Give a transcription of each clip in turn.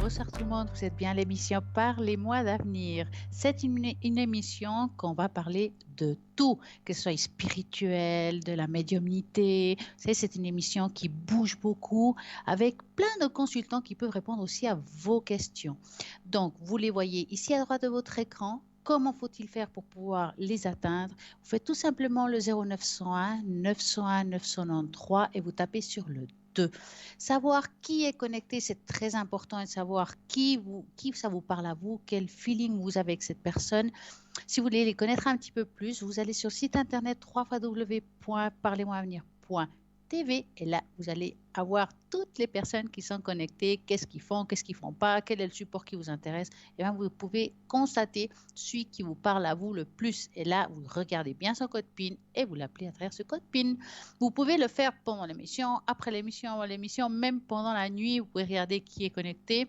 Bonsoir tout le monde, vous êtes bien à l'émission Parlez-moi d'avenir. C'est une émission qu'on va parler de tout, que ce soit spirituel, de la médiumnité. Vous savez, c'est une émission qui bouge beaucoup avec plein de consultants qui peuvent répondre aussi à vos questions. Donc, vous les voyez ici à droite de votre écran. Comment faut-il faire pour pouvoir les atteindre? Vous faites tout simplement le 0901 901 993 et vous tapez sur le 2. Savoir qui est connecté, c'est très important et savoir qui ça vous parle à vous, quel feeling vous avez avec cette personne. Si vous voulez les connaître un petit peu plus, vous allez sur le site internet www.parlez-moi-avenir.tv et là, vous allez avoir toutes les personnes qui sont connectées, qu'est-ce qu'ils font pas, quel est le support qui vous intéresse. Et bien, vous pouvez constater celui qui vous parle à vous le plus. Et là, vous regardez bien son code PIN et vous l'appelez à travers ce code PIN. Vous pouvez le faire pendant l'émission, après l'émission, avant l'émission, même pendant la nuit. Vous pouvez regarder qui est connecté.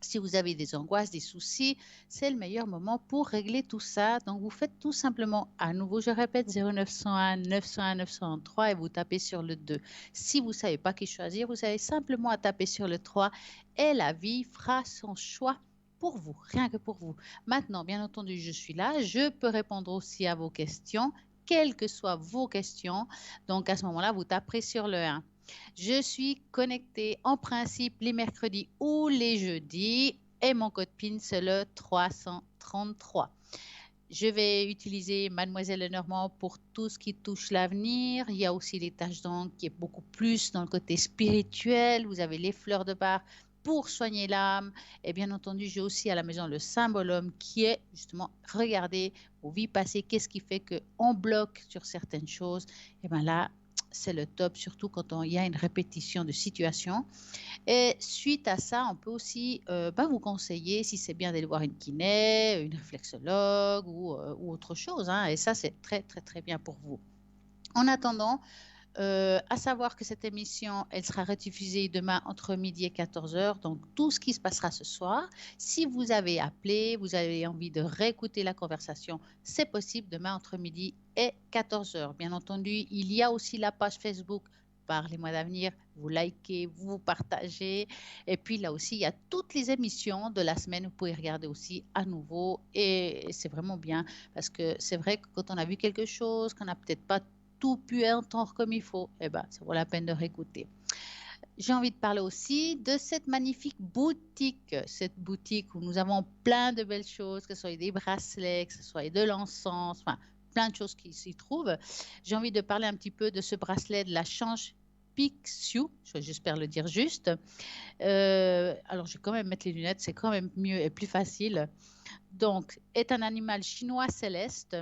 Si vous avez des angoisses, des soucis, c'est le meilleur moment pour régler tout ça. Donc, vous faites tout simplement, à nouveau, je répète, 0901 901 903 et vous tapez sur le 2. Si vous ne savez pas qui choisir, vous avez simplement à taper sur le 3 et la vie fera son choix pour vous, rien que pour vous. Maintenant, bien entendu, je suis là. Je peux répondre aussi à vos questions, quelles que soient vos questions. Donc, à ce moment-là, vous taperez sur le 1. Je suis connectée en principe les mercredis ou les jeudis et mon code PIN c'est le 333. Je vais utiliser Mademoiselle Lenormand pour tout ce qui touche l'avenir. Il y a aussi les tâches d'encre qui est beaucoup plus dans le côté spirituel. Vous avez les fleurs de bar pour soigner l'âme. Et bien entendu, j'ai aussi à la maison le symbole homme qui est justement, regardez vos vies passées, qu'est-ce qui fait qu'on bloque sur certaines choses. Et bien là, c'est le top, surtout quand il y a une répétition de situation. Et suite à ça, on peut aussi vous conseiller si c'est bien d'aller voir une kiné, une réflexologue ou autre chose. Hein, et ça, c'est très, très, très bien pour vous. En attendant, à savoir que cette émission, elle sera rediffusée demain entre midi et 14 heures. Donc, tout ce qui se passera ce soir, si vous avez appelé, vous avez envie de réécouter la conversation, c'est possible demain entre midi et 14 heures. Bien entendu, il y a aussi la page Facebook Parlez-moi d'avenir, vous likez, vous partagez. Et puis là aussi, il y a toutes les émissions de la semaine, vous pouvez regarder aussi à nouveau. Et c'est vraiment bien parce que c'est vrai que quand on a vu quelque chose, qu'on n'a peut-être pas tout pu entendre comme il faut, eh ben, ça vaut la peine de réécouter. J'ai envie de parler aussi de cette magnifique boutique, cette boutique où nous avons plein de belles choses, que ce soit des bracelets, que ce soit de l'encens, enfin, plein de choses qui s'y trouvent. J'ai envie de parler un petit peu de ce bracelet de la Change Pixiu, j'espère le dire juste. Alors, je vais quand même mettre les lunettes, c'est quand même mieux et plus facile. Donc, est un animal chinois céleste,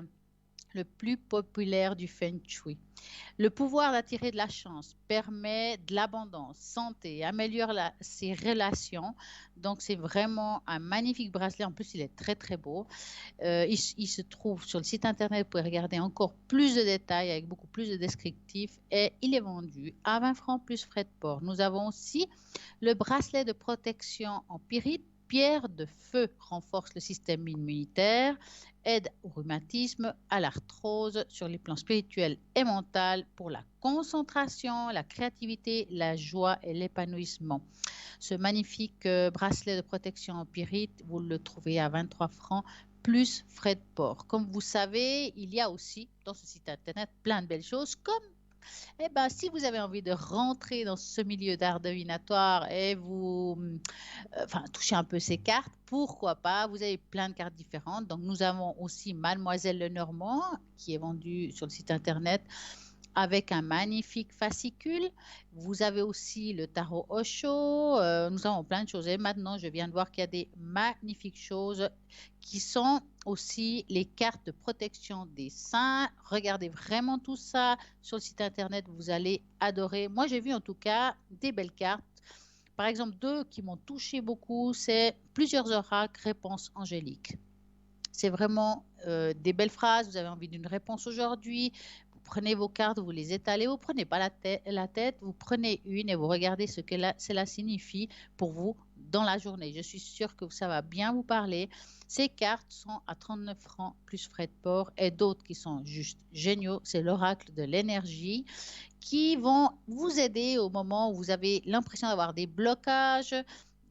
le plus populaire du Feng Shui. Le pouvoir d'attirer de la chance permet de l'abondance, santé, améliore ses relations. Donc, c'est vraiment un magnifique bracelet. En plus, il est très, très beau. Il se trouve sur le site internet. Vous pouvez regarder encore plus de détails avec beaucoup plus de descriptifs. Et il est vendu à 20 francs plus frais de port. Nous avons aussi le bracelet de protection en pyrite. Pierre de feu renforce le système immunitaire, aide au rhumatisme, à l'arthrose sur les plans spirituels et mentaux pour la concentration, la créativité, la joie et l'épanouissement. Ce magnifique bracelet de protection en pyrite, vous le trouvez à 23 francs plus frais de port. Comme vous savez, il y a aussi dans ce site internet plein de belles choses comme si vous avez envie de rentrer dans ce milieu d'art divinatoire et vous toucher un peu ces cartes, pourquoi pas? Vous avez plein de cartes différentes. Donc, nous avons aussi Mademoiselle Lenormand qui est vendue sur le site internet avec un magnifique fascicule. Vous avez aussi le tarot Osho. Nous avons plein de choses. Et maintenant, je viens de voir qu'il y a des magnifiques choses qui sont aussi les cartes de protection des saints. Regardez vraiment tout ça sur le site internet. Vous allez adorer. Moi, j'ai vu en tout cas des belles cartes. Par exemple, deux qui m'ont touché beaucoup, c'est plusieurs oracles, réponses angéliques. C'est vraiment des belles phrases. Vous avez envie d'une réponse aujourd'hui. Vous prenez vos cartes, vous les étalez. Vous ne prenez pas la tête. Vous prenez une et vous regardez ce que cela signifie pour vous dans la journée. Je suis sûre que ça va bien vous parler. Ces cartes sont à 39 francs plus frais de port et d'autres qui sont juste géniaux. C'est l'oracle de l'énergie qui vont vous aider au moment où vous avez l'impression d'avoir des blocages,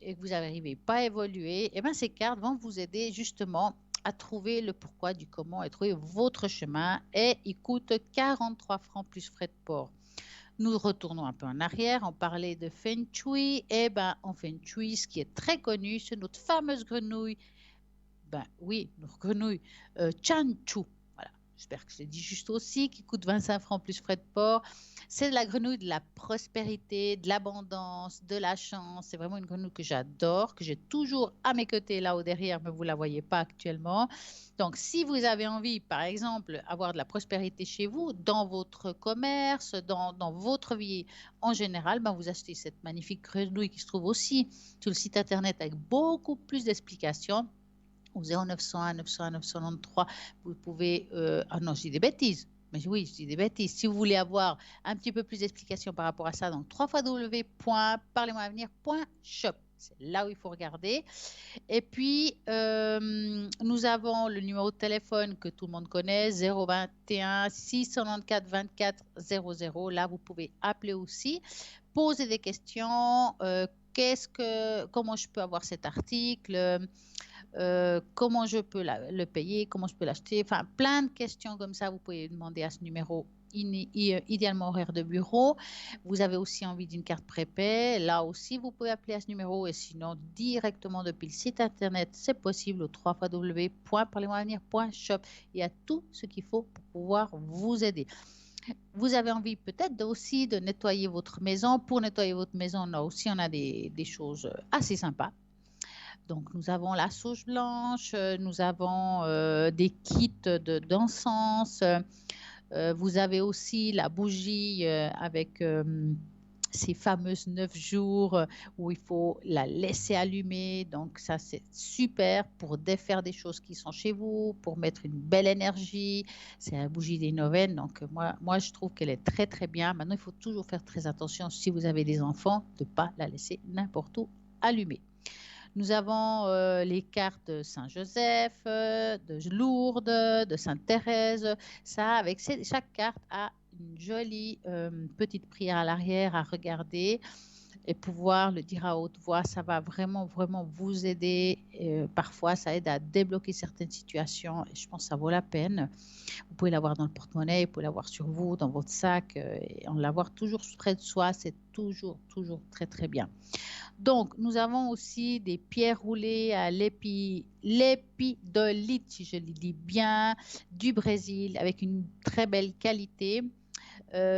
et que vous n'arrivez pas à évoluer, eh bien, ces cartes vont vous aider justement à trouver le pourquoi du comment et trouver votre chemin. Et il coûte 43 francs plus frais de port. Nous retournons un peu en arrière. On parlait de Feng Shui. Eh bien, en Feng Shui, ce qui est très connu, c'est notre fameuse grenouille. Ben oui, notre grenouille Chanchu. Voilà, j'espère que je l'ai dit juste aussi, qui coûte 25 francs plus frais de port. C'est la grenouille de la prospérité, de l'abondance, de la chance. C'est vraiment une grenouille que j'adore, que j'ai toujours à mes côtés là-haut derrière, mais vous ne la voyez pas actuellement. Donc, si vous avez envie, par exemple, avoir de la prospérité chez vous, dans votre commerce, dans votre vie en général, ben, vous achetez cette magnifique grenouille qui se trouve aussi sur le site internet avec beaucoup plus d'explications. Au 0901 901 993, vous pouvez... ah non, je dis des bêtises. Mais oui, je dis des bêtises. Si vous voulez avoir un petit peu plus d'explications par rapport à ça, donc www.parlez-moi-avenir.shop. C'est là où il faut regarder. Et puis, nous avons le numéro de téléphone que tout le monde connaît, 021 694 24 00. Là, vous pouvez appeler aussi, poser des questions. Comment je peux avoir cet article? Comment je peux le payer, comment je peux l'acheter, enfin plein de questions comme ça, vous pouvez demander à ce numéro, idéalement horaire de bureau. Vous avez aussi envie d'une carte prépay, là aussi vous pouvez appeler à ce numéro, et sinon directement depuis le site internet, c'est possible au www.parlez-moi-avenir.shop. Il y a tout ce qu'il faut pour pouvoir vous aider. Vous avez envie peut-être aussi de nettoyer votre maison. Pour nettoyer votre maison, on a des choses assez sympas. Donc, nous avons la sauge blanche, nous avons des kits d'encens. Vous avez aussi la bougie avec ces fameuses 9 jours où il faut la laisser allumer. Donc, ça, c'est super pour défaire des choses qui sont chez vous, pour mettre une belle énergie. C'est la bougie des neuvaines. Donc, moi, je trouve qu'elle est très, très bien. Maintenant, il faut toujours faire très attention, si vous avez des enfants, de ne pas la laisser n'importe où allumée. Nous avons les cartes de Saint-Joseph, de Lourdes, de Sainte-Thérèse. Ça, avec chaque carte a une jolie petite prière à l'arrière à regarder et pouvoir le dire à haute voix. Ça va vraiment, vraiment vous aider. Parfois, ça aide à débloquer certaines situations et je pense que ça vaut la peine. Vous pouvez l'avoir dans le porte-monnaie, vous pouvez l'avoir sur vous, dans votre sac et en l'avoir toujours près de soi. C'est toujours, toujours très, très bien. Donc, nous avons aussi des pierres roulées à l'épidolite, si je le dis bien, du Brésil, avec une très belle qualité.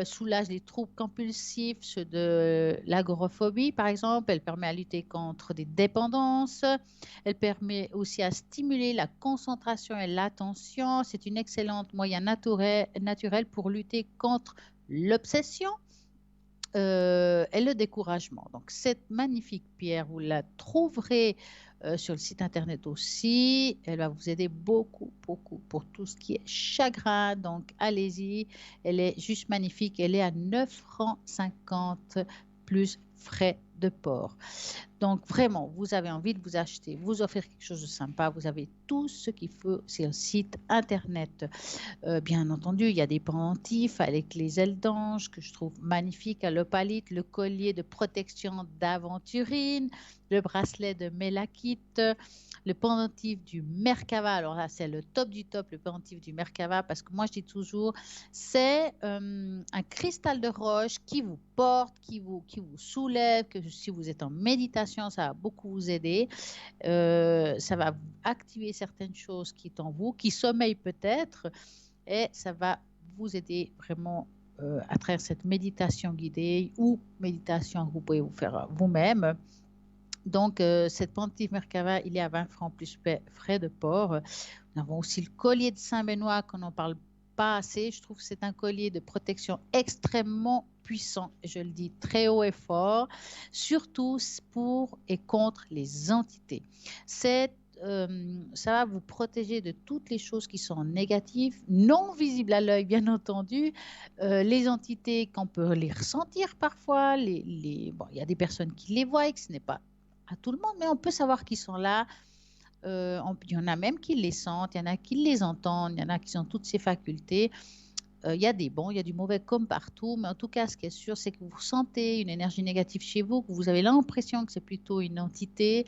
Soulage les troubles compulsifs, ceux de l'agoraphobie, par exemple. Elle permet à lutter contre des dépendances. Elle permet aussi à stimuler la concentration et l'attention. C'est une excellente moyen naturel pour lutter contre l'obsession. Et le découragement. Donc, cette magnifique pierre, vous la trouverez sur le site internet aussi. Elle va vous aider beaucoup, beaucoup pour tout ce qui est chagrin. Donc, allez-y. Elle est juste magnifique. Elle est à 9,50 € plus frais de port. Donc, vraiment, vous avez envie de vous acheter, vous offrir quelque chose de sympa. Vous avez tout ce qu'il faut sur le site internet. Bien entendu, il y a des pendentifs avec les ailes d'ange que je trouve magnifiques, à l'opalite, le collier de protection d'aventurine, le bracelet de mélachite, le pendentif du Merkava. Alors là, c'est le top du top, le pendentif du Merkava, parce que moi, je dis toujours, c'est un cristal de roche qui vous porte, qui vous soulève, que si vous êtes en méditation, ça va beaucoup vous aider. Ça va activer certaines choses qui sont en vous, qui sommeillent peut-être, et ça va vous aider vraiment à travers cette méditation guidée ou méditation que vous pouvez vous faire vous-même. Donc, cette pendentif Merkava, il est à 20 francs plus frais de port. Nous avons aussi le collier de Saint-Benoît qu'on n'en parle pas assez. Je trouve que c'est un collier de protection extrêmement puissant. Je le dis très haut et fort, surtout pour et contre les entités. Ça va vous protéger de toutes les choses qui sont négatives, non visibles à l'œil, bien entendu. Les entités qu'on peut les ressentir parfois. Bon, il y a des personnes qui les voient et que ce n'est pas à tout le monde, mais on peut savoir qu'ils sont là. Il y en a même qui les sentent, il y en a qui les entendent, il y en a qui ont toutes ces facultés. il y a des bons, il y a du mauvais comme partout, mais en tout cas, ce qui est sûr, c'est que vous sentez une énergie négative chez vous, que vous avez l'impression que c'est plutôt une entité.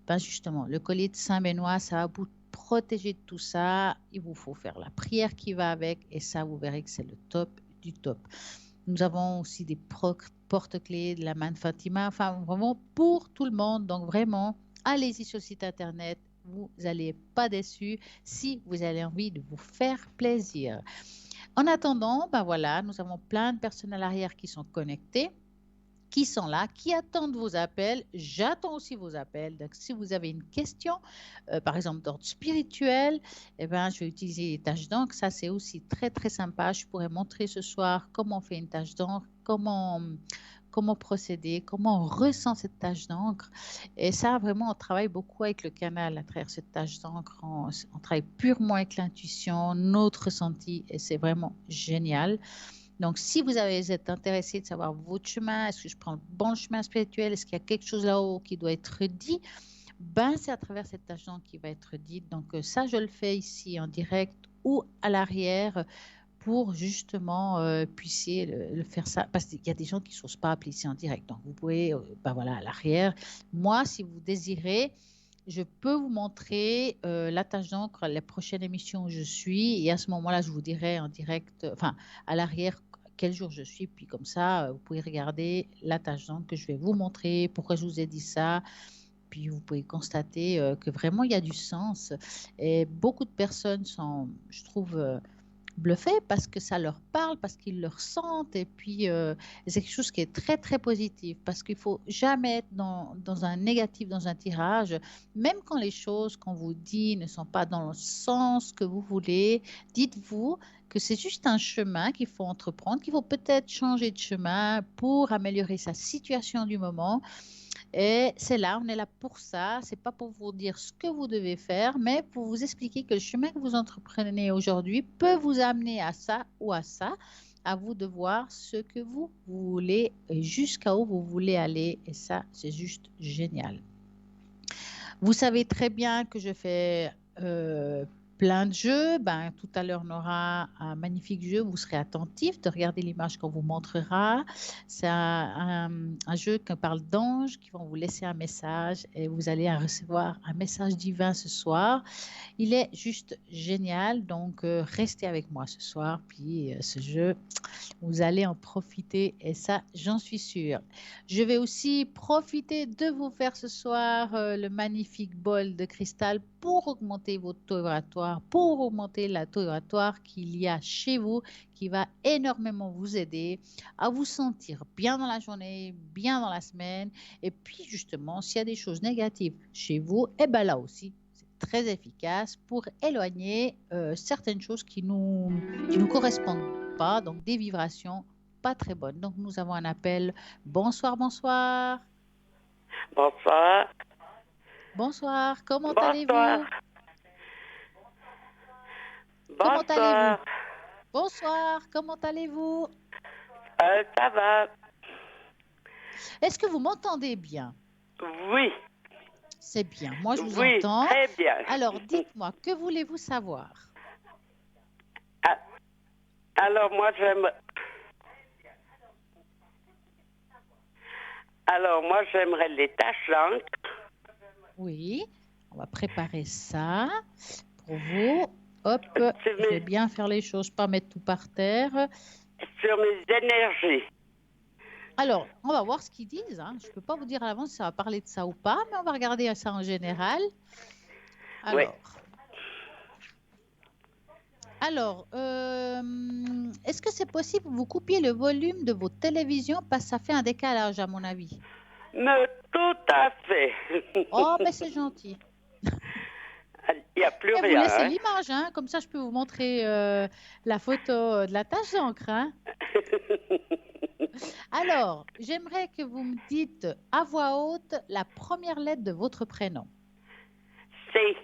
Ben justement, le collier de Saint-Benoît, ça va vous protéger de tout ça. Il vous faut faire la prière qui va avec, et ça, vous verrez que c'est le top du top. Nous avons aussi des porte-clés de la main de Fatima, enfin vraiment pour tout le monde. Donc vraiment, allez-y sur le site internet, vous n'allez pas déçus si vous avez envie de vous faire plaisir. En attendant, ben voilà, nous avons plein de personnes à l'arrière qui sont connectées, qui sont là, qui attendent vos appels. J'attends aussi vos appels. Donc, si vous avez une question, par exemple d'ordre spirituel, eh ben, je vais utiliser les tâches d'encre. Ça, c'est aussi très, très sympa. Je pourrais montrer ce soir comment on fait une tâche d'encre, comment procéder, comment on ressent cette tâche d'encre. Et ça, vraiment, on travaille beaucoup avec le canal à travers cette tâche d'encre. On travaille purement avec l'intuition, notre ressenti, et c'est vraiment génial. Donc, si vous êtes intéressé de savoir votre chemin, est-ce que je prends le bon chemin spirituel, est-ce qu'il y a quelque chose là-haut qui doit être dit, ben, c'est à travers cette tâche d'encre qui va être dite. Donc, ça, je le fais ici en direct ou à l'arrière pour justement puissiez le faire ça. Parce qu'il y a des gens qui ne s'osent pas appeler ici en direct. Donc, vous pouvez, ben voilà, à l'arrière. Moi, si vous désirez, je peux vous montrer la tâche d'encre, les prochaines émissions où je suis. Et à ce moment-là, je vous dirai en direct, enfin, à l'arrière, quel jour je suis. Puis comme ça, vous pouvez regarder la tâche d'encre que je vais vous montrer, pourquoi je vous ai dit ça. Puis vous pouvez constater que vraiment, il y a du sens. Et beaucoup de personnes sont, je trouve, bluffés parce que ça leur parle, parce qu'ils le ressentent. Et puis, c'est quelque chose qui est très, très positif parce qu'il ne faut jamais être dans un négatif, dans un tirage. Même quand les choses qu'on vous dit ne sont pas dans le sens que vous voulez, dites-vous que c'est juste un chemin qu'il faut entreprendre, qu'il faut peut-être changer de chemin pour améliorer sa situation du moment. Et c'est là, on est là pour ça. C'est pas pour vous dire ce que vous devez faire, mais pour vous expliquer que le chemin que vous entreprenez aujourd'hui peut vous amener à ça ou à ça. À vous de voir ce que vous voulez et jusqu'à où vous voulez aller. Et ça, c'est juste génial. Vous savez très bien que je fais plein de jeux. Ben, tout à l'heure, on aura un magnifique jeu. Vous serez attentif de regarder l'image qu'on vous montrera. C'est un jeu qui parle d'anges qui vont vous laisser un message et vous allez recevoir un message divin ce soir. Il est juste génial. Donc, restez avec moi ce soir. Puis, ce jeu, vous allez en profiter et ça, j'en suis sûre. Je vais aussi profiter de vous faire ce soir le magnifique bol de cristal pour augmenter votre taux vibratoire, pour augmenter la taux vibratoire qu'il y a chez vous, qui va énormément vous aider à vous sentir bien dans la journée, bien dans la semaine. Et puis justement, s'il y a des choses négatives chez vous, et bien là aussi, c'est très efficace pour éloigner certaines choses qui nous correspondent pas, donc des vibrations pas très bonnes. Donc nous avons un appel. Bonsoir, bonsoir. Bonsoir. Bonsoir, comment Bonsoir. allez-vous? Comment allez-vous? Bonsoir. Bonsoir, comment allez-vous? Ça va? Est-ce que vous m'entendez bien? Oui. C'est bien, moi je vous Oui, entends. très bien. Alors dites-moi, que voulez-vous savoir? Ah, alors moi j'aimerais les taches d'encre. Oui, on va préparer ça pour vous. Hop, sur je vais mes, bien faire les choses, pas mettre tout par terre. sur mes énergies. Alors, on va voir ce qu'ils disent, hein. Je ne peux pas vous dire à l'avance si ça va parler de ça ou pas, mais on va regarder ça en général. Oui. Alors, est-ce que c'est possible que vous coupiez le volume de votre télévision parce que ça fait un décalage à mon avis? Mais tout à fait. Oh, mais c'est gentil. Il n'y a plus Et vous rien. laissez Hein? l'image, hein, comme ça je peux vous montrer la photo de la tache d'encre, hein. Alors, j'aimerais que vous me dites à voix haute la première lettre de votre prénom. C'est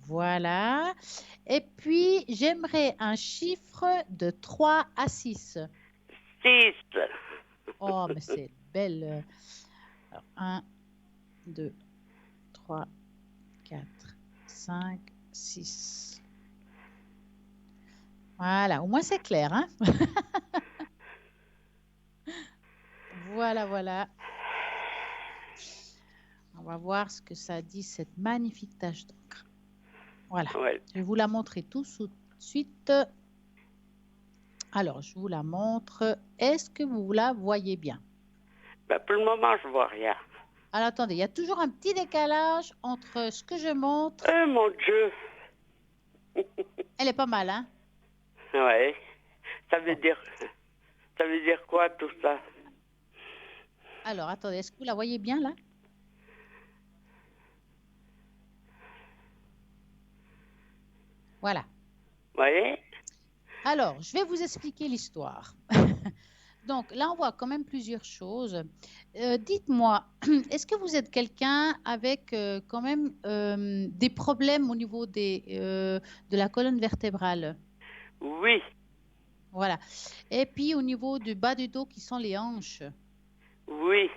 Voilà. Et puis, j'aimerais un chiffre de 3 à 6. 6. Oh, mais c'est belle. Alors, 1, 2, 3, 4, 5, 6. Voilà, au moins c'est clair, hein? Voilà, voilà. On va voir ce que ça dit, cette magnifique tache d'encre. Voilà. Ouais. Je vais vous la montrer tout de suite. Alors, je vous la montre. Est-ce que vous la voyez bien? Ben, pour le moment, je vois rien. Alors, attendez, il y a toujours un petit décalage entre ce que je montre. Mon Dieu. Elle est pas mal, hein? Ouais. Ça veut Bon. dire, ça veut dire quoi tout ça? Alors, attendez, est-ce que vous la voyez bien là? Voilà. Oui. Alors, je vais vous expliquer l'histoire. Donc, là, on voit quand même plusieurs choses. Dites-moi, est-ce que vous êtes quelqu'un avec quand même des problèmes au niveau de la colonne vertébrale? Oui. Voilà. Et puis, au niveau du bas du dos qui sont les hanches. Oui.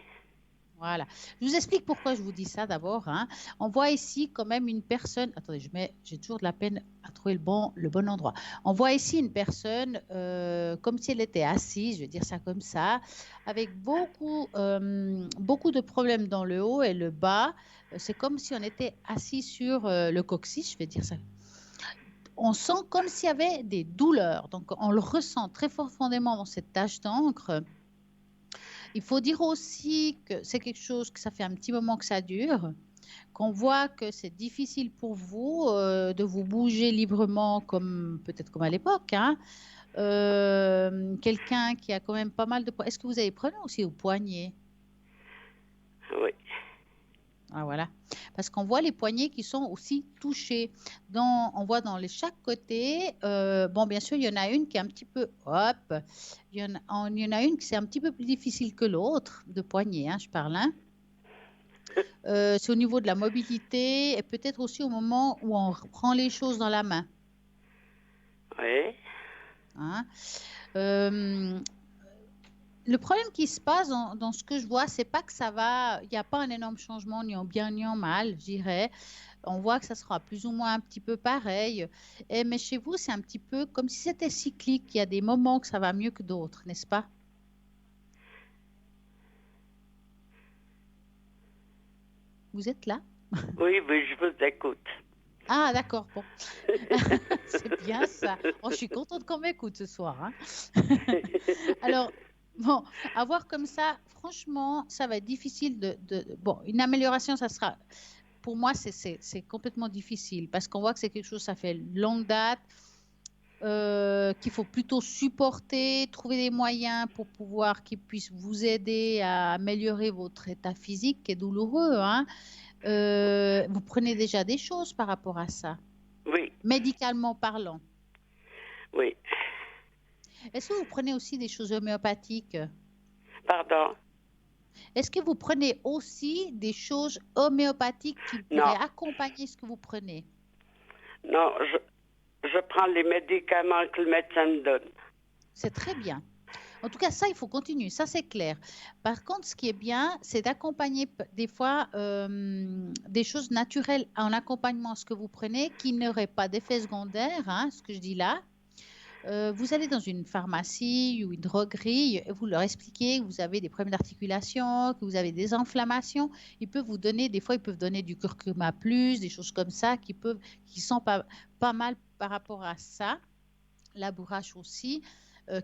Voilà. Je vous explique pourquoi je vous dis ça d'abord, hein. On voit ici quand même une personne. Attendez, j'ai toujours de la peine à trouver le bon endroit. On voit ici une personne comme si elle était assise, je vais dire ça comme ça, avec beaucoup de problèmes dans le haut et le bas. C'est comme si on était assis sur le coccyx, je vais dire ça. On sent comme s'il y avait des douleurs. Donc, on le ressent très profondément dans cette tache d'encre. Il faut dire aussi que c'est quelque chose que ça fait un petit moment que ça dure, qu'on voit que c'est difficile pour vous de vous bouger librement comme peut-être comme à l'époque, hein. Quelqu'un qui a quand même pas mal de poids. Est-ce que vous avez des problèmes aussi au poignet? Oui. Ah, voilà. Parce qu'on voit les poignets qui sont aussi touchés. On voit dans chaque côté, bon, bien sûr, il y en a une qui est un petit peu, hop, il y en a une qui c'est un petit peu plus difficile que l'autre, de poignet, hein, je parle, hein. C'est au niveau de la mobilité et peut-être aussi au moment où on reprend les choses dans la main, Oui. hein. Euh, le problème qui se passe dans ce que je vois, c'est pas que ça va, il n'y a pas un énorme changement, ni en bien ni en mal, je dirais. On voit que ça sera plus ou moins un petit peu pareil. Mais chez vous, c'est un petit peu comme si c'était cyclique. Il y a des moments que ça va mieux que d'autres, n'est-ce pas? Vous êtes là? Oui, oui, je vous écoute. Ah, d'accord, bon. C'est bien ça. Oh, je suis contente qu'on m'écoute ce soir, hein. Alors, bon, avoir comme ça, franchement, ça va être difficile Bon, une amélioration, ça sera... Pour moi, c'est complètement difficile parce qu'on voit que c'est quelque chose, ça fait longue date, qu'il faut plutôt supporter, trouver des moyens pour pouvoir qu'ils puissent vous aider à améliorer votre état physique qui est douloureux, hein. Vous prenez déjà des choses par rapport à ça, Oui. médicalement parlant. Oui. Est-ce que vous prenez aussi des choses homéopathiques? Pardon? Est-ce que vous prenez aussi des choses homéopathiques qui Non. pourraient accompagner ce que vous prenez? Non, je prends les médicaments que le médecin me donne. C'est très bien. En tout cas, ça, il faut continuer, ça c'est clair. Par contre, ce qui est bien, c'est d'accompagner des fois des choses naturelles en accompagnement à ce que vous prenez qui n'auraient pas d'effet secondaire, hein, ce que je dis là. Vous allez dans une pharmacie ou une droguerie et vous leur expliquez que vous avez des problèmes d'articulation, que vous avez des inflammations. Ils peuvent vous donner, des fois, ils peuvent donner du curcuma plus, des choses comme ça qui sont pas mal par rapport à ça. La bourrache aussi,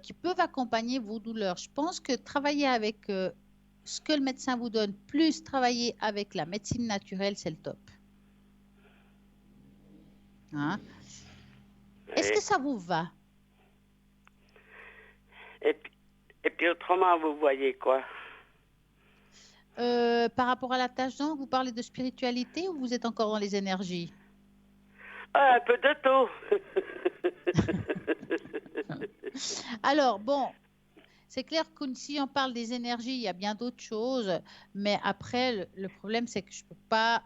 qui peuvent accompagner vos douleurs. Je pense que travailler avec ce que le médecin vous donne, plus travailler avec la médecine naturelle, c'est le top, hein. Est-ce Oui. que ça vous va? Et puis autrement, vous voyez quoi? Par rapport à la tâche d'encre, vous parlez de spiritualité ou vous êtes encore dans les énergies? Ah, un peu de tout. Alors, bon, c'est clair que si on parle des énergies, il y a bien d'autres choses, mais après, le problème, c'est que je peux pas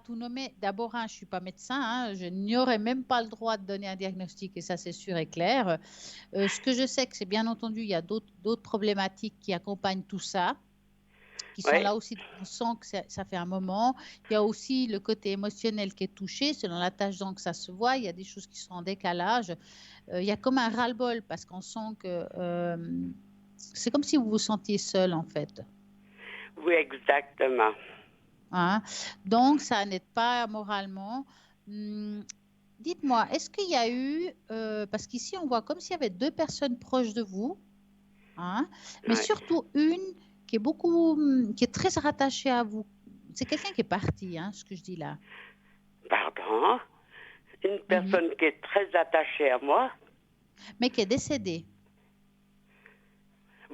tout nommer. D'abord, hein, je suis pas médecin, hein, je n'aurais même pas le droit de donner un diagnostic, et ça, c'est sûr et clair. Ce que je sais, que c'est bien entendu, il y a d'autres problématiques qui accompagnent tout ça, qui sont Oui, là aussi. On sent que ça fait un moment. Il y a aussi le côté émotionnel qui est touché. Selon la tâche d'encre, ça se voit. Il y a des choses qui sont en décalage. Il y a comme un ras-le-bol parce qu'on sent que c'est comme si vous vous sentiez seul en fait. oui, exactement. Hein. Donc, ça n'aide pas moralement. Hum, Dites-moi, est-ce qu'il y a eu, parce qu'ici on voit comme s'il y avait deux personnes proches de vous, hein, mais Oui. surtout une qui est qui est très rattachée à vous. C'est quelqu'un qui est parti, hein, ce que je dis là. Pardon? Une Mhm. personne qui est très attachée à moi? Mais qui est décédé.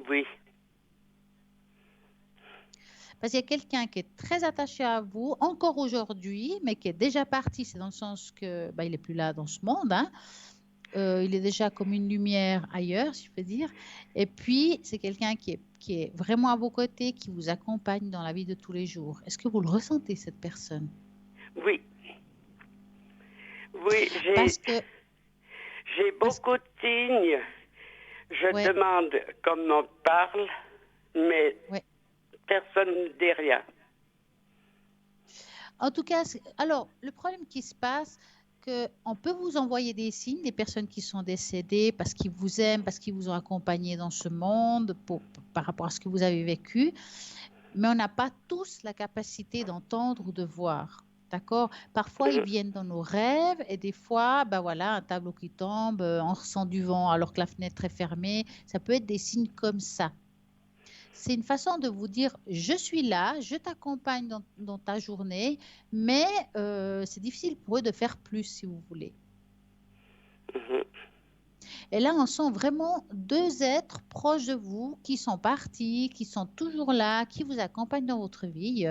Oui. Parce qu'il y a quelqu'un qui est très attaché à vous encore aujourd'hui, mais qui est déjà parti. C'est dans le sens que il est plus là dans ce monde, hein. Il est déjà comme une lumière ailleurs, si je peux dire. Et puis, c'est quelqu'un qui est vraiment à vos côtés, qui vous accompagne dans la vie de tous les jours. Est-ce que vous le ressentez, cette personne? Oui. Oui, Parce que, j'ai parce que, beaucoup de signes. Je ouais, demande comme on parle, mais ouais. personne ne dit rien. En tout cas, alors, le problème qui se passe, on peut vous envoyer des signes, des personnes qui sont décédées parce qu'ils vous aiment, parce qu'ils vous ont accompagné dans ce monde par rapport à ce que vous avez vécu, mais on n'a pas tous la capacité d'entendre ou de voir. D'accord? Parfois, ils Mhm. viennent dans nos rêves et des fois, ben voilà, un tableau qui tombe, on ressent du vent alors que la fenêtre est fermée. Ça peut être des signes comme ça. C'est une façon de vous dire, je suis là, je t'accompagne dans ta journée, mais c'est difficile pour eux de faire plus, si vous voulez. Mhm. Et là, on sent vraiment deux êtres proches de vous qui sont partis, qui sont toujours là, qui vous accompagnent dans votre vie,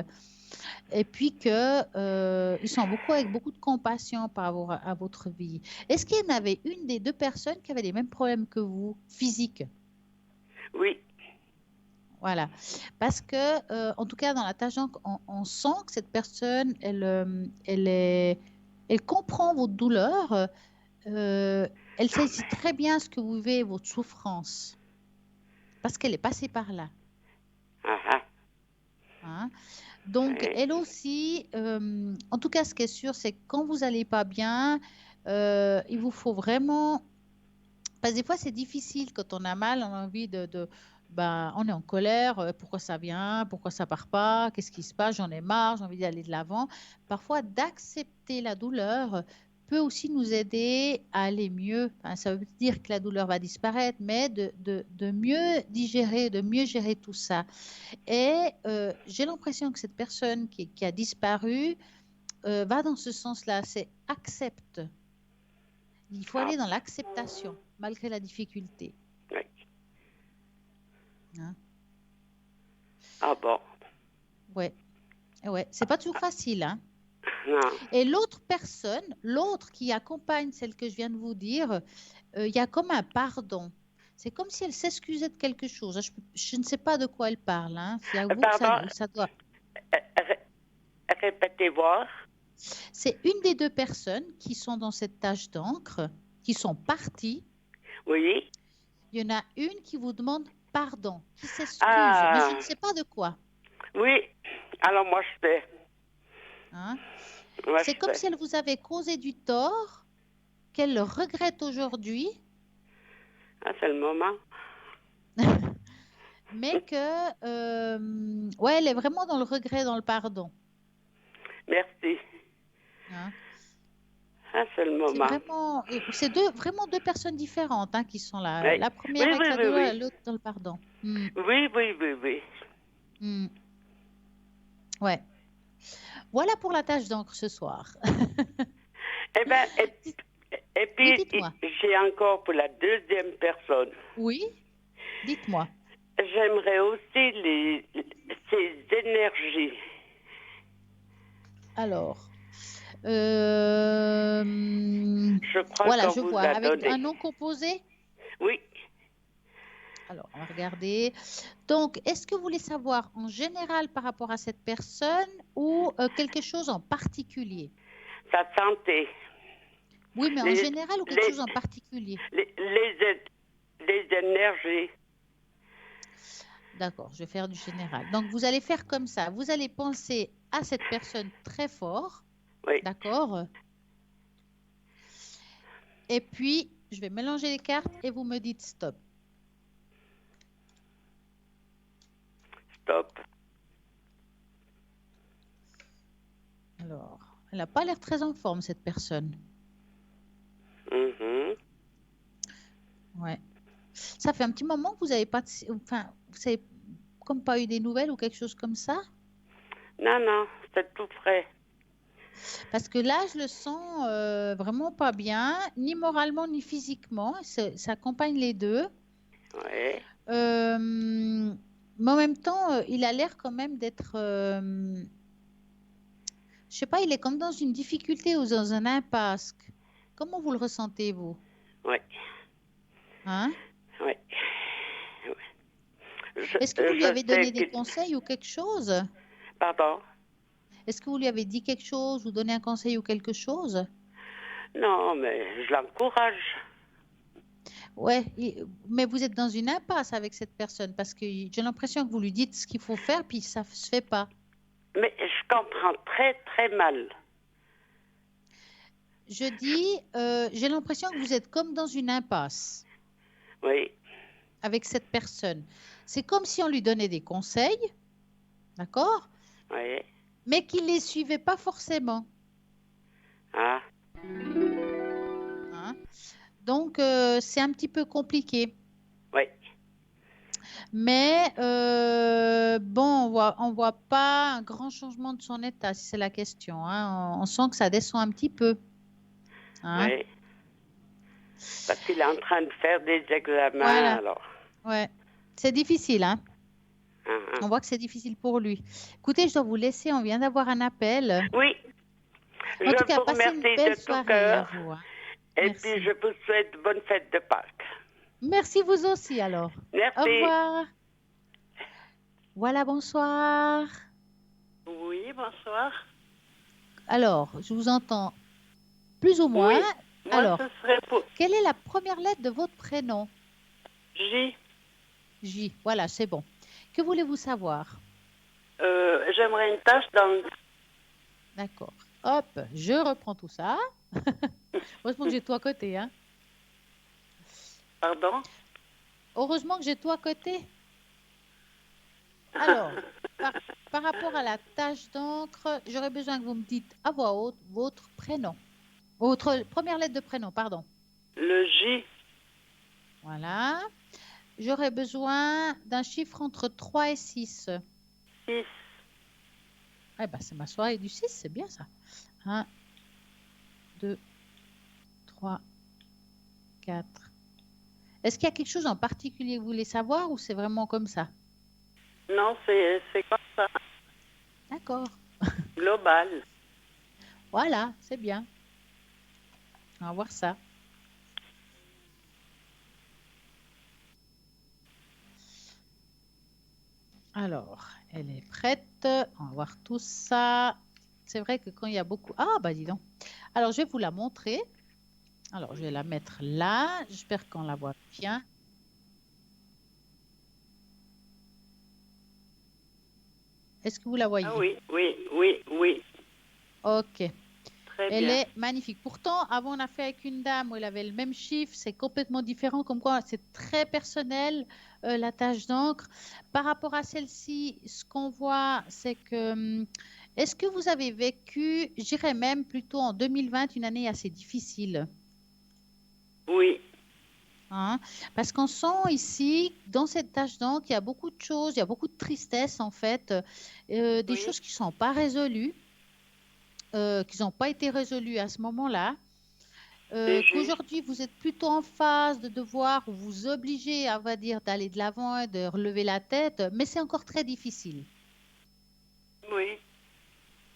et puis que ils sont beaucoup avec beaucoup de compassion par rapport à votre vie. Est-ce qu'il y en avait une des deux personnes qui avait les mêmes problèmes que vous, physiques? Oui. Voilà. Parce que, en tout cas, dans la tâche d'encre, on sent que cette personne, elle comprend votre douleur. Elle saisit très bien ce que vous vivez, votre souffrance, parce qu'elle est passée par là. Ah, ah. Hein. Donc, Oui. elle aussi, en tout cas, ce qui est sûr, c'est que quand vous n'allez pas bien, il vous faut vraiment. Parce que des fois, c'est difficile quand on a mal, on a envie ben, on est en colère, pourquoi ça vient, pourquoi ça part pas, qu'est-ce qui se passe, j'en ai marre, j'ai envie d'aller de l'avant. Parfois, d'accepter la douleur peut aussi nous aider à aller mieux. Enfin, ça veut dire que la douleur va disparaître, mais de mieux digérer, de mieux gérer tout ça. Et j'ai l'impression que cette personne qui a disparu va dans ce sens-là, c'est accepte. Il faut Ah, aller dans l'acceptation, malgré la difficulté. oui. Hein. Ah bon. Ouais, ouais. C'est pas toujours facile, hein. Non. Et l'autre personne, l'autre qui accompagne celle que je viens de vous dire, il y a comme un pardon. C'est comme si elle s'excusait de quelque chose. Je ne sais pas de quoi elle parle, hein. J'avoue que Pardon, ça doit. répétez voir. C'est une des deux personnes qui sont dans cette tâche d'encre, qui sont parties. Oui. Il y en a une qui vous demande pardon, qui s'excuse, mais je Ah, ne sais pas de quoi. oui. Alors moi je sais. Hein. Moi C'est je comme sais. si elle vous avait causé du tort, qu'elle le regrette aujourd'hui, Ah, c'est le moment. mais que, ouais, elle est vraiment dans le regret, dans le pardon. Merci. Hein. Ah, c'est le C'est moment. vraiment, vraiment deux personnes différentes, hein, qui sont là. Oui. La première Oui, avec oui, la oui, douleur, oui. et l'autre dans le pardon. Hmm, Oui, oui, oui, oui. hmm. Ouais. Voilà pour la tâche d'encre ce soir. Eh bien, Dites- et Oui, puis, dites-moi. j'ai encore pour la deuxième personne. Oui, dites-moi. J'aimerais aussi ces énergies. Alors, Je crois voilà, qu'on je vous vois. a Avec donné. un nom composé? Oui. Alors, on va regarder. Donc, est-ce que vous voulez savoir en général par rapport à cette personne ou quelque chose en particulier? Sa santé. Oui, mais en Les, général ou quelque chose les, en particulier? les énergies. D'accord, je vais faire du général. Donc, vous allez faire comme ça. Vous allez penser à cette personne très fort. Oui. D'accord? Et puis, je vais mélanger les cartes et vous me dites stop. Stop. Alors, elle n'a pas l'air très en forme, cette personne. Mhm. Ouais. Ça fait un petit moment que vous n'avez pas, enfin, vous n'avez comme pas eu des nouvelles ou quelque chose comme ça? Non, non, c'est tout frais. Parce que là, je le sens vraiment pas bien, ni moralement ni physiquement. Ça accompagne les deux. Oui. Mais en même temps, il a l'air quand même d'être, je sais pas, il est comme dans une difficulté ou dans un impasse. Comment vous le ressentez, vous? Oui. Hein? Oui. Est-ce que vous lui Je avez sais donné des que... conseils ou quelque chose? Pardon? Est-ce que vous lui avez dit quelque chose ou donné un conseil ou quelque chose? Non, mais je l'encourage. Ouais, mais vous êtes dans une impasse avec cette personne parce que j'ai l'impression que vous lui dites ce qu'il faut faire puis ça se fait pas. Mais je comprends très, très mal. Je dis, j'ai l'impression que vous êtes comme dans une impasse Oui. avec cette personne. C'est comme si on lui donnait des conseils, d'accord? Oui. Mais qu'il les suivait pas forcément, Ah. hein. Donc, c'est un petit peu compliqué. Oui. Mais bon, on voit pas un grand changement de son état, si c'est la question, hein. On sent que ça descend un petit peu, hein. Oui. Parce qu'il est en train de faire des examens, Voilà, alors. ouais. C'est difficile, hein. Ah, ah. On voit que c'est difficile pour lui. Écoutez, je dois vous laisser, on vient d'avoir un appel. Oui. En tout Je cas, vous passez une remercie belle de tout soirée à cœur. vous, hein. Et puis, je Merci. vous souhaite bonne fête de Pâques. Merci vous aussi alors. Au Merci. revoir. Voilà, bonsoir. Oui, bonsoir. Alors, je vous entends plus ou moins. Oui. Moi, ce Alors, serait pour quelle est la première lettre de votre prénom? J. J. Voilà, c'est bon. Que voulez-vous savoir? J'aimerais une tâche dans... D'accord. Hop, je reprends tout ça. Heureusement que j'ai tout à côté, hein. Pardon? Heureusement que j'ai tout à côté. Alors, par rapport à la tache d'encre, j'aurais besoin que vous me dites à voix haute votre prénom. Votre première lettre de prénom, pardon. Le J. Voilà. J'aurais besoin d'un chiffre entre 3 et 6. 6. Eh ben, c'est ma soirée du 6, c'est bien ça. 1, 2, 3, 4. Est-ce qu'il y a quelque chose en particulier que vous voulez savoir ou c'est vraiment comme ça? Non, c'est comme ça. D'accord. Global. Voilà, c'est bien. On va voir ça. Alors, elle est prête. On va voir tout ça. C'est vrai que quand il y a beaucoup... Ah, bah dis donc. Alors, je vais vous la montrer. Alors, je vais la mettre là. J'espère qu'on la voit bien. Est-ce que vous la Ah voyez? oui, oui, oui, oui. Ok. Très Elle bien. est magnifique. Pourtant, avant, on a fait avec une dame où elle avait le même chiffre. C'est complètement différent. Comme quoi, c'est très personnel, la tache d'encre. Par rapport à celle-ci, ce qu'on voit, c'est que... est-ce que vous avez vécu, je dirais même plutôt en 2020, une année assez difficile? Oui, Hein? Parce qu'on sent ici, dans cette tache d'encre, il y a beaucoup de choses, il y a beaucoup de tristesse en fait, des oui. choses qui ne sont pas résolues, qui n'ont pas été résolues à ce moment-là. C'est juste. Qu'aujourd'hui vous êtes plutôt en phase de devoir ou vous obliger, on va dire, d'aller de l'avant et de relever la tête, mais c'est encore très difficile. Oui,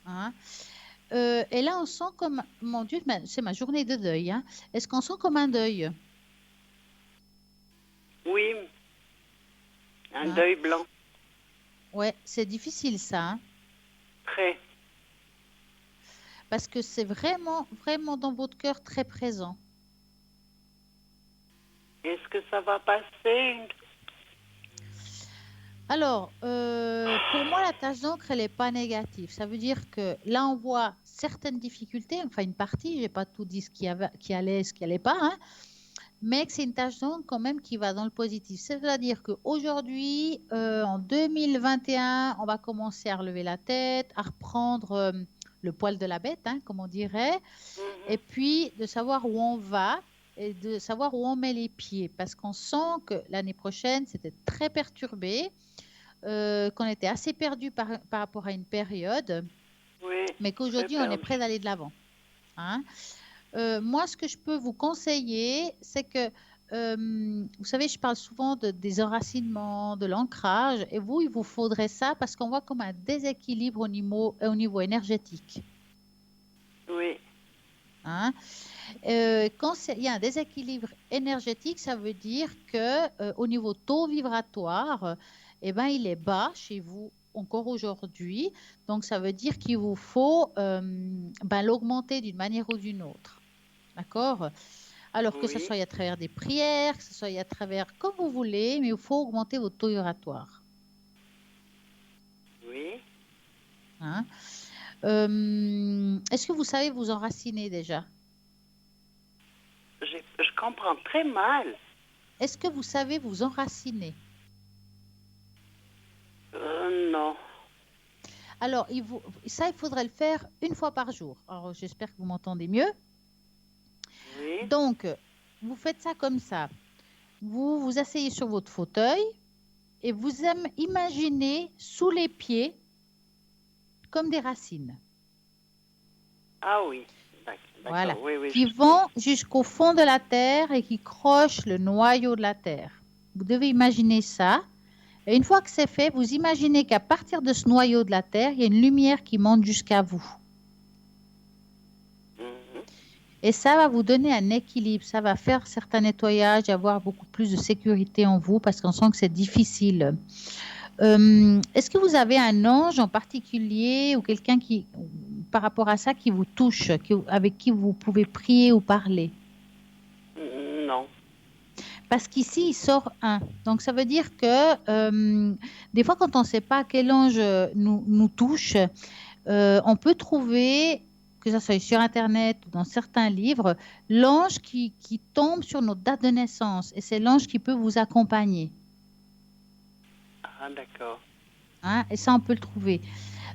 Hein. Et là, on sent comme, mon Dieu, c'est ma journée de deuil. Hein. Est-ce qu'on sent comme un deuil? oui. Un Hein. deuil blanc. Ouais, c'est difficile ça. Hein. Très. Parce que c'est vraiment, vraiment dans votre cœur très présent. Est-ce que ça va passer? Alors, pour moi, la tache d'encre, elle n'est pas négative. Ça veut dire que là, on voit certaines difficultés, enfin une partie, je n'ai pas tout dit ce qui allait, ce qui allait pas, hein, mais que c'est une tache d'encre quand même qui va dans le positif. C'est-à-dire qu'aujourd'hui, en 2021, on va commencer à relever la tête, à reprendre le poil de la bête, hein, comme on dirait, et puis de savoir où on va et de savoir où on met les pieds. Parce qu'on sent que l'année prochaine, c'était très perturbé, qu'on était assez perdu par rapport à une période, Oui, mais très qu'aujourd'hui, on est prêt perdu. d'aller de l'avant. Hein. Moi, ce que je peux vous conseiller, c'est que, vous savez, je parle souvent des enracinements, de l'ancrage, et vous, il vous faudrait ça parce qu'on voit comme un déséquilibre au niveau énergétique. Oui, Hein. Quand il y a un déséquilibre énergétique, ça veut dire que au niveau taux vibratoire, eh ben, il est bas chez vous encore aujourd'hui. Donc, ça veut dire qu'il vous faut ben, l'augmenter d'une manière ou d'une autre. D'accord? Alors que ce oui, soit à travers des prières, que ce soit à travers comme vous voulez, mais il faut augmenter votre taux vibratoire. oui. Hein. Est-ce que vous savez vous enraciner déjà? Je comprends très mal. Est-ce que vous savez vous enraciner? Non. Alors, ça, il faudrait le faire une fois par jour. Alors, j'espère que vous m'entendez mieux. Oui. Donc, vous faites ça comme ça. Vous vous asseyez sur votre fauteuil et vous imaginez sous les pieds comme des racines. Ah oui. Voilà. D'accord, oui, oui, Qui je sais. vont jusqu'au fond de la terre et qui crochent le noyau de la terre. Vous devez imaginer ça. Et une fois que c'est fait, vous imaginez qu'à partir de ce noyau de la terre, il y a une lumière qui monte jusqu'à vous. Mhm. Et ça va vous donner un équilibre, ça va faire certains nettoyages, avoir beaucoup plus de sécurité en vous parce qu'on sent que c'est difficile. Est-ce que vous avez un ange en particulier ou quelqu'un qui, par rapport à ça, qui vous touche, avec qui vous pouvez prier ou parler? Non. Parce qu'ici, il sort un. Donc, ça veut dire que des fois, quand on ne sait pas quel ange nous touche, on peut trouver, que ce soit sur Internet ou dans certains livres, l'ange qui tombe sur notre date de naissance. Et c'est l'ange qui peut vous accompagner. Ah, d'accord. Hein, et ça, on peut le trouver.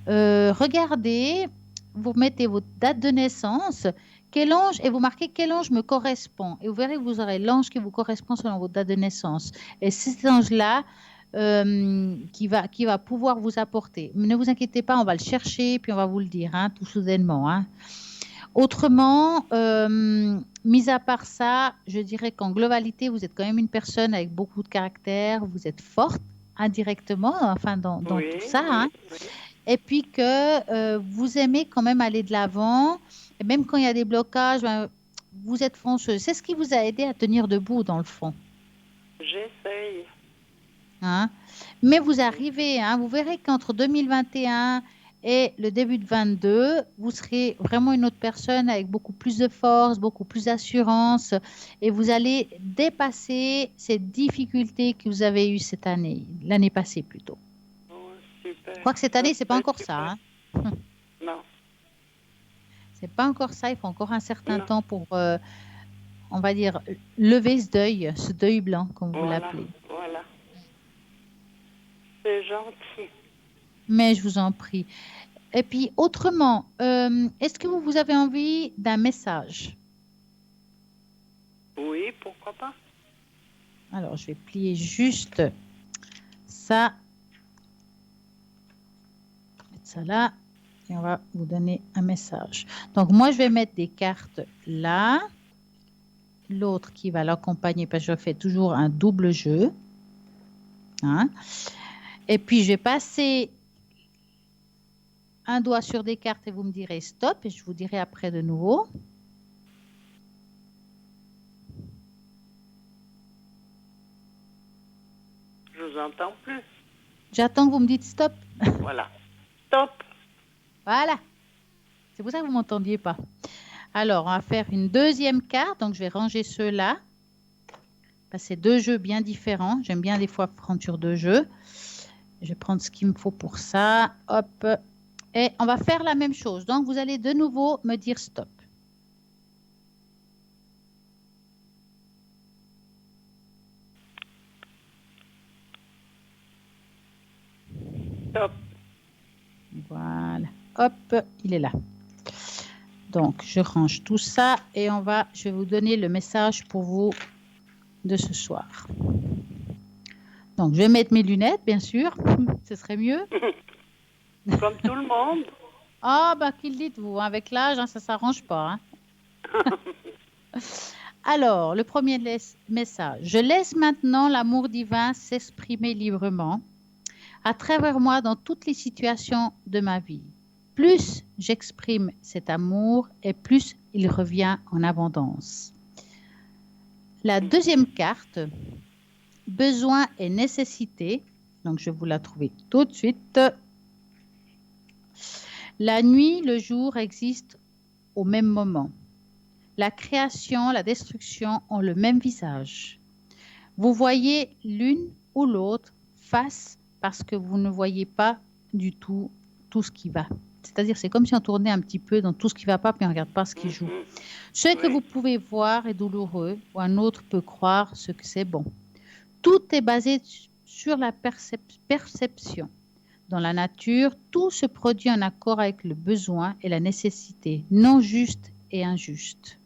Regardez, vous mettez votre date de naissance, quel ange, et vous marquez quel ange me correspond. Et vous verrez que vous aurez l'ange qui vous correspond selon votre date de naissance. Et c'est cet ange-là qui va pouvoir vous apporter. Mais ne vous inquiétez pas, on va le chercher, puis on va vous le dire, hein, tout soudainement. Hein. Autrement, mis à part ça, je dirais qu'en globalité, vous êtes quand même une personne avec beaucoup de caractère, vous êtes forte indirectement, enfin dans tout Oui, ça, hein, oui, oui. et puis que vous aimez quand même aller de l'avant, et même quand il y a des blocages, ben, vous êtes fonceuse. C'est ce qui vous a aidé à tenir debout dans le fond. J'essaye. Hein. Mais vous arrivez, hein, vous verrez qu'entre 2021 et le début de 22, vous serez vraiment une autre personne avec beaucoup plus de force, beaucoup plus d'assurance et vous allez dépasser ces difficultés que vous avez eues cette année, l'année passée plutôt. Oh, Je super. crois que cette Ça année, c'est pas serait encore ça. super. Hein. Non, C'est pas encore ça, il faut encore un certain non. temps pour, on va dire, lever ce deuil blanc, comme vous Voilà, l'appelez. voilà. C'est gentil. Mais je vous en prie. Et puis, autrement, est-ce que vous avez envie d'un message? Oui, pourquoi pas? Alors, je vais plier juste ça, mettre ça là, et on va vous donner un message. Donc, moi, je vais mettre des cartes là. L'autre qui va l'accompagner, parce que je fais toujours un double jeu. Hein. Et puis, je vais passer un doigt sur des cartes et vous me direz stop, et je vous dirai après de nouveau. Je vous entends plus. J'attends que vous me dites stop. Voilà. Stop. Voilà. C'est pour ça que vous ne m'entendiez pas. Alors, on va faire une deuxième carte. Donc, je vais ranger ceux-là. Parce que c'est deux jeux bien différents. J'aime bien des fois prendre sur deux jeux. Je vais prendre ce qu'il me faut pour ça. Hop. Et on va faire la même chose. Donc, vous allez de nouveau me dire stop. Stop. Voilà. Hop, il est là. Donc, je range tout ça et je vais vous donner le message pour vous de ce soir. Donc, je vais mettre mes lunettes, bien sûr. Ce serait mieux. Comme tout le monde. Ah, bah, qu'il dites-vous, avec l'âge, ça ne s'arrange pas. Alors, le premier message. Je laisse maintenant l'amour divin s'exprimer librement à travers moi dans toutes les situations de ma vie. Plus j'exprime cet amour et plus il revient en abondance. La deuxième carte, besoin et nécessité. Donc, je vais vous la trouver tout de suite. La nuit, le jour existent au même moment. La création, la destruction ont le même visage. Vous voyez l'une ou l'autre face parce que vous ne voyez pas du tout ce qui va. C'est-à-dire, c'est comme si on tournait un petit peu dans tout ce qui ne va pas, puis on ne regarde pas ce qui joue. Ce que vous pouvez voir est douloureux, ou un autre peut croire ce que c'est bon. Tout est basé sur la perception. Dans la nature, tout se produit en accord avec le besoin et la nécessité, non juste et injuste.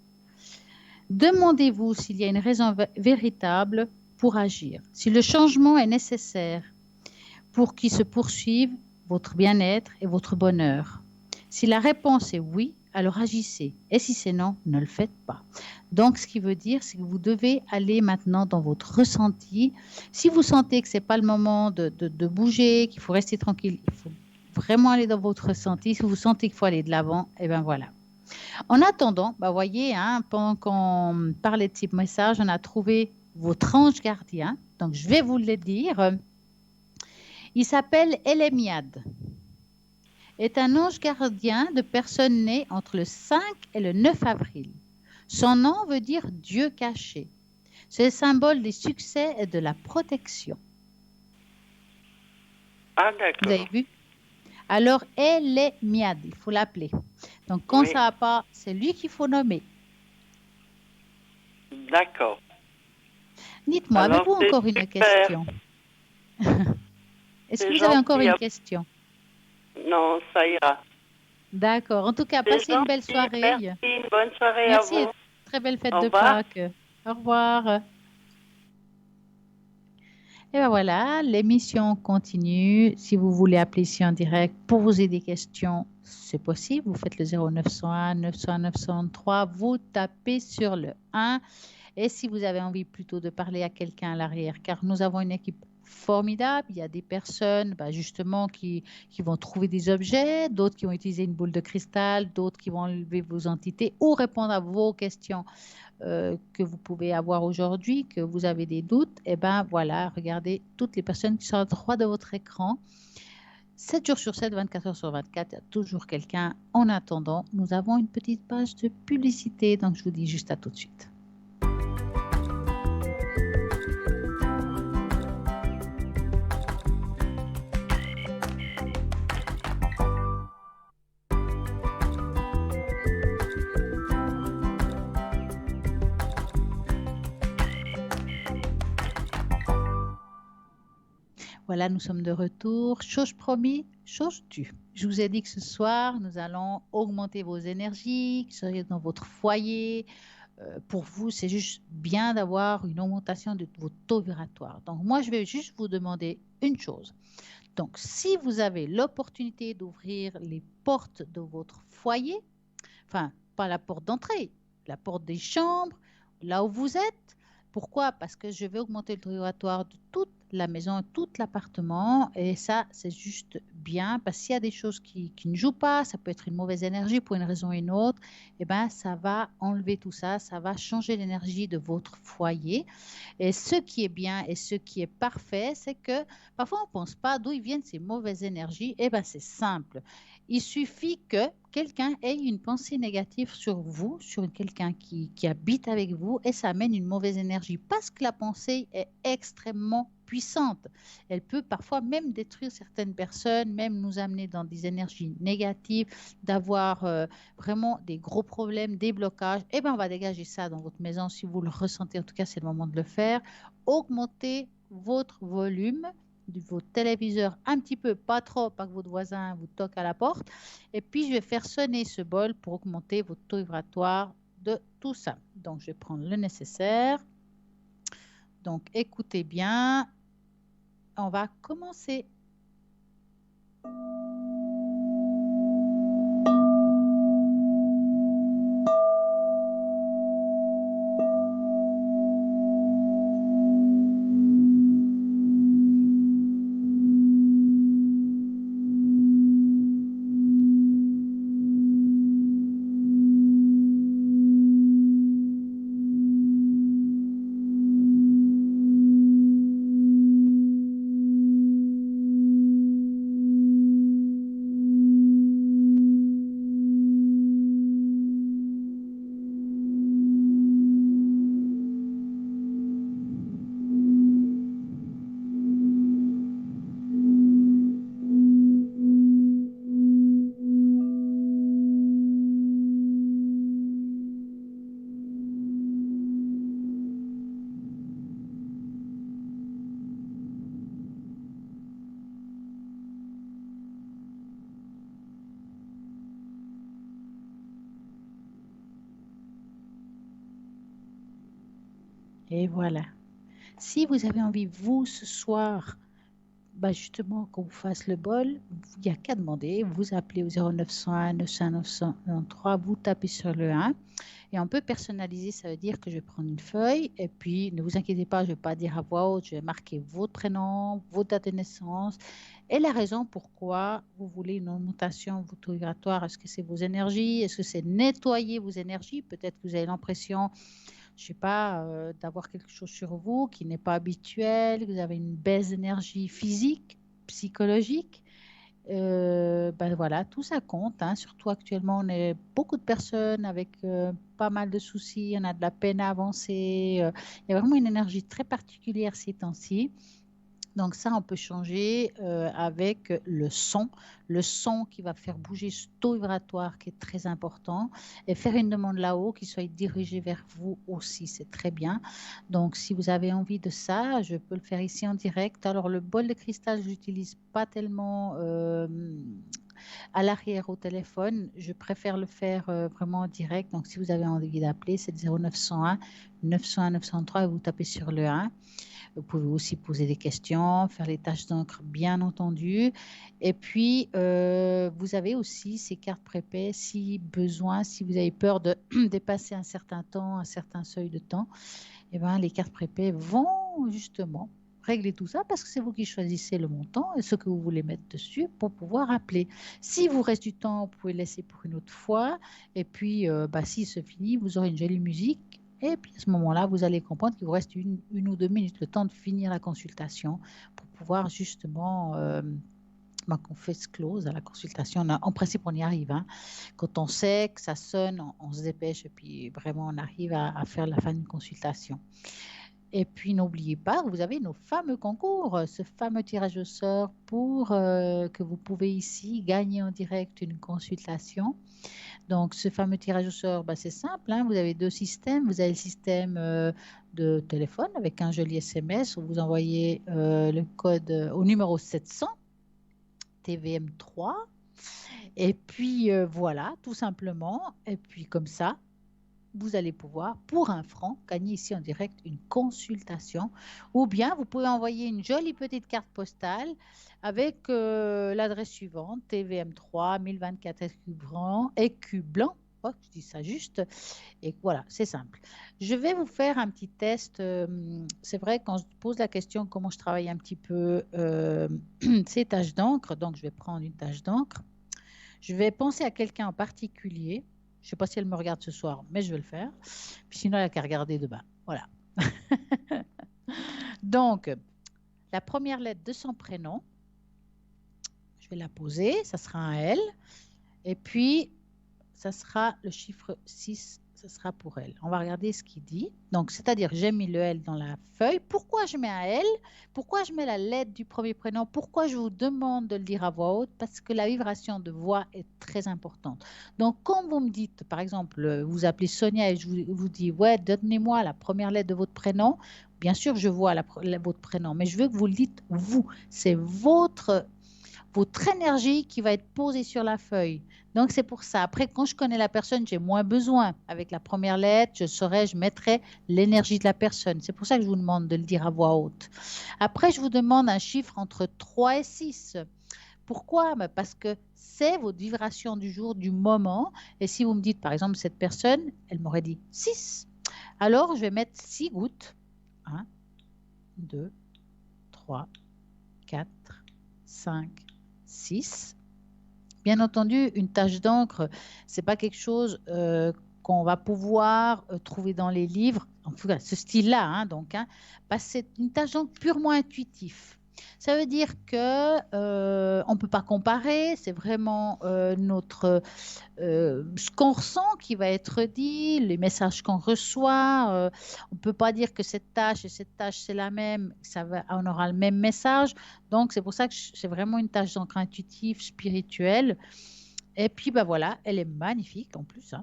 Demandez-vous s'il y a une raison véritable pour agir, si le changement est nécessaire pour qu'il se poursuive votre bien-être et votre bonheur. Si la réponse est oui, alors agissez. Et si c'est non, ne le faites pas. Donc, ce qui veut dire, c'est que vous devez aller maintenant dans votre ressenti. Si vous sentez que ce n'est pas le moment de bouger, qu'il faut rester tranquille, il faut vraiment aller dans votre ressenti. Si vous sentez qu'il faut aller de l'avant, eh bien voilà. En attendant, voyez, pendant qu'on parlait de ces messages, on a trouvé votre ange gardien. Donc, je vais vous le dire. Il s'appelle Elemiad. Est un ange gardien de personnes nées entre le 5 et le 9 avril. Son nom veut dire Dieu caché. C'est le symbole des succès et de la protection. Ah, d'accord. Vous avez vu? Alors, Elemiad, il faut l'appeler. Donc, quand ça ne va pas, c'est lui qu'il faut nommer. D'accord. Dites-moi, avez-vous encore une question? Est-ce que vous avez encore une question? Non, ça ira. D'accord. En tout cas, passez une belle soirée. Merci, une bonne soirée merci à vous. Très belle fête de Pâques. Au revoir. Et bien voilà, l'émission continue. Si vous voulez appeler ici en direct pour poser des questions, c'est possible. Vous faites le 0901 900 903, vous tapez sur le 1. Et si vous avez envie plutôt de parler à quelqu'un à l'arrière, car nous avons une équipe formidable, il y a des personnes justement qui vont trouver des objets, d'autres qui vont utiliser une boule de cristal, d'autres qui vont enlever vos entités ou répondre à vos questions que vous pouvez avoir aujourd'hui, que vous avez des doutes. Et bien voilà, regardez toutes les personnes qui sont à droite de votre écran. 7 jours sur 7, 24 heures sur 24, il y a toujours quelqu'un. En attendant, nous avons une petite page de publicité, donc je vous dis juste à tout de suite. Voilà, nous sommes de retour. Chose promis, chose due. Je vous ai dit que ce soir, nous allons augmenter vos énergies, que vous soyez dans votre foyer. Pour vous, c'est juste bien d'avoir une augmentation de vos taux vibratoires. Donc, moi, je vais juste vous demander une chose. Donc, si vous avez l'opportunité d'ouvrir les portes de votre foyer, enfin, pas la porte d'entrée, la porte des chambres, là où vous êtes. Pourquoi? Parce que je vais augmenter le taux vibratoire de toute la maison, tout l'appartement. Et ça, c'est juste bien. Parce qu'il y a des choses qui ne jouent pas, ça peut être une mauvaise énergie pour une raison ou une autre. Et bien, ça va enlever tout ça. Ça va changer l'énergie de votre foyer. Et ce qui est bien et ce qui est parfait, c'est que parfois, on ne pense pas d'où ils viennent ces mauvaises énergies. Et bien, c'est simple. Il suffit que quelqu'un ait une pensée négative sur vous, sur quelqu'un qui habite avec vous, et ça amène une mauvaise énergie parce que la pensée est extrêmement puissante. Elle peut parfois même détruire certaines personnes, même nous amener dans des énergies négatives, d'avoir vraiment des gros problèmes, des blocages. Eh bien, on va dégager ça dans votre maison si vous le ressentez. En tout cas, c'est le moment de le faire. Augmentez votre volume de votre téléviseur un petit peu, pas trop, pas que votre voisin vous toque à la porte. Et puis, je vais faire sonner ce bol pour augmenter votre taux vibratoire de tout ça. Donc, je vais prendre le nécessaire. Donc, écoutez bien. On va commencer. Et voilà. Si vous avez envie, vous, ce soir, justement, qu'on vous fasse le bol, il n'y a qu'à demander. Vous appelez au 0901 900 993, vous tapez sur le 1. Et on peut personnaliser, ça veut dire que je vais prendre une feuille et puis ne vous inquiétez pas, je ne vais pas dire à voix haute, je vais marquer votre prénom, votre date de naissance et la raison pourquoi vous voulez une augmentation vibratoire. Est-ce que c'est vos énergies? Est-ce que c'est nettoyer vos énergies? Peut-être que vous avez l'impression, je ne sais pas, d'avoir quelque chose sur vous qui n'est pas habituel, que vous avez une baisse d'énergie physique, psychologique. Voilà, tout ça compte, hein. Surtout actuellement, on est beaucoup de personnes avec pas mal de soucis, on a de la peine à avancer. Il y a vraiment une énergie très particulière ces temps-ci. Donc ça, on peut changer avec le son qui va faire bouger ce taux vibratoire qui est très important et faire une demande là-haut qui soit dirigée vers vous aussi, c'est très bien. Donc si vous avez envie de ça, je peux le faire ici en direct. Alors le bol de cristal, je l'utilise pas tellement à l'arrière au téléphone. Je préfère le faire vraiment en direct. Donc si vous avez envie d'appeler, c'est le 0901 901 903 et vous tapez sur le 1. Vous pouvez aussi poser des questions, faire les tâches d'encre, bien entendu. Et puis, vous avez aussi ces cartes prépaies si besoin, si vous avez peur de dépasser un certain temps, un certain seuil de temps, eh ben, les cartes prépaies vont justement régler tout ça parce que c'est vous qui choisissez le montant et ce que vous voulez mettre dessus pour pouvoir appeler. Si vous reste du temps, vous pouvez laisser pour une autre fois. Et puis, si se finit, vous aurez une jolie musique. Et puis à ce moment-là, vous allez comprendre qu'il vous reste une ou 2 minutes, le temps de finir la consultation pour pouvoir justement qu'on fait close à la consultation. En principe, on y arrive. Hein. Quand on sait que ça sonne, on se dépêche et puis vraiment, on arrive à faire la fin d'une consultation. Et puis, n'oubliez pas, vous avez nos fameux concours, ce fameux tirage au sort pour que vous pouvez ici gagner en direct une consultation. Donc, ce fameux tirage au sort, c'est simple. Hein, vous avez 2 systèmes. Vous avez le système de téléphone avec un joli SMS où vous envoyez le code au numéro 700, TVM3. Et puis, voilà, tout simplement. Et puis, comme ça, vous allez pouvoir, pour 1 franc, gagner ici en direct une consultation. Ou bien, vous pouvez envoyer une jolie petite carte postale avec l'adresse suivante, TVM3, 1024 écu blanc. Oh, je dis ça juste. Et voilà, c'est simple. Je vais vous faire un petit test. C'est vrai, quand je pose la question comment je travaille un petit peu ces taches d'encre, donc je vais prendre une tache d'encre. Je vais penser à quelqu'un en particulier. Je ne sais pas si elle me regarde ce soir, mais je vais le faire. Puis sinon, elle n'a qu'à regarder demain. Voilà. Donc, la première lettre de son prénom, je vais la poser. Ça sera un L. Et puis, ça sera le chiffre 6, ce sera pour elle. On va regarder ce qu'il dit. Donc, c'est-à-dire, j'ai mis le L dans la feuille. Pourquoi je mets un L? Pourquoi je mets la lettre du premier prénom? Pourquoi je vous demande de le dire à voix haute? Parce que la vibration de voix est très importante. Donc, quand vous me dites, par exemple, vous appelez Sonia et je vous dis, ouais, donnez-moi la première lettre de votre prénom. Bien sûr, je vois votre prénom, mais je veux que vous le dites vous. C'est votre énergie qui va être posée sur la feuille. Donc, c'est pour ça. Après, quand je connais la personne, j'ai moins besoin. Avec la première lettre, je mettrai l'énergie de la personne. C'est pour ça que je vous demande de le dire à voix haute. Après, je vous demande un chiffre entre 3 et 6. Pourquoi? Parce que c'est votre vibration du jour, du moment. Et si vous me dites, par exemple, cette personne, elle m'aurait dit 6. Alors, je vais mettre 6 gouttes. 1, 2, 3, 4, 5, 6. Bien entendu, une tache d'encre, ce n'est pas quelque chose qu'on va pouvoir trouver dans les livres, en tout cas ce style-là, parce que c'est une tache d'encre purement intuitive. Ça veut dire qu'on ne peut pas comparer, c'est vraiment ce qu'on ressent qui va être dit, les messages qu'on reçoit. On ne peut pas dire que cette tâche et cette tâche c'est la même, on aura le même message. Donc c'est pour ça que c'est vraiment une tâche d'encre intuitive, spirituelle. Et puis voilà, elle est magnifique en plus.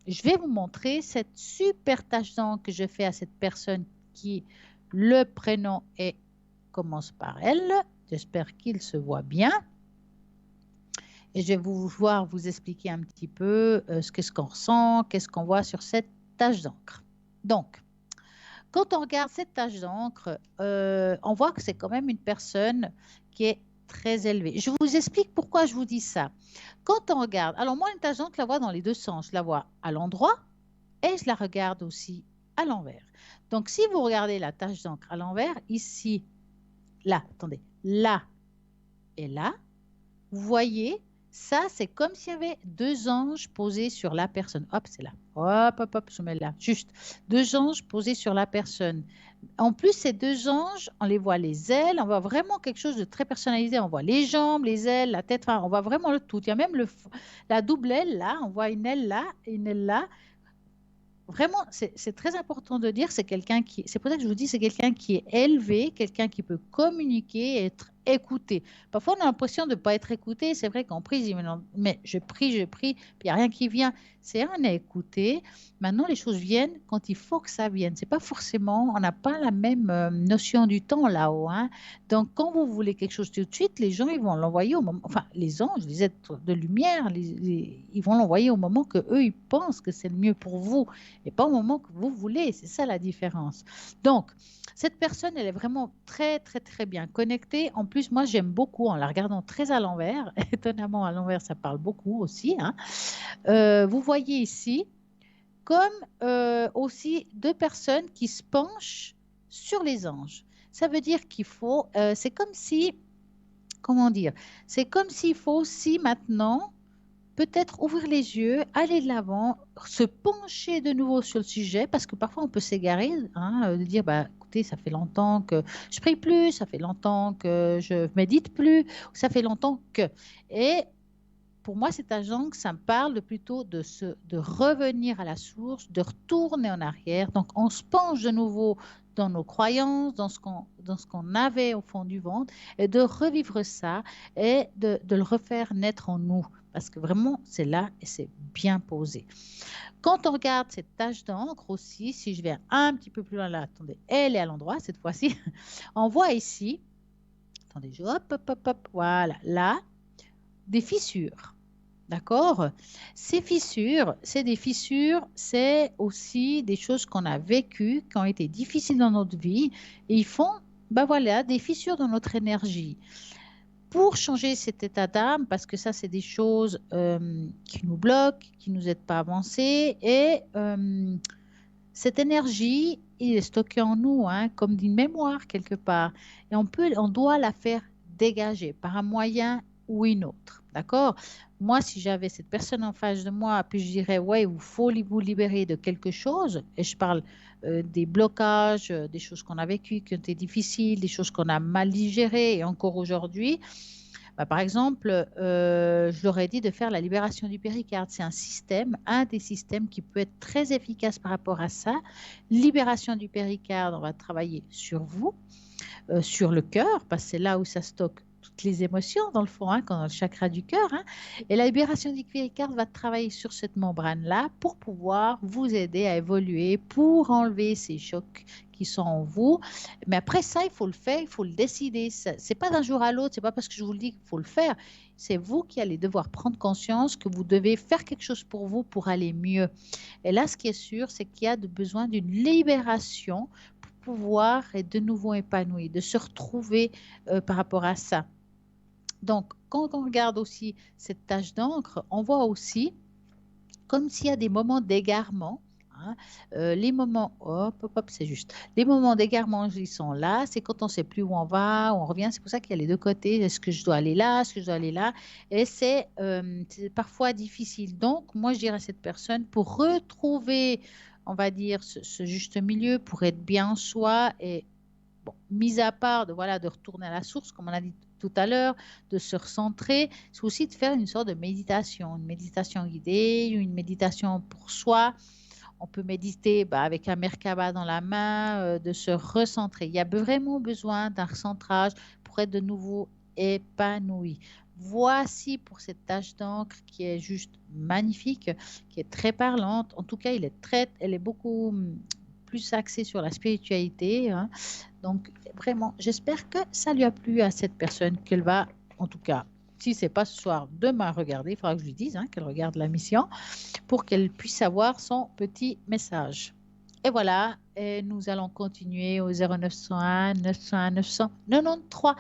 Je vais vous montrer cette super tâche d'encre que je fais à cette personne qui le prénom commence par elle. J'espère qu'il se voit bien. Et je vais vous expliquer un petit peu ce qu'on ressent, qu'est-ce qu'on voit sur cette tache d'encre. Donc, quand on regarde cette tache d'encre, on voit que c'est quand même une personne qui est très élevée. Je vous explique pourquoi je vous dis ça. Quand on regarde, alors moi, une tache d'encre, je la vois dans les deux sens. Je la vois à l'endroit et je la regarde aussi à l'envers. Donc, si vous regardez la tache d'encre à l'envers, ici, là, attendez, là et là, vous voyez, ça, c'est comme s'il y avait deux anges posés sur la personne. Hop, c'est là. Hop, je mets là. Juste, deux anges posés sur la personne. En plus, ces deux anges, on les voit les ailes, on voit vraiment quelque chose de très personnalisé. On voit les jambes, les ailes, la tête, on voit vraiment le tout. Il y a même la double aile là, on voit une aile là et une aile là. Vraiment, c'est très important de dire, c'est pour ça que je vous dis, c'est quelqu'un qui est élevé, quelqu'un qui peut communiquer et être écouté. Parfois, on a l'impression de ne pas être écouté. C'est vrai qu'on prie, mais je prie, puis il n'y a rien qui vient. C'est on est écouté. Maintenant, les choses viennent quand il faut que ça vienne. C'est pas forcément, on n'a pas la même notion du temps là-haut. Donc, quand vous voulez quelque chose tout de suite, les gens, ils vont l'envoyer au moment, enfin, les anges, les êtres de lumière, ils vont l'envoyer au moment que eux, ils pensent que c'est le mieux pour vous et pas au moment que vous voulez. C'est ça la différence. Donc, cette personne, elle est vraiment très, très, très bien connectée. En plus, moi, j'aime beaucoup en la regardant très à l'envers. Étonnamment, à l'envers, ça parle beaucoup aussi. Vous voyez ici, comme aussi deux personnes qui se penchent sur les anges. Ça veut dire qu'il faut, c'est comme si, comment dire, c'est comme s'il faut aussi maintenant peut-être ouvrir les yeux, aller de l'avant, se pencher de nouveau sur le sujet, parce que parfois on peut s'égarer, de dire, écoutez, ça fait longtemps que je prie plus, ça fait longtemps que je médite plus, ça fait longtemps que... Et pour moi, cet agent, ça me parle plutôt de revenir à la source, de retourner en arrière. Donc, on se penche de nouveau dans nos croyances, dans ce qu'on avait au fond du ventre, et de revivre ça et de le refaire naître en nous. Parce que vraiment, c'est là et c'est bien posé. Quand on regarde cette tache d'encre aussi, si je vais un petit peu plus loin là, attendez, elle est à l'endroit cette fois-ci, on voit ici, attendez, hop, voilà, là, des fissures. D'accord? Ces fissures, c'est des fissures, c'est aussi des choses qu'on a vécues, qui ont été difficiles dans notre vie, et ils font, voilà, des fissures dans notre énergie. Pour changer cet état d'âme, parce que ça, c'est des choses qui nous bloquent, qui ne nous aident pas à avancer, et cette énergie, il est stocké en nous, comme d'une mémoire quelque part, et on doit la faire dégager par un moyen ou une autre, d'accord? Moi, si j'avais cette personne en face de moi, puis je dirais, ouais, il faut vous libérer de quelque chose, et je parle des blocages, des choses qu'on a vécues, qui ont été difficiles, des choses qu'on a mal digérées, et encore aujourd'hui, Par exemple, je leur ai dit de faire la libération du péricarde. C'est un des systèmes qui peut être très efficace par rapport à ça. Libération du péricarde, on va travailler sur vous, sur le cœur, parce que c'est là où ça stocke toutes les émotions, dans le fond, dans le chakra du cœur. Et la libération du péricarde va travailler sur cette membrane-là pour pouvoir vous aider à évoluer, pour enlever ces chocs qui sont en vous. Mais après ça, il faut le faire, il faut le décider. Ce n'est pas d'un jour à l'autre, ce n'est pas parce que je vous le dis qu'il faut le faire. C'est vous qui allez devoir prendre conscience que vous devez faire quelque chose pour vous pour aller mieux. Et là, ce qui est sûr, c'est qu'il y a besoin d'une libération pour pouvoir être de nouveau épanoui, de se retrouver par rapport à ça. Donc, quand on regarde aussi cette tache d'encre, on voit aussi comme s'il y a des moments d'égarement. Les moments, c'est juste. Les moments d'égarement, ils sont là. C'est quand on ne sait plus où on va, où on revient. C'est pour ça qu'il y a les deux côtés. Est-ce que je dois aller là? Est-ce que je dois aller là? Et c'est parfois difficile. Donc, moi, je dirais à cette personne, pour retrouver, on va dire, ce juste milieu, pour être bien en soi et mis à part de retourner à la source, comme on a dit tout à l'heure, de se recentrer, c'est aussi de faire une sorte de méditation, une méditation guidée, une méditation pour soi. On peut méditer avec un Merkaba dans la main, de se recentrer. Il y a vraiment besoin d'un recentrage pour être de nouveau épanoui. Voici pour cette tache d'encre qui est juste magnifique, qui est très parlante. En tout cas, elle est beaucoup plus axée sur la spiritualité. Donc, vraiment, j'espère que ça lui a plu à cette personne, qu'elle va, en tout cas, si ce n'est pas ce soir, demain regarder, il faudra que je lui dise qu'elle regarde la mission pour qu'elle puisse avoir son petit message. Et voilà, et nous allons continuer au 0901 901 993.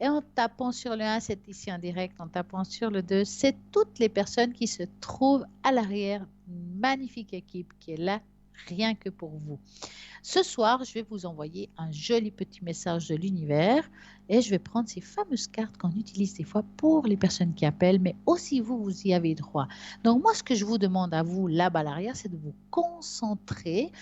Et en tapant sur le 1, c'est ici en direct, en tapant sur le 2, c'est toutes les personnes qui se trouvent à l'arrière. Une magnifique équipe qui est là, rien que pour vous. Ce soir, je vais vous envoyer un joli petit message de l'univers et je vais prendre ces fameuses cartes qu'on utilise des fois pour les personnes qui appellent, mais aussi vous y avez droit. Donc moi, ce que je vous demande à vous, là-bas à l'arrière, c'est de vous concentrer,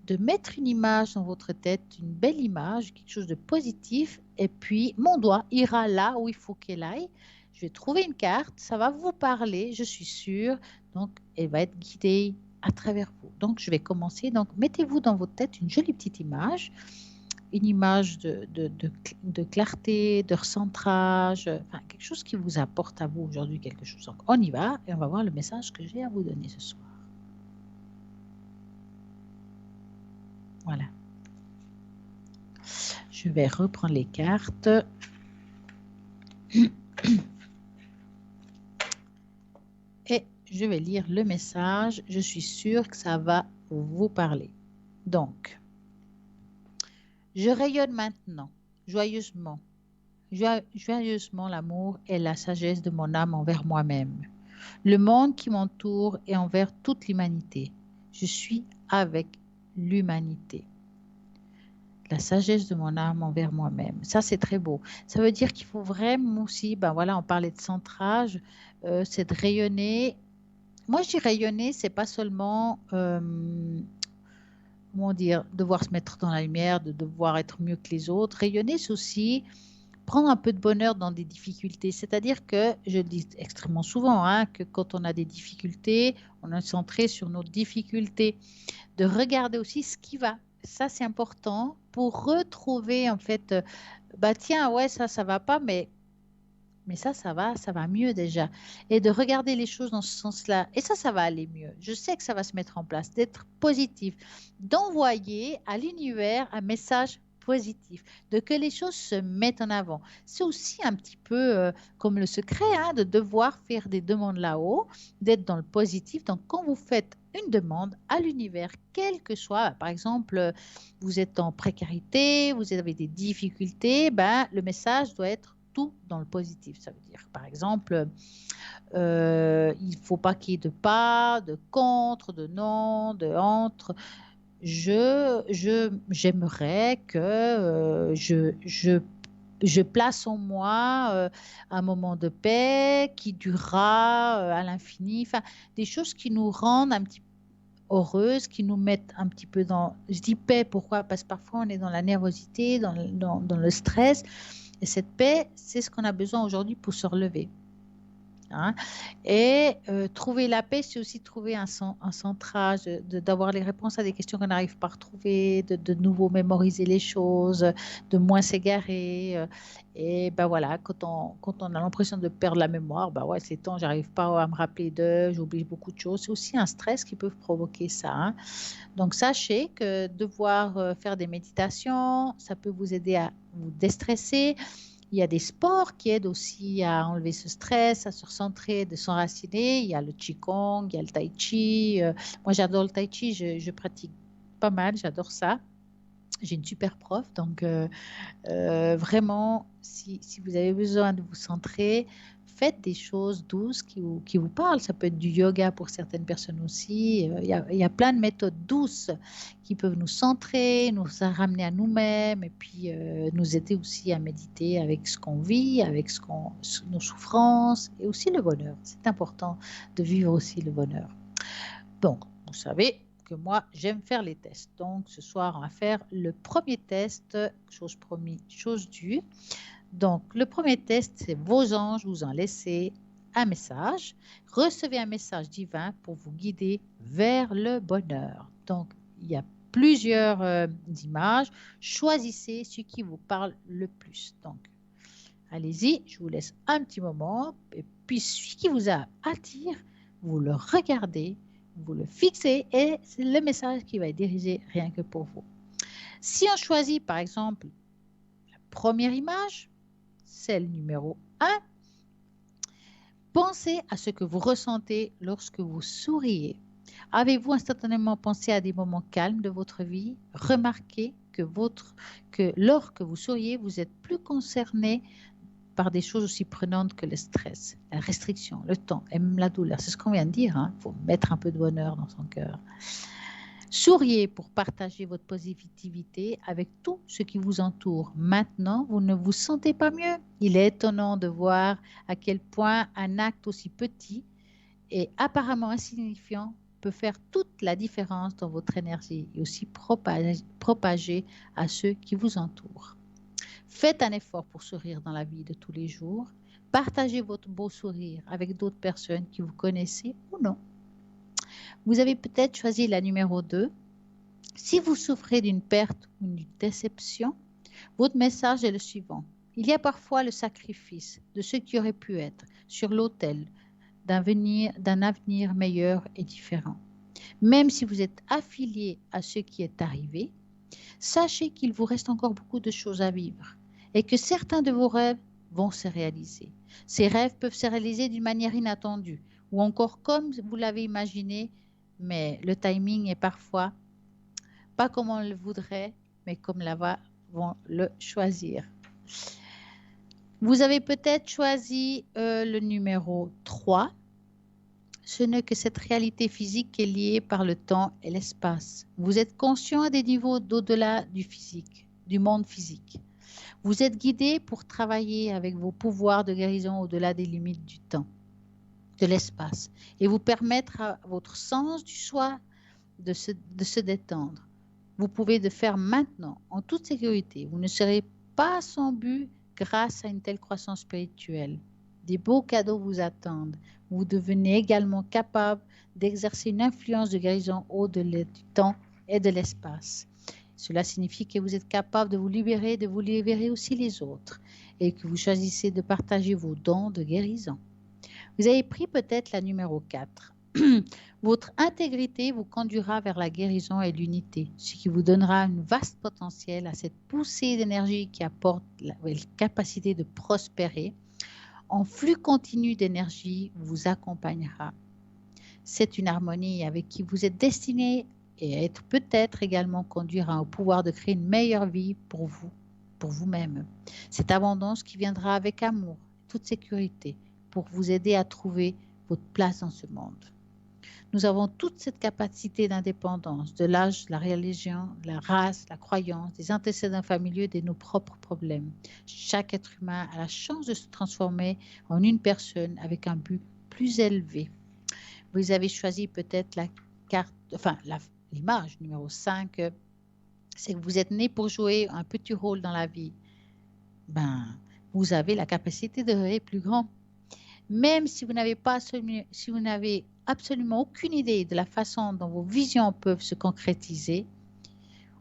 de mettre une image dans votre tête, une belle image, quelque chose de positif, et puis mon doigt ira là où il faut qu'elle aille. Je vais trouver une carte, ça va vous parler, je suis sûre, donc elle va être guidée à travers vous. Donc, je vais commencer. Donc, mettez-vous dans votre tête une jolie petite image, une image de clarté, de recentrage, quelque chose qui vous apporte à vous aujourd'hui quelque chose. Donc, on y va et on va voir le message que j'ai à vous donner ce soir. Voilà. Je vais reprendre les cartes. Et je vais lire le message. Je suis sûre que ça va vous parler. Donc, je rayonne maintenant, joyeusement, joyeusement l'amour et la sagesse de mon âme envers moi-même, le monde qui m'entoure et envers toute l'humanité. Je suis avec l'humanité. La sagesse de mon âme envers moi-même. Ça, c'est très beau. Ça veut dire qu'il faut vraiment aussi, on parlait de centrage, c'est de rayonner. Moi, je dis rayonner, c'est pas seulement, devoir se mettre dans la lumière, de devoir être mieux que les autres. Rayonner, c'est aussi prendre un peu de bonheur dans des difficultés. C'est-à-dire que, je le dis extrêmement souvent, que quand on a des difficultés, on est centré sur nos difficultés. De regarder aussi ce qui va. Ça, c'est important pour retrouver, en fait, ça va pas, mais ça va mieux déjà. Et de regarder les choses dans ce sens-là. Et ça va aller mieux. Je sais que ça va se mettre en place, d'être positif, d'envoyer à l'univers un message positif, de que les choses se mettent en avant. C'est aussi un petit peu comme le secret, de devoir faire des demandes là-haut, d'être dans le positif. Donc, quand vous faites une demande à l'univers, quel que soit, par exemple, vous êtes en précarité, vous avez des difficultés, le message doit être tout dans le positif. Ça veut dire, par exemple, il ne faut pas qu'il y ait de pas, de contre, de non, de entre. J'aimerais que je place en moi un moment de paix qui durera à l'infini. Enfin, des choses qui nous rendent un petit peu heureuses, qui nous mettent un petit peu dans... Je dis paix, pourquoi? Parce que parfois on est dans la nervosité, dans le stress. Et cette paix, c'est ce qu'on a besoin aujourd'hui pour se relever. Hein. Et trouver la paix, c'est aussi trouver un centrage, d'avoir les réponses à des questions qu'on n'arrive pas à retrouver, de nouveau mémoriser les choses, de moins s'égarer. Et ben voilà, quand on a l'impression de perdre la mémoire, ben ouais, c'est temps, j'arrive pas à me rappeler j'oublie beaucoup de choses. C'est aussi un stress qui peut provoquer ça. Hein. Donc sachez que devoir faire des méditations, ça peut vous aider à vous déstresser. Il y a des sports qui aident aussi à enlever ce stress, à se recentrer, de s'enraciner. Il y a le Qigong, il y a le Tai Chi. Moi, j'adore le Tai Chi, je pratique pas mal, j'adore ça. J'ai une super prof, donc vraiment, si vous avez besoin de vous centrer, faites des choses douces qui vous parlent. Ça peut être du yoga pour certaines personnes aussi. Il y a plein de méthodes douces qui peuvent nous centrer, nous ramener à nous-mêmes et puis nous aider aussi à méditer avec ce qu'on vit, avec nos souffrances et aussi le bonheur. C'est important de vivre aussi le bonheur. Donc, vous savez que moi, j'aime faire les tests. Donc, ce soir, on va faire le premier test, chose promise, chose due. Donc, le premier test, c'est vos anges vous ont laissé un message. Recevez un message divin pour vous guider vers le bonheur. Donc, il y a plusieurs images. Choisissez ce qui vous parle le plus. Donc, allez-y, je vous laisse un petit moment. Et puis, ce qui vous attire, vous le regardez, vous le fixez et c'est le message qui va être dirigé rien que pour vous. Si on choisit, par exemple, la première image, celle numéro 1, pensez à ce que vous ressentez lorsque vous souriez. Avez-vous instantanément pensé à des moments calmes de votre vie? Remarquez que lorsque vous souriez, vous êtes plus concerné par des choses aussi prenantes que le stress, la restriction, le temps et même la douleur. C'est ce qu'on vient de dire. Il faut mettre un peu de bonheur dans son cœur. Souriez pour partager votre positivité avec tout ce qui vous entoure. Maintenant, vous ne vous sentez pas mieux. Il est étonnant de voir à quel point un acte aussi petit et apparemment insignifiant peut faire toute la différence dans votre énergie et aussi propager à ceux qui vous entourent. Faites un effort pour sourire dans la vie de tous les jours. Partagez votre beau sourire avec d'autres personnes qui vous connaissez ou non. Vous avez peut-être choisi la numéro 2. Si vous souffrez d'une perte ou d'une déception, votre message est le suivant. Il y a parfois le sacrifice de ce qui aurait pu être sur l'autel d'un avenir meilleur et différent. Même si vous êtes affilié à ce qui est arrivé, sachez qu'il vous reste encore beaucoup de choses à vivre et que certains de vos rêves vont se réaliser. Ces rêves peuvent se réaliser d'une manière inattendue ou encore comme vous l'avez imaginé, mais le timing est parfois pas comme on le voudrait, mais comme vont le choisir. Vous avez peut-être choisi le numéro 3. Ce n'est que cette réalité physique qui est liée par le temps et l'espace. Vous êtes conscient à des niveaux d'au-delà du physique, du monde physique. Vous êtes guidé pour travailler avec vos pouvoirs de guérison au-delà des limites du temps, de l'espace, et vous permettre à votre sens du soi de se détendre. Vous pouvez le faire maintenant, en toute sécurité. Vous ne serez pas sans but grâce à une telle croissance spirituelle. Des beaux cadeaux vous attendent. Vous devenez également capable d'exercer une influence de guérison au-delà du temps et de l'espace. Cela signifie que vous êtes capable de vous libérer aussi les autres et que vous choisissez de partager vos dons de guérison. Vous avez pris peut-être la numéro 4. Votre intégrité vous conduira vers la guérison et l'unité, ce qui vous donnera un vaste potentiel à cette poussée d'énergie qui apporte la capacité de prospérer. Un flux continu d'énergie vous accompagnera. C'est une harmonie avec qui vous êtes destiné et être peut-être également conduira au pouvoir de créer une meilleure vie pour vous, pour vous-même. Cette abondance qui viendra avec amour, toute sécurité, pour vous aider à trouver votre place dans ce monde. Nous avons toute cette capacité d'indépendance de l'âge, la religion, la race, la croyance, des antécédents familiaux et de nos propres problèmes. Chaque être humain a la chance de se transformer en une personne avec un but plus élevé. Vous avez choisi peut-être l'image numéro 5, c'est que vous êtes né pour jouer un petit rôle dans la vie. vous avez la capacité de rêver plus grand. Même si vous n'avez absolument aucune idée de la façon dont vos visions peuvent se concrétiser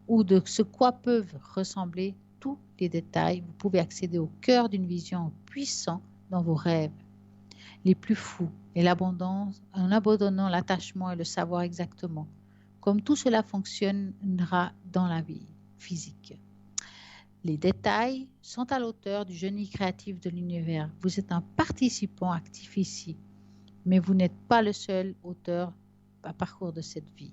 ou de ce quoi peuvent ressembler tous les détails, vous pouvez accéder au cœur d'une vision puissante dans vos rêves les plus fous et l'abondance en abandonnant l'attachement et le savoir exactement, comme tout cela fonctionnera dans la vie physique. Les détails sont à l'auteur du génie créatif de l'univers. Vous êtes un participant actif ici, mais vous n'êtes pas le seul auteur à parcours de cette vie.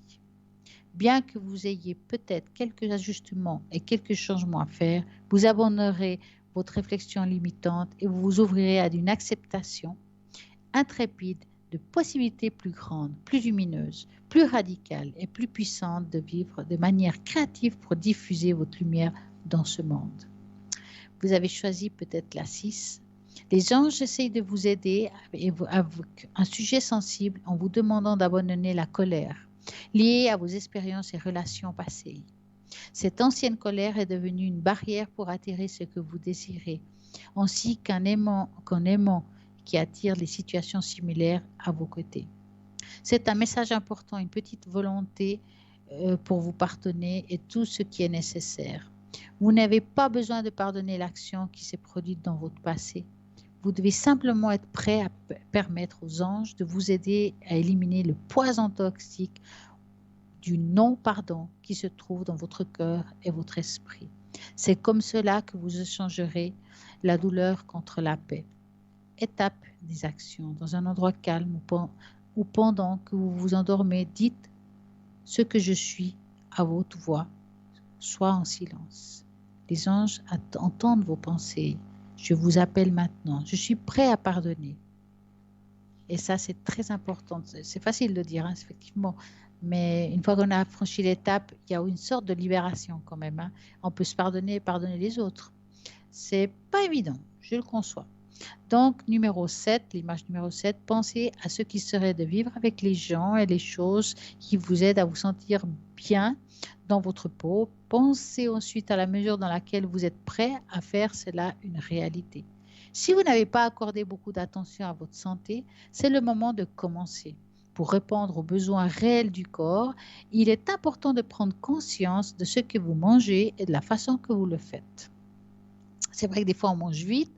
Bien que vous ayez peut-être quelques ajustements et quelques changements à faire, vous abandonnerez votre réflexion limitante et vous vous ouvrirez à une acceptation intrépide de possibilités plus grandes, plus lumineuses, plus radicales et plus puissantes de vivre de manière créative pour diffuser votre lumière dans ce monde. Vous avez choisi peut-être la 6. Les anges essayent de vous aider avec un sujet sensible en vous demandant d'abandonner la colère liée à vos expériences et relations passées. Cette ancienne colère est devenue une barrière pour attirer ce que vous désirez, ainsi qu'un aimant qui attire les situations similaires à vos côtés. C'est un message important, une petite volonté pour vous pardonner et tout ce qui est nécessaire. Vous n'avez pas besoin de pardonner l'action qui s'est produite dans votre passé. Vous devez simplement être prêt à permettre aux anges de vous aider à éliminer le poison toxique du non-pardon qui se trouve dans votre cœur et votre esprit. C'est comme cela que vous échangerez la douleur contre la paix. Étape des actions. Dans un endroit calme ou pendant que vous vous endormez, dites ce que je suis à votre voix, soit en silence. Les anges entendent vos pensées. Je vous appelle maintenant. Je suis prêt à pardonner. Et ça, c'est très important. C'est facile de dire, hein, effectivement. Mais une fois qu'on a franchi l'étape, il y a une sorte de libération quand même. Hein. On peut se pardonner et pardonner les autres. C'est pas évident, je le conçois. Donc, numéro 7, l'image numéro 7, pensez à ce qui serait de vivre avec les gens et les choses qui vous aident à vous sentir bien dans votre peau. Pensez ensuite à la mesure dans laquelle vous êtes prêt à faire cela une réalité. Si vous n'avez pas accordé beaucoup d'attention à votre santé, c'est le moment de commencer. Pour répondre aux besoins réels du corps, il est important de prendre conscience de ce que vous mangez et de la façon que vous le faites. C'est vrai que des fois on mange vite.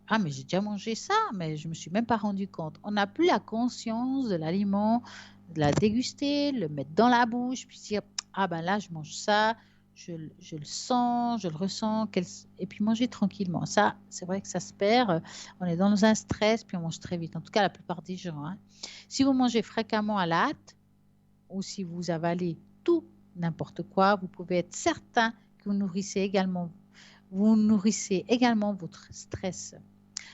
Ah, mais j'ai déjà mangé ça, mais je ne me suis même pas rendu compte. On n'a plus la conscience de l'aliment, de la déguster, le mettre dans la bouche, puis dire, ah ben là, je mange ça, je le sens, je le ressens, et puis manger tranquillement. Ça, c'est vrai que ça se perd. On est dans un stress, puis on mange très vite. En tout cas, la plupart des gens. Hein. Si vous mangez fréquemment à la hâte, ou si vous avalez tout, n'importe quoi, vous pouvez être certain que vous nourrissez également votre stress.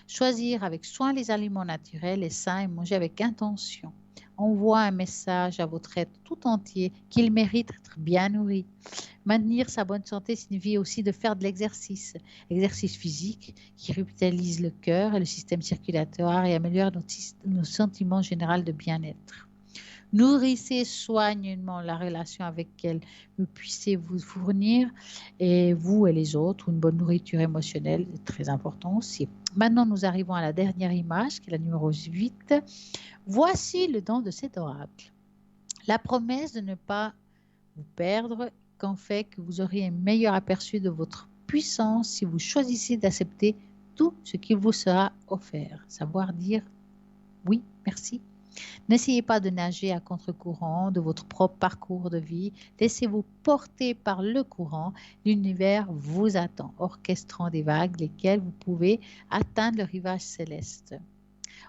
Choisir avec soin les aliments naturels et sains et manger avec intention envoie un message à votre être tout entier qu'il mérite d'être bien nourri. Maintenir sa bonne santé signifie aussi de faire de l'exercice physique qui revitalise le cœur et le système circulatoire et améliore nos sentiments généraux de bien-être. Nourrissez soigneusement la relation avec laquelle vous puissiez vous fournir, et vous et les autres, une bonne nourriture émotionnelle est très important aussi. Maintenant, nous arrivons à la dernière image, qui est la numéro 8. Voici le don de cet oracle. La promesse de ne pas vous perdre qu'en fait que vous aurez un meilleur aperçu de votre puissance si vous choisissez d'accepter tout ce qui vous sera offert. Savoir dire oui, merci. N'essayez pas de nager à contre-courant de votre propre parcours de vie. Laissez-vous porter par le courant. L'univers vous attend, orchestrant des vagues, lesquelles vous pouvez atteindre le rivage céleste.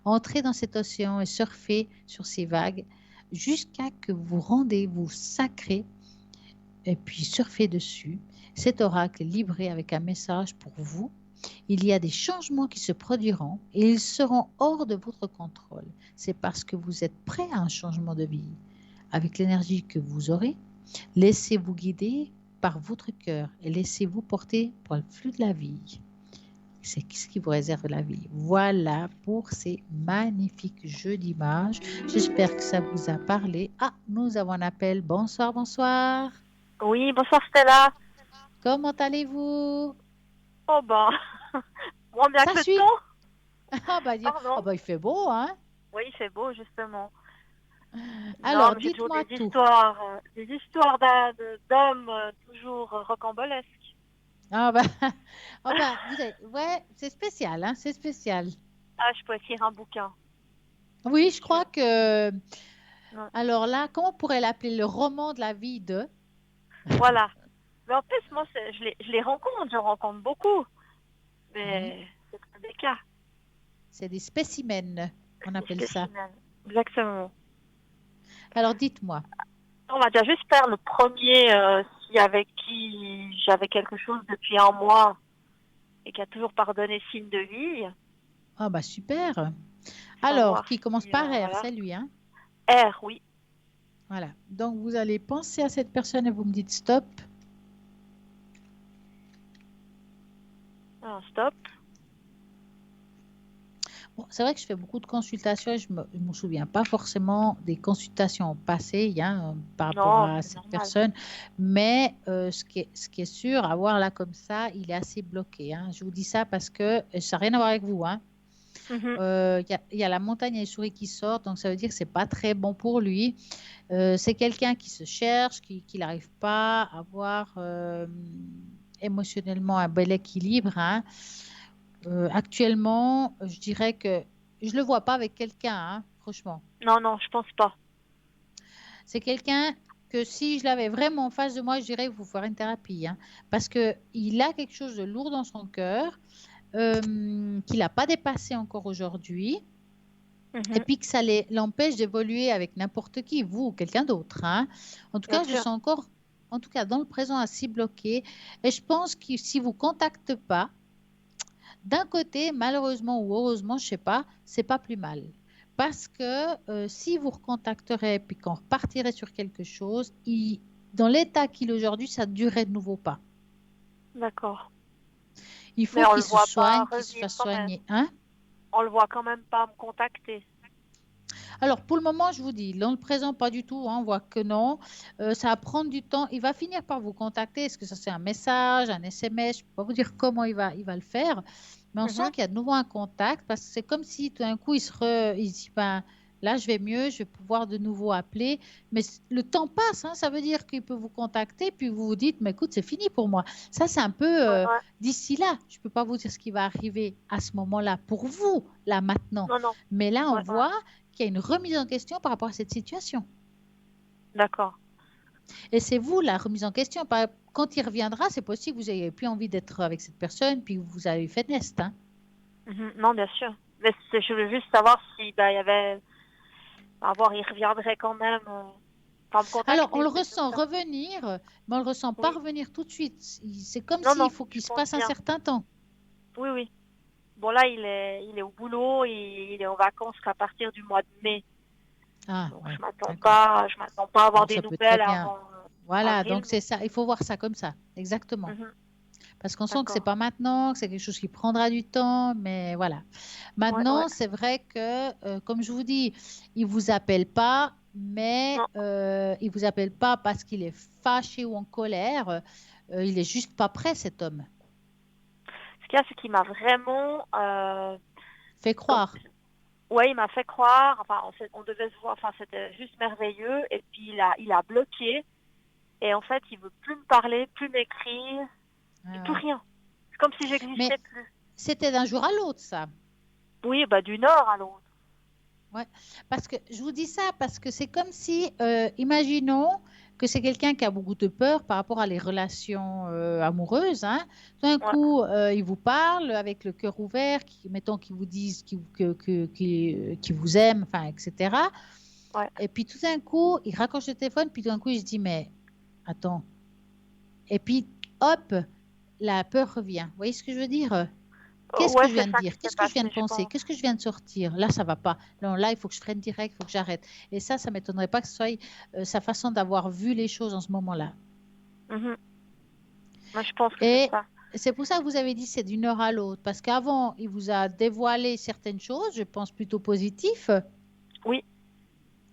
Entrez dans cet océan et surfez sur ces vagues jusqu'à que vous rendez-vous sacré et puis surfez dessus. Cet oracle est livré avec un message pour vous. Il y a des changements qui se produiront et ils seront hors de votre contrôle. C'est parce que vous êtes prêt à un changement de vie. Avec l'énergie que vous aurez, laissez-vous guider par votre cœur et laissez-vous porter par le flux de la vie. C'est ce qui vous réserve la vie. Voilà pour ces magnifiques jeux d'images. J'espère que ça vous a parlé. Ah, nous avons un appel. Bonsoir, bonsoir. Oui, bonsoir Stella. Comment allez-vous? Oh ben, Moins bien Ça que le suit. temps? Ah Pardon. bah, il fait beau, hein? Oui, il fait beau, justement. Non, Alors, mais j'ai toujours dites-moi tout. des histoires d'hommes toujours rocambolesques. Ah bah, ah bah, ouais, c'est spécial, hein, c'est spécial. Ah, je peux écrire un bouquin, Oui, c'est je crois sûr. que, Ouais. alors là, comment on pourrait l'appeler? Le roman de la vie de... Voilà. Mais en plus, moi, je les rencontre, je rencontre beaucoup. Mhm. Mais c'est pas des cas, C'est des spécimens, on des appelle ça. spécimens. Exactement. Alors, dites-moi. On va déjà juste faire le premier, si avec qui j'avais quelque chose depuis un mois et qui a toujours pas redonné signe de vie. Ah bah, super. Alors, Savoir qui commence si, par R, voilà. c'est lui, hein? R, oui. Voilà. Donc, vous allez penser à cette personne et vous me dites stop. Alors, stop. Bon, c'est vrai que je fais beaucoup de consultations et je ne me souviens pas forcément des consultations passées hein, par rapport Non, à c'est cette normal. personne, mais ce qui est sûr, à voir là comme ça, il est assez bloqué. Hein. Je vous dis ça parce que ça n'a rien à voir avec vous. Hein. Mhm. Il y a la montagne et les souris qui sortent, donc ça veut dire que ce n'est pas très bon pour lui. C'est quelqu'un qui se cherche, qui n'arrive pas à avoir émotionnellement un bel équilibre. Hein. Actuellement, je dirais que je ne le vois pas avec quelqu'un, hein, franchement. Non, non, je pense pas. C'est quelqu'un que si je l'avais vraiment en face de moi, je dirais qu'il faut faire une thérapie. Hein, parce qu'il a quelque chose de lourd dans son cœur, qu'il n'a pas dépassé encore aujourd'hui, et Mhm. puis que ça l'empêche d'évoluer avec n'importe qui, vous ou quelqu'un d'autre. Hein. En tout Bien cas, je sûr. sens encore, en tout cas dans le présent, assez bloqué. Et je pense que si vous ne contactez pas, d'un côté, malheureusement ou heureusement, je ne sais pas, c'est pas plus mal. Parce que si vous recontacterez puis qu'on repartirait sur quelque chose, dans l'état qu'il est aujourd'hui, ça ne durerait de nouveau pas. D'accord. Il Mais faut on qu'il le se voit pas soigne, qu'il se revenir fasse quand même. soigner. Hein? On le voit quand même pas me contacter. Alors, pour le moment, je vous dis, dans le présent, pas du tout. Hein, on voit que non. Ça va prendre du temps. Il va finir par vous contacter. Est-ce que ça, c'est un message, un SMS? Je ne peux pas vous dire comment il va le faire. Mais on sent Mhm. qu'il y a de nouveau un contact parce que c'est comme si tout d'un coup, il se dit, ben, là, je vais mieux, je vais pouvoir de nouveau appeler. Mais le temps passe. Hein, ça veut dire qu'il peut vous contacter. Puis vous vous dites, mais écoute, c'est fini pour moi. Ça, c'est un peu Ouais, ouais. d'ici là. Je ne peux pas vous dire ce qui va arriver à ce moment-là pour vous, là, maintenant. Non, non. Mais là, on Ouais, ouais. voit qu'il y a une remise en question par rapport à cette situation. D'accord. Et c'est vous la remise en question. Quand il reviendra, c'est possible que vous n'ayez plus envie d'être avec cette personne, puis vous avez fait nest. Hein. Mhm. Non, bien sûr. Mais je voulais juste savoir si bah, il y avait à voir, il reviendrait quand même, enfin me Alors, on contacter, le c'est tout ressent ça. revenir, mais on ne le ressent pas Oui. revenir tout de suite. C'est comme Non, s'il non, faut je qu'il se pense passe un bien. certain temps. Oui, oui. Bon là, il est au boulot, il est en vacances qu'à partir du mois de mai. Ah, Donc ouais, d'accord. je m'attends pas à avoir Bon, des ça peut très nouvelles bien. avant Voilà, avril, donc c'est mais ça. Il faut voir ça comme ça, exactement. mhm, Parce qu'on sent que c'est d'accord. pas maintenant, que c'est quelque chose qui prendra du temps, mais voilà. Ouais, ouais. Maintenant, c'est vrai que, comme je vous dis, il vous appelle pas, mais Non. il vous appelle pas parce qu'il est fâché ou en colère. Il est juste pas prêt, cet homme. Ce qu'il y a, c'est qu'il m'a vraiment, Fait comme, croire. ouais, il m'a fait croire. Enfin, on devait se voir. Enfin, c'était juste merveilleux. Et puis il a bloqué. Et en fait, il veut plus me parler, plus m'écrire, et Ah plus ouais. rien. C'est comme si Mais j'existais plus. c'était d'un jour à l'autre, ça. Oui, bah du nord à l'autre. Ouais, parce que je vous dis ça parce que c'est comme si, imaginons que c'est quelqu'un qui a beaucoup de peur par rapport à les relations amoureuses. Hein. Tout d'un Ouais, coup, il vous parle avec le cœur ouvert, mettons qu'ils vous disent qu'ils vous aiment, enfin, etc. ouais. Et puis tout d'un coup, il raccroche le téléphone, puis tout d'un coup, il se dit, mais attends. Et puis, hop, la peur revient. Vous voyez ce que je veux dire? Qu'est-ce que Ouais, je c'est viens de ça qui dire? s'est Qu'est-ce que je viens de passé, je penser? pense. Qu'est-ce que je viens de sortir? Là, ça va pas. Non, là, il faut que je freine direct, il faut que j'arrête. Et ça ne m'étonnerait pas que ce soit sa façon d'avoir vu les choses en ce moment-là. Mhm. Moi, je pense que c'est Et ça. c'est pour ça que vous avez dit c'est d'une heure à l'autre. Parce qu'avant, il vous a dévoilé certaines choses, je pense plutôt positives. Oui,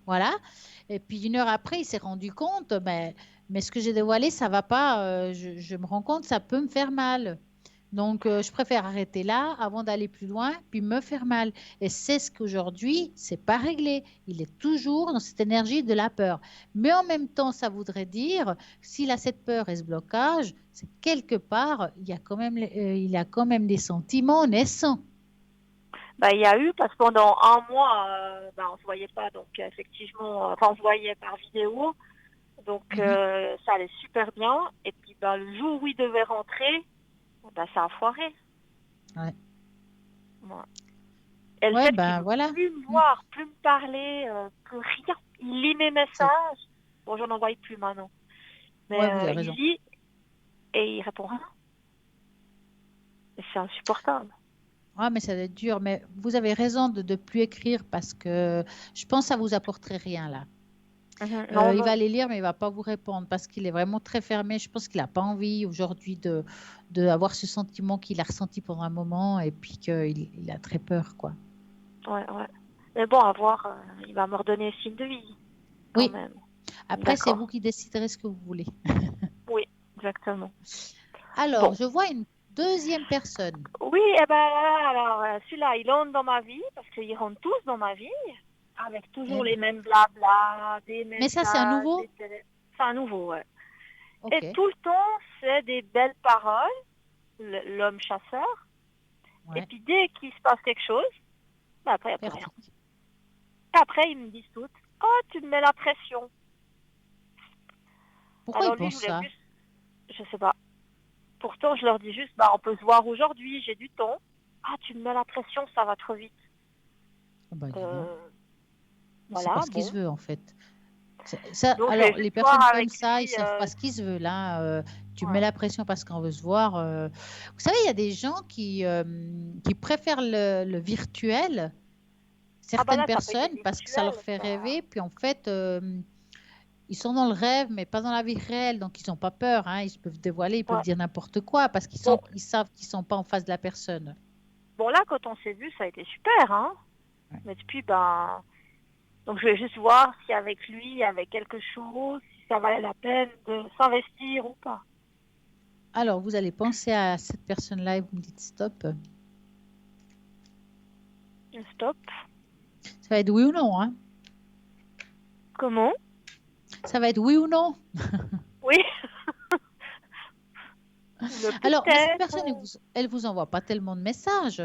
Voilà. Et puis une heure après, il s'est rendu compte, mais ce que j'ai dévoilé, ça va pas. Je me rends compte, ça peut me faire mal. Donc, je préfère arrêter là avant d'aller plus loin, puis me faire mal. Et c'est ce qu'aujourd'hui, c'est pas réglé. Il est toujours dans cette énergie de la peur. Mais en même temps, ça voudrait dire, s'il a cette peur et ce blocage, c'est quelque part, il a quand même des sentiments naissants. Bah, il y a eu, parce que pendant un mois, bah, on se voyait pas, donc effectivement, enfin, on se voyait par vidéo, donc Mhm. ça allait super bien. Et puis, bah, le jour où il devait rentrer, bah, ça a foiré. Ouais. Ouais. Et le Ouais, fait qu'il ben veut voilà. plus me Mm. voir, plus me parler, plus rien. Il lit mes C'est... messages. Bon, j'en envoie plus maintenant. Mais Ouais, vous avez il raison. lit et il répond rien. Et c'est insupportable. Ah, mais ça doit être dur. Mais vous avez raison de ne plus écrire parce que je pense que ça vous apporterait rien là. Mhm. Non, Il va non. les lire, mais il va pas vous répondre parce qu'il est vraiment très fermé. Je pense qu'il n'a pas envie aujourd'hui de avoir ce sentiment qu'il a ressenti pendant un moment et puis qu'il a très peur, quoi. Ouais, ouais. Mais bon, à voir, il va me redonner signe de vie, quand Oui, même. après, c'est vous D'accord. qui déciderez ce que vous voulez. Oui, exactement. Alors, Bon. je vois une deuxième personne. Oui, eh ben, alors, celui-là, il entre dans ma vie, parce qu'ils rentrent tous dans ma vie, avec Eh toujours les ben, mêmes blabla, des mais ça, c'est un messages, nouveau? c'est un nouveau, ouais. Ok, Et tout le temps, c'est des belles paroles, l'homme chasseur. Et ouais, puis dès qu'il se passe quelque chose, ben après, il n'y a plus rien. merdique. Et après, ils me disent toutes, oh, tu me mets la pression. Pourquoi il Alors lui, je pense voulais ça? plus, je sais pas. Pourtant, je leur dis juste, bah, on peut se voir aujourd'hui, j'ai du temps. Ah, tu me mets la pression, ça va trop vite. Ah ben, dis donc. Euh, C'est pas voilà, ce qu'il se bon. veut, en fait. Ça, Donc, je vais alors, les juste voir personnes comme avec ça, ils lui. savent pas ce qu'ils se veulent. Hein. Tu mets Ouais. la pression parce qu'on veut se voir. Vous savez, il y a des gens qui préfèrent le virtuel, Ah, bah certaines là, ça peut être des personnes, parce que ça leur virtuels, fait ça. rêver. Puis en fait, ils sont dans le rêve, mais pas dans la vie réelle. Donc, ils n'ont pas peur. Hein. Ils peuvent dévoiler, ils peuvent Ouais. dire n'importe quoi parce Bon, ils savent qu'ils sont pas en face de la personne. bon, là, quand on s'est vu, ça a été super, hein. Ouais. Mais depuis, ben. Donc, je vais juste voir si avec lui, il y avait quelque chose, si ça valait la peine de s'investir ou pas. Alors, vous allez penser à cette personne-là et vous me dites stop. Stop. Ça va être oui ou non. Hein. Comment? Ça va être oui ou non. Oui. Le Alors, mais cette peut-être. personne, elle vous envoie pas tellement de messages.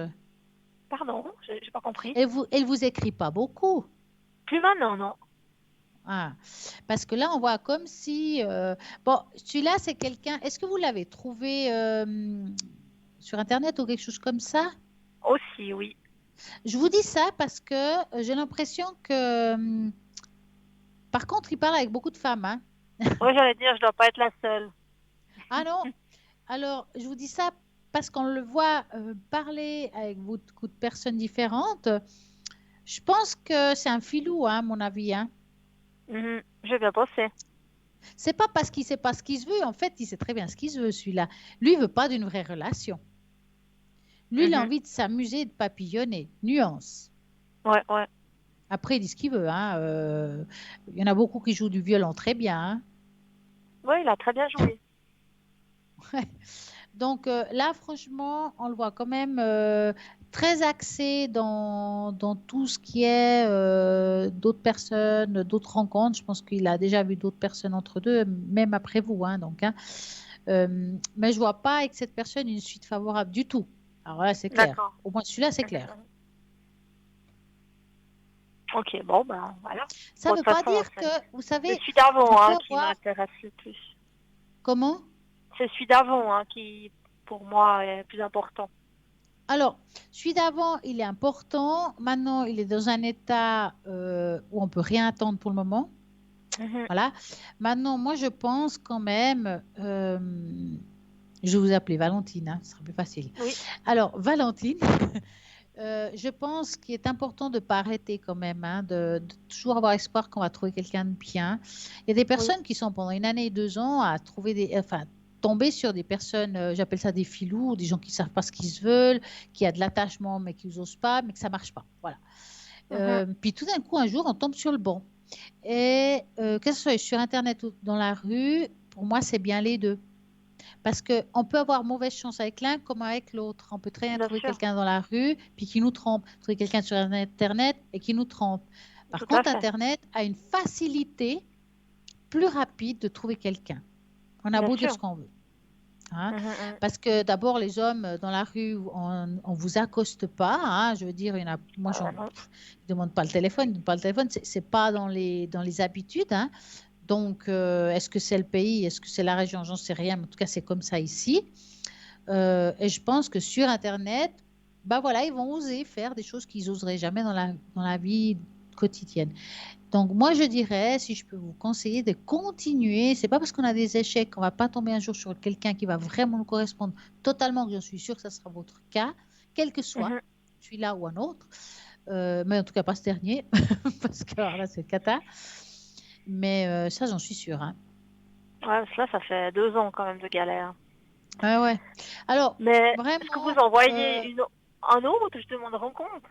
Pardon, j'ai pas compris. Elle vous écrit pas beaucoup. Plus maintenant, non. Ah, parce que là, on voit comme si... bon, celui-là, c'est quelqu'un... Est-ce que vous l'avez trouvé sur Internet ou quelque chose comme ça? Aussi, oui. Je vous dis ça parce que j'ai l'impression que... par contre, il parle avec beaucoup de femmes. Hein. Oui, j'allais dire, je dois pas être la seule. Ah non, alors, je vous dis ça parce qu'on le voit parler avec beaucoup de personnes différentes. Je pense que c'est un filou, hein, à mon avis. Hein. Mhm. Je vais bosser. C'est pas parce qu'il sait pas ce qu'il se veut. En fait, il sait très bien ce qu'il se veut, celui-là. Lui, il veut pas d'une vraie relation. Lui, il a Mhm. envie de s'amuser et de papillonner. Nuance. Ouais, ouais. Après, il dit ce qu'il veut. Hein. Il y en a beaucoup qui jouent du violon très bien. Hein. Ouais, il a très bien joué. Donc là, franchement, on le voit quand même très axé dans tout ce qui est d'autres personnes, d'autres rencontres. Je pense qu'il a déjà vu d'autres personnes entre deux, même après vous. Hein, donc, hein. Mais je vois pas avec cette personne une suite favorable du tout. Alors là, c'est clair. D'accord. Au moins celui-là, c'est Mhm, clair. mhm. Ok, bon, ben voilà. Ça Bon, ne de veut toute pas façon, dire que, vous c'est savez, celui on d'avant peut hein, qui avoir... m'intéresse le plus. Comment? C'est celui d'avant hein, qui, pour moi, est plus important. Alors, celui d'avant, il est important. Maintenant, il est dans un état où on peut rien attendre pour le moment. Mhm. Voilà. Maintenant, moi, je pense quand même, je vais vous appeler Valentine, hein, ce sera plus facile. Oui, Alors, Valentine, je pense qu'il est important de ne pas arrêter quand même, hein, de toujours avoir espoir qu'on va trouver quelqu'un de bien. Il y a des oui. personnes qui sont pendant une année et 2 ans à trouver enfin, tomber sur des personnes, j'appelle ça des filous, des gens qui ne savent pas ce qu'ils veulent, qui a de l'attachement mais qui n'osent pas, mais que ça ne marche pas. Voilà. Mhm. Puis tout d'un coup, un jour, on tombe sur le bon. Et que ce soit sur Internet ou dans la rue, pour moi, c'est bien les deux. Parce qu'on peut avoir mauvaise chance avec l'un comme avec l'autre. On peut très bien Bien trouver sûr, quelqu'un dans la rue, puis qui nous trompe. Trouver quelqu'un sur Internet et qui nous trompe. Par tout à contre, fait. Internet a une facilité plus rapide de trouver quelqu'un. On a Bien beau dire ce sûr. qu'on veut. Hein. Mhm, mhm. Parce que d'abord, les hommes dans la rue, on ne vous accoste pas. Hein. Je veux dire, moi, Non. je ne demande pas le téléphone. C'est pas dans les habitudes. Hein. Donc, est-ce que c'est le pays? Est-ce que c'est la région? J'en sais rien. Mais en tout cas, c'est comme ça ici. Et je pense que sur Internet, bah voilà, ils vont oser faire des choses qu'ils n'oseraient jamais dans la vie quotidienne. Donc, moi, je dirais, si je peux vous conseiller de continuer, c'est pas parce qu'on a des échecs qu'on va pas tomber un jour sur quelqu'un qui va vraiment nous correspondre totalement, que je suis sûre que ça sera votre cas, quel que soit, Mhm. celui-là ou un autre. Mais en tout cas, pas ce dernier, parce que alors là, c'est le cata. Mais ça, j'en suis sûre. Hein. Ouais, parce que là, ça fait 2 ans quand même de galère. Ouais, ouais. Alors, Mais est-ce que vous vraiment, envoyez un autre justement de rencontre?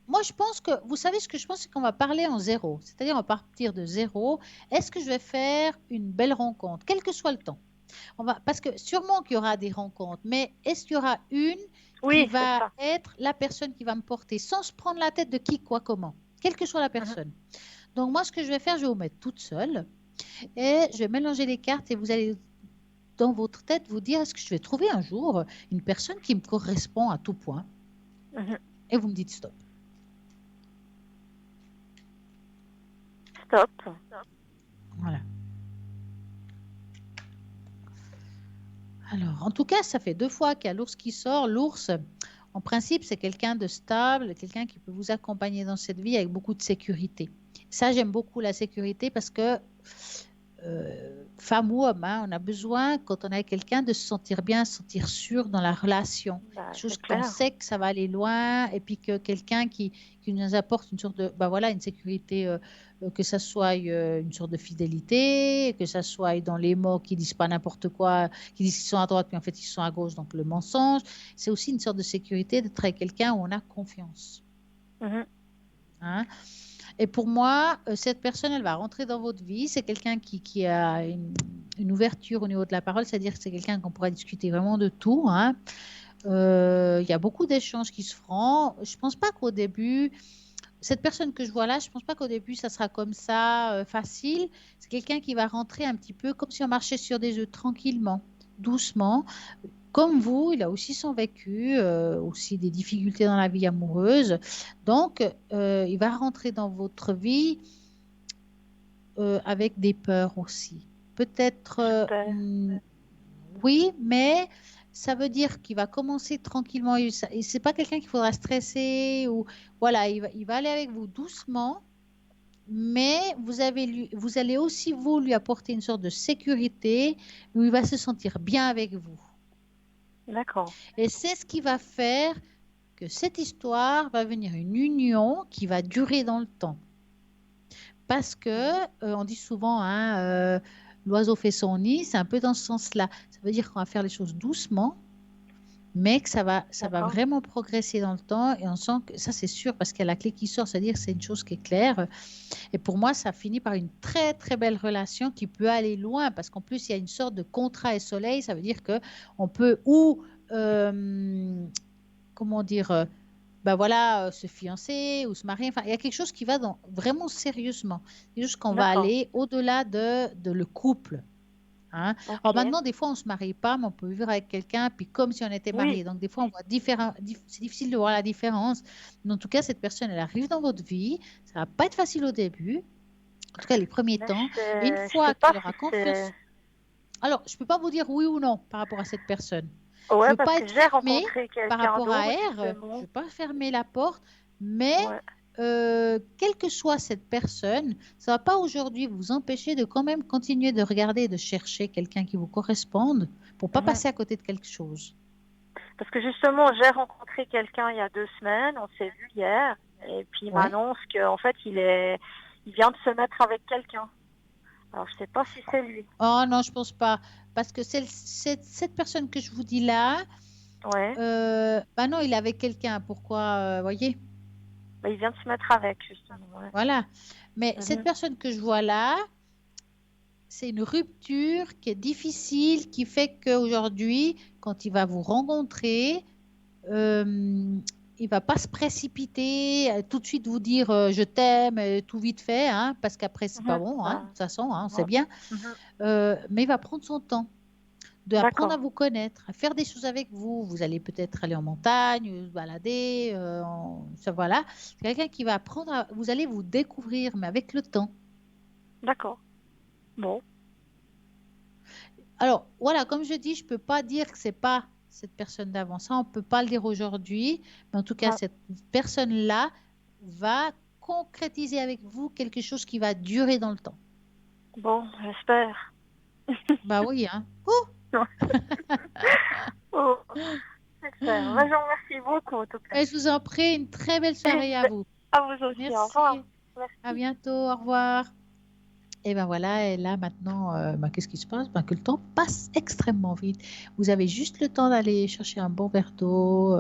moi, je pense que, vous savez, ce que je pense, c'est qu'on va parler en zéro. C'est-à-dire, on va partir de zéro. Est-ce que je vais faire une belle rencontre, quel que soit le temps? Parce que sûrement qu'il y aura des rencontres, mais est-ce qu'il y aura une qui Oui, c'est va ça. être la personne qui va me porter sans se prendre la tête de qui, quoi, comment, quelle que soit la Mhm. personne. Donc, moi, ce que je vais faire, je vais vous mettre toute seule et je vais mélanger les cartes et vous allez, dans votre tête, vous dire, est-ce que je vais trouver un jour une personne qui me correspond à tout point? Mhm. Et vous me dites stop. Stop. Voilà. Alors, en tout cas, ça fait 2 fois qu'il y a l'ours qui sort. L'ours, en principe, c'est quelqu'un de stable, quelqu'un qui peut vous accompagner dans cette vie avec beaucoup de sécurité. Ça, j'aime beaucoup la sécurité parce que, femme ou homme, hein, on a besoin, quand on est avec quelqu'un, de se sentir bien, se sentir sûr dans la relation. Bah, Chose c'est qu'on clair. sait que ça va aller loin et puis que quelqu'un qui nous apporte une sorte de, bah voilà, une sécurité, que ça soit une sorte de fidélité, que ça soit dans les mots qui disent pas n'importe quoi, qui disent qu'ils sont à droite, mais en fait ils sont à gauche, donc le mensonge. C'est aussi une sorte de sécurité d'être avec quelqu'un où on a confiance. Mhm. Hein. Et pour moi, cette personne, elle va rentrer dans votre vie. C'est quelqu'un qui a une ouverture au niveau de la parole, c'est-à-dire que c'est quelqu'un qu'on pourra discuter vraiment de tout. Hein. Il y a beaucoup d'échanges qui se feront. Je ne pense pas qu'au début, cette personne que je vois là, je ne pense pas qu'au début, ça sera comme ça, facile. C'est quelqu'un qui va rentrer un petit peu comme si on marchait sur des œufs tranquillement, doucement. Comme vous, il a aussi son vécu, aussi des difficultés dans la vie amoureuse. Donc, il va rentrer dans votre vie avec des peurs aussi. Peut-être, J'espère. oui, mais ça veut dire qu'il va commencer tranquillement. Et c'est pas quelqu'un qu'il faudra stresser ou voilà, il va aller avec vous doucement, mais vous allez aussi vous lui apporter une sorte de sécurité où il va se sentir bien avec vous. D'accord. Et c'est ce qui va faire que cette histoire va venir une union qui va durer dans le temps. Parce que, Mhm. on dit souvent, hein, l'oiseau fait son nid, c'est un peu dans ce sens-là. Ça veut dire qu'on va faire les choses doucement, mais que ça va D'accord. vraiment progresser dans le temps. Et on sent que ça, c'est sûr, parce qu'il y a la clé qui sort, c'est-à-dire que c'est une chose qui est claire. Et pour moi, ça finit par une très, très belle relation qui peut aller loin, parce qu'en plus, il y a une sorte de contrat et soleil. Ça veut dire que on peut comment dire, ben voilà, se fiancer ou se marier. Enfin, il y a quelque chose qui va vraiment sérieusement. C'est juste qu'on va D'accord. aller au-delà de le couple. Hein. Alors Ok. maintenant, des fois, on ne se marie pas, mais on peut vivre avec quelqu'un, puis comme si on était Oui. marié. Donc, des fois, on voit c'est difficile de voir la différence. Mais en tout cas, cette personne, elle arrive dans votre vie. Ça va pas être facile au début, en tout cas les premiers Mais temps. Et une je sais fois pas qu'elle si aura c'est... confiance. Alors, je ne peux pas vous dire oui ou non par rapport à cette personne. Je Ouais, ne veux parce pas que être j'ai fermée rencontré par quelqu'un rapport à d'autre, elle. Je ne justement. veux pas fermer la porte, mais Ouais. quelle que soit cette personne, ça ne va pas aujourd'hui vous empêcher de quand même continuer de regarder et de chercher quelqu'un qui vous corresponde pour ne pas Mhm. passer à côté de quelque chose. Parce que justement, j'ai rencontré quelqu'un il y a 2 semaines, on s'est vu hier, et puis il Ouais. m'annonce qu'en fait, il vient de se mettre avec quelqu'un. Alors, je sais pas si c'est lui. Oh non, je ne pense pas. Parce que cette personne que je vous dis là, Ouais. bah non, il est avec quelqu'un. Pourquoi, voyez? Bah, il vient de se mettre avec, justement. Ouais. Voilà. Mais cette Mhm. personne que je vois là, c'est une rupture qui est difficile, qui fait qu'aujourd'hui, quand il va vous rencontrer, il va pas se précipiter, tout de suite vous dire je t'aime, tout vite fait, hein, parce qu'après, c'est pas bon, hein, de toute façon, hein, on sait Ouais. bien. Mais il va prendre son temps d'apprendre à D'accord. vous connaître, à faire des choses avec vous. Vous allez peut-être aller en montagne, vous balader, ça voilà. C'est quelqu'un qui va apprendre, vous allez vous découvrir, mais avec le temps. D'accord. Bon. Alors, voilà, comme je dis, je ne peux pas dire que ce n'est pas cette personne d'avant. Ça, on ne peut pas le dire aujourd'hui. Mais en tout cas, Non. cette personne-là va concrétiser avec vous quelque chose qui va durer dans le temps. Bon, j'espère. Bah oui, hein. Oh, Oh, j'espère. Bah, je vous remercie beaucoup, en tout cas. et je vous en prie, une très belle soirée à vous. À vous aussi. Au revoir. Merci. À Merci. bientôt. Au revoir. Et ben voilà, et là maintenant, qu'est-ce qui se passe? Ben, que le temps passe extrêmement vite. Vous avez juste le temps d'aller chercher un bon verre d'eau,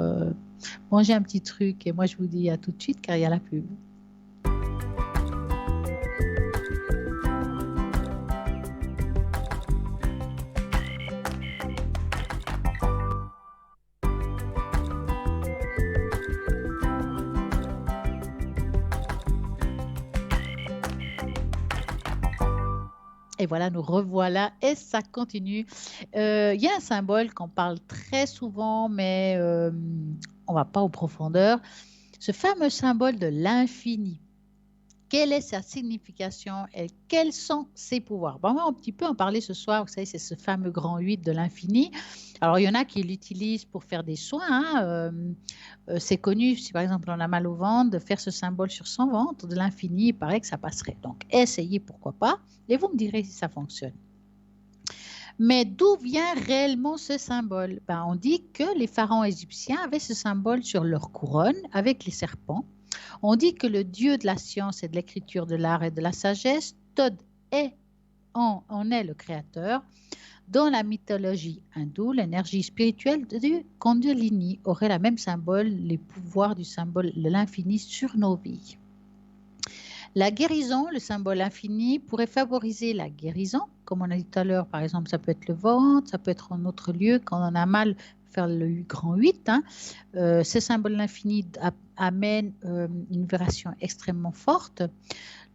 manger un petit truc, et moi je vous dis à tout de suite car il y a la pub. Et voilà, nous revoilà et ça continue. Il y a un symbole qu'on parle très souvent, mais on ne va pas aux profondeurs. Ce fameux symbole de l'infini. Quelle est sa signification et quels sont ses pouvoirs? Bon, on va un petit peu en parler ce soir. Vous savez, c'est ce fameux grand 8 de l'infini. Alors, il y en a qui l'utilisent pour faire des soins, hein. C'est connu, si par exemple on a mal au ventre, de faire ce symbole sur son ventre de l'infini, il paraît que ça passerait. Donc, essayez, pourquoi pas, et vous me direz si ça fonctionne. Mais d'où vient réellement ce symbole? Ben, on dit que les pharaons égyptiens avaient ce symbole sur leur couronne avec les serpents. On dit que le dieu de la science et de l'écriture, de l'art et de la sagesse, Thoth en est le créateur. Dans la mythologie hindoue, l'énergie spirituelle du Kundalini aurait la même symbole, les pouvoirs du symbole de l'infini sur nos vies. La guérison, le symbole infini, pourrait favoriser la guérison. Comme on a dit tout à l'heure, par exemple, ça peut être le ventre, ça peut être un autre lieu quand on a mal, faire le grand 8. Hein. Ce symbole infini amène une vibration extrêmement forte.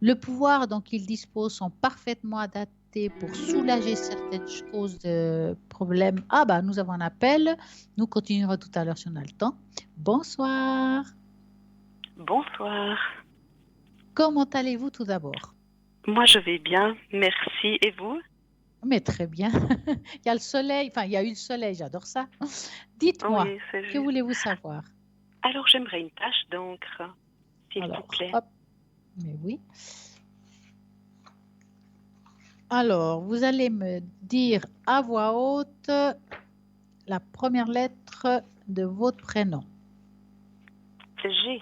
Le pouvoir dont il dispose sont parfaitement adaptés pour soulager certaines choses, problèmes. Ah bah, nous avons un appel. Nous continuerons tout à l'heure si on a le temps. Bonsoir. Bonsoir. Comment allez-vous tout d'abord? Moi, je vais bien, merci. Et vous? Mais très bien. Il y a le soleil, enfin, il y a eu le soleil, j'adore ça. Dites-moi, Oui, c'est que juste. voulez-vous savoir? Alors, j'aimerais une tache d'encre, s'il vous Alors, plaît. hop, mais oui. Alors, vous allez me dire à voix haute la première lettre de votre prénom. C'est G.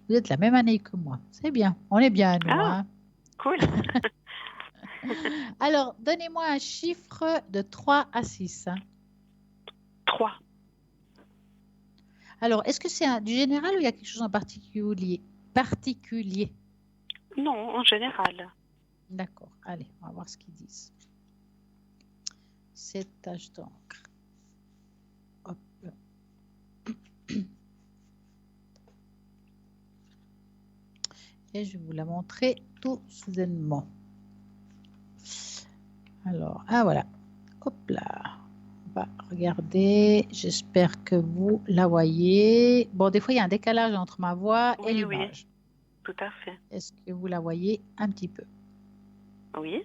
Vous êtes la même année que moi. C'est bien. On est bien, nous. Ah. Hein? Cool. Alors, donnez-moi un chiffre de 3 à 6. Hein. 3. Alors, est-ce que c'est du général ou il y a quelque chose en particulier? Non, en général. D'accord. Allez, on va voir ce qu'ils disent. 7 taches d'encre. Hop. Et je vais vous la montrer tout soudainement. Alors, ah voilà. Hop là. On va regarder. J'espère que vous la voyez. Bon, des fois, il y a un décalage entre ma voix et l'image. Oui, tout à fait. Est-ce que vous la voyez un petit peu? Oui.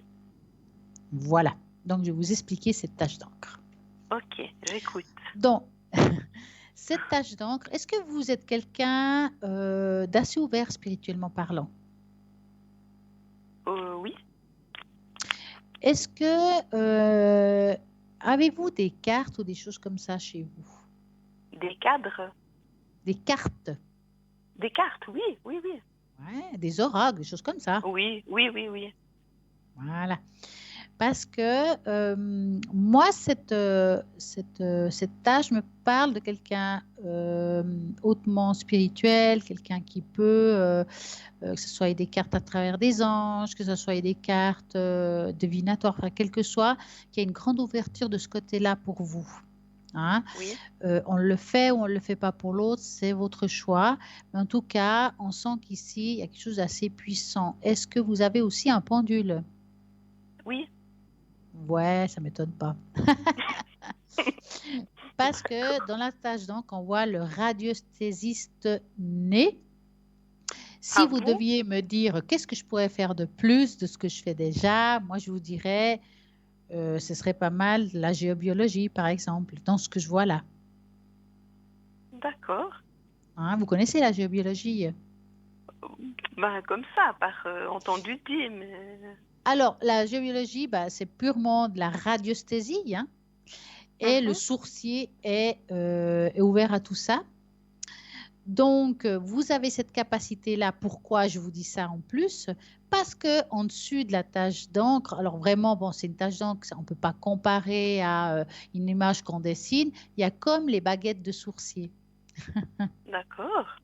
Voilà. Donc, je vais vous expliquer cette tache d'encre. Ok, j'écoute. Donc, cette tache d'encre, est-ce que vous êtes quelqu'un d'assez ouvert spirituellement parlant? Oui. Est-ce que avez-vous des cartes ou des choses comme ça chez vous? Des cadres? Des cartes? Des cartes, oui, oui, oui. Ouais, des oracles, des choses comme ça. Oui, oui, oui, oui. Voilà. Parce que moi, cette tâche me parle de quelqu'un hautement spirituel, quelqu'un qui peut, que ce soit des cartes à travers des anges, que ce soit des cartes divinatoires, enfin, quel que soit, qu'il y a une grande ouverture de ce côté-là pour vous. Hein? Oui. On le fait ou on ne le fait pas pour l'autre, c'est votre choix. Mais en tout cas, on sent qu'ici, il y a quelque chose d'assez puissant. Est-ce que vous avez aussi un pendule? Oui. Ouais, ça ne m'étonne pas. Parce que dans la tâche donc, on voit le radiesthésiste né. Si Ah vous bon? deviez me dire qu'est-ce que je pourrais faire de plus de ce que je fais déjà, moi je vous dirais, ce serait pas mal la géobiologie par exemple, dans ce que je vois là. D'accord. Hein, vous connaissez la géobiologie? Ben, comme ça, par entendu dire, mais... Alors, la géobiologie, bah, c'est purement de la radiesthésie, hein, et le Mhm. sourcier est ouvert à tout ça. Donc, vous avez cette capacité-là. Pourquoi je vous dis ça en plus? Parce que en dessus de la tache d'encre, alors vraiment, bon, c'est une tache d'encre, on ne peut pas comparer à une image qu'on dessine. Il y a comme les baguettes de sourcier, D'accord.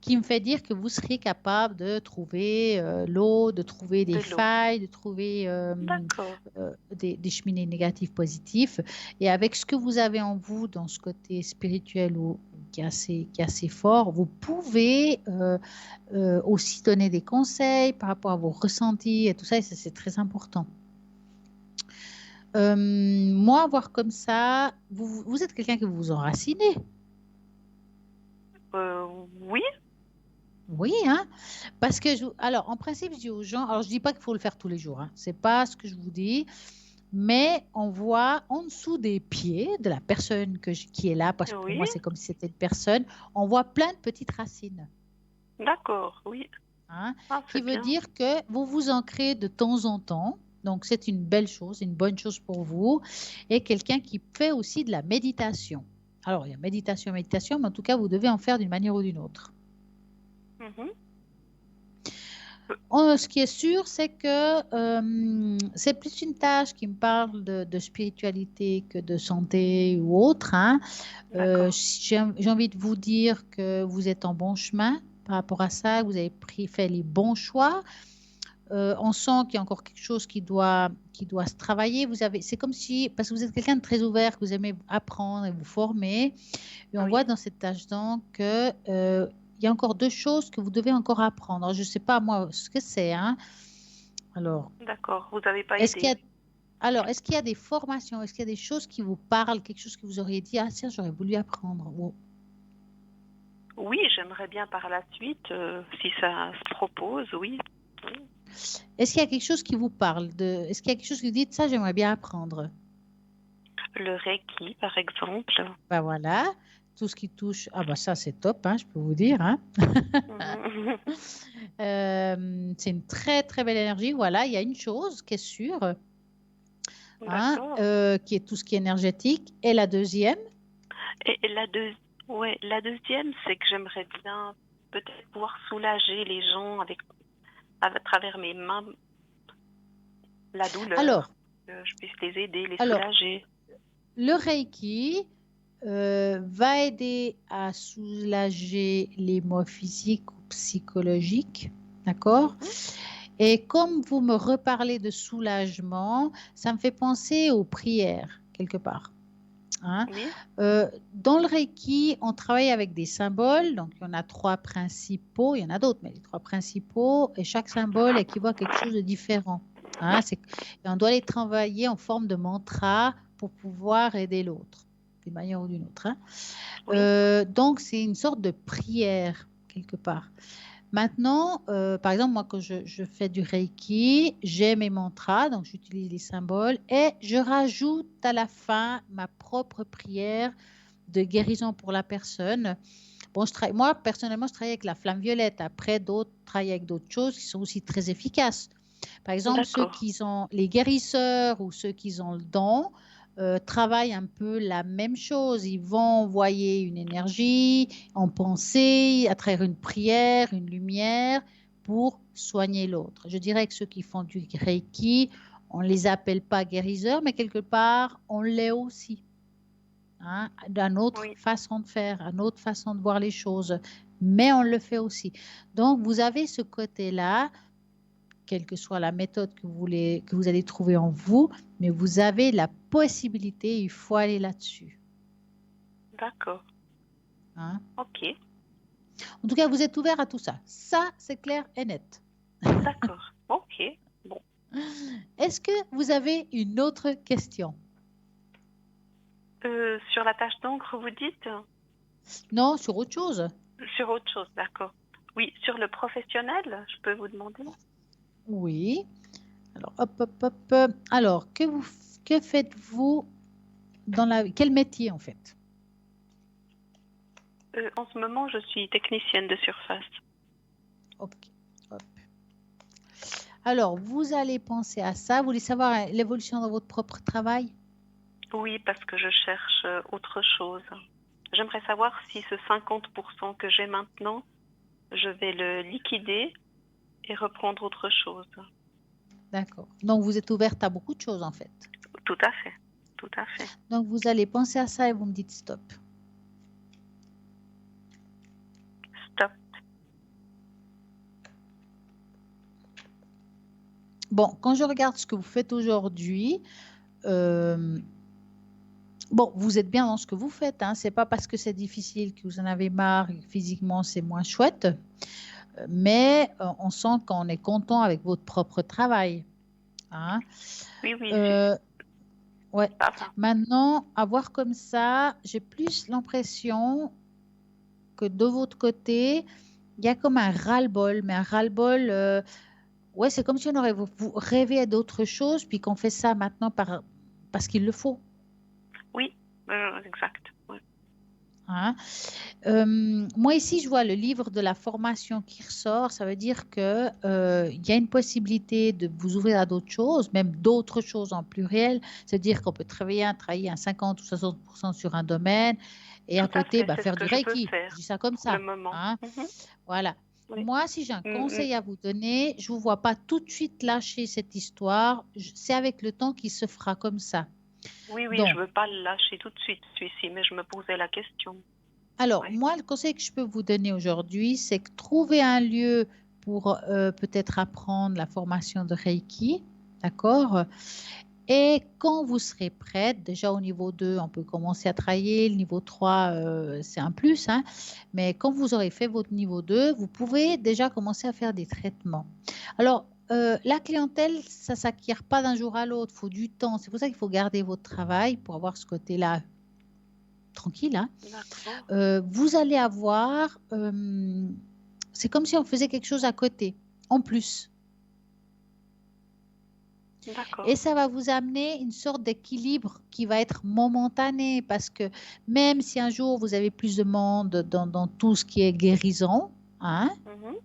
qui me fait dire que vous seriez capable de trouver l'eau, de trouver des De l'eau. failles, de trouver D'accord. des cheminées négatives, positifs. Et avec ce que vous avez en vous dans ce côté spirituel qui est assez fort, vous pouvez aussi donner des conseils par rapport à vos ressentis et tout ça, et ça c'est très important. Moi, voir comme ça, vous êtes quelqu'un que vous vous enracinez. Oui. Oui, hein? Parce que, alors, en principe, je dis aux gens, alors je dis pas qu'il faut le faire tous les jours, hein, c'est pas ce que je vous dis, mais on voit en dessous des pieds de la personne qui est là, parce que pour Oui. moi, c'est comme si c'était une personne, on voit plein de petites racines, D'accord. Oui. hein, Ah, qui c'est veut bien. dire que vous vous ancrez de temps en temps. Donc, c'est une belle chose, une bonne chose pour vous. Et quelqu'un qui fait aussi de la méditation. Alors, il y a méditation, méditation, mais en tout cas, vous devez en faire d'une manière ou d'une autre. Mhm. Ce qui est sûr, c'est que c'est plus une tâche qui me parle de spiritualité que de santé ou autre. Hein. D'accord. J'ai envie de vous dire que vous êtes en bon chemin par rapport à ça, que vous avez fait les bons choix. On sent qu'il y a encore quelque chose qui doit se travailler. C'est comme si, parce que vous êtes quelqu'un de très ouvert, que vous aimez apprendre et vous former. Et on voit Oui. dans cette tâche donc que il y a encore deux choses que vous devez encore apprendre. Alors, je ne sais pas moi ce que c'est. Hein. Alors, D'accord. Vous n'avez pas est-ce qu'il y aidé. a, est-ce qu'il y a des formations, est-ce qu'il y a des choses qui vous parlent, quelque chose que vous auriez dit, ah tiens, j'aurais voulu apprendre. Oui, j'aimerais bien par la suite, si ça se propose, oui. Est-ce qu'il y a quelque chose qui vous parle est-ce qu'il y a quelque chose que vous dites, ça, j'aimerais bien apprendre? Le Reiki, par exemple. Ben voilà, tout ce qui touche, ah ben ça c'est top, hein, je peux vous dire. Hein. Mhm. C'est une très très belle énergie. Voilà, il y a une chose qui est sûre, hein, D'accord. qui est tout ce qui est énergétique. Et la deuxième, Et la deuxième, c'est que j'aimerais bien peut-être pouvoir soulager les gens à travers mes mains, la alors, douleur, que je puisse les aider, les alors, soulager. le Reiki va aider à soulager les maux physiques ou psychologiques, d'accord? Mhm. Et comme vous me reparlez de soulagement, ça me fait penser aux prières, quelque part. Hein. Oui, Dans le Reiki, on travaille avec des symboles. Donc, il y en a trois principaux. Il y en a d'autres, mais les trois principaux. Et chaque symbole équivaut à quelque chose de différent. Hein. Et on doit les travailler en forme de mantra pour pouvoir aider l'autre, d'une manière ou d'une autre. Hein. oui, Donc, c'est une sorte de prière, quelque part. Maintenant, par exemple, moi, quand je fais du Reiki, j'ai mes mantras, donc j'utilise les symboles et je rajoute à la fin ma propre prière de guérison pour la personne. Bon, moi, personnellement, je travaille avec la flamme violette. Après, d'autres travaillent avec d'autres choses qui sont aussi très efficaces. Par exemple, ceux d'accord. qui ont les guérisseurs ou ceux qui ont le don travaillent un peu la même chose. Ils vont envoyer une énergie en pensée, à travers une prière, une lumière, pour soigner l'autre. Je dirais que ceux qui font du Reiki On ne les appelle pas guérisseurs, mais quelque part, on l'est aussi. Hein, d'une autre Oui, façon de faire, une autre façon de voir les choses, mais on le fait aussi. Donc, vous avez ce côté-là, quelle que soit la méthode que vous allez trouver en vous, mais vous avez la possibilité, il faut aller là-dessus. d'accord. Hein. Ok, En tout cas, vous êtes ouvert à tout ça. Ça, c'est clair et net. d'accord. Ok. Bon. Est-ce que vous avez une autre question? Sur la tâche d'encre, vous dites? Non, sur autre chose? Sur autre chose, d'accord. Oui, sur le professionnel, je peux vous demander? Oui. Alors, hop, hop, hop. Alors, que faites-vous dans quel métier en fait? En ce moment, je suis technicienne de surface. Ok. Hop. Alors, vous allez penser à ça. Vous voulez savoir l'évolution dans votre propre travail? Oui, parce que je cherche autre chose. J'aimerais savoir si ce 50% que j'ai maintenant, je vais le liquider et reprendre autre chose. D'accord. Donc, vous êtes ouverte à beaucoup de choses en fait. Tout à fait, tout à fait. Donc, vous allez penser à ça et vous me dites stop. Stop. Bon, quand je regarde ce que vous faites aujourd'hui, bon, vous êtes bien dans ce que vous faites. Hein. Ce n'est pas parce que c'est difficile que vous en avez marre, physiquement c'est moins chouette, mais on sent qu'on est content avec votre propre travail. Hein. Oui, oui, Ouais. ça va. Maintenant, à voir comme ça, j'ai plus l'impression que de votre côté, il y a comme un ras-le-bol, mais un ras-le-bol, ouais, c'est comme si on aurait vous rêvé d'autre chose, puis qu'on fait ça maintenant parce qu'il le faut. Oui, exact. Ouais. Hein. Moi ici, je vois le livre de la formation qui ressort. Ça veut dire que il y a une possibilité de vous ouvrir à d'autres choses, même d'autres choses en pluriel. C'est-à-dire qu'on peut travailler à 50 ou 60% sur un domaine et à Tout à côté, fait, c'est ce faire du que je peux Reiki. Je faire dis ça comme pour le ça. moment. Hein. Mhm. Voilà. Oui. Moi, si j'ai un Mm, conseil à vous donner, je ne vous vois pas tout de suite lâcher cette histoire. C'est avec le temps qu'il se fera comme ça. Oui, je Donc, ne veux pas le lâcher tout de suite, celui-ci, mais je me posais la question. alors, Oui. moi, le conseil que je peux vous donner aujourd'hui, c'est que trouver un lieu pour peut-être apprendre la formation de Reiki, d'accord? Et quand vous serez prête, déjà au niveau 2, on peut commencer à travailler. Le niveau 3, c'est un plus, hein. Mais quand vous aurez fait votre niveau 2, vous pouvez déjà commencer à faire des traitements. Alors, la clientèle, ça ne s'acquiert pas d'un jour à l'autre, il faut du temps. C'est pour ça qu'il faut garder votre travail pour avoir ce côté-là tranquille. Hein. D'accord. Vous allez avoir, c'est comme si on faisait quelque chose à côté, en plus. D'accord. Et ça va vous amener une sorte d'équilibre qui va être momentané parce que même si un jour vous avez plus de monde dans tout ce qui est guérison, hein, Mhm.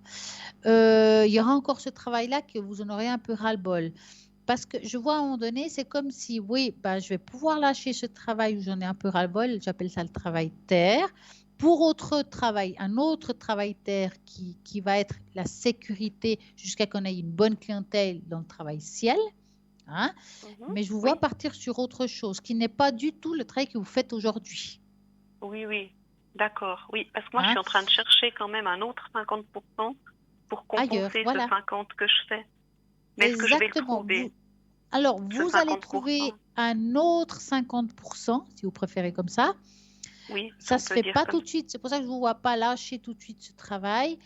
il y aura encore ce travail-là que vous en aurez un peu ras-le-bol. Parce que je vois à un moment donné, c'est comme si, oui, ben, je vais pouvoir lâcher ce travail où j'en ai un peu ras-le-bol, j'appelle ça le travail terre, pour un autre travail terre qui va être la sécurité jusqu'à qu'on ait une bonne clientèle dans le travail ciel. Hein? Mhm. Mais je vous vois Oui, partir sur autre chose qui n'est pas du tout le travail que vous faites aujourd'hui. oui. D'accord. Oui, parce que moi, je Hein? suis en train de chercher quand même un autre 50% pour Ailleurs, compenser ce voilà. 50 que je fais. Mais est-ce que je vais le Exactement. trouver, Alors, ce vous allez 50%? trouver un autre 50%, si vous préférez comme ça. Oui, Ça on ne se peut fait dire pas comme tout de suite. C'est pour ça que je ne vous vois pas lâcher tout de suite ce travail.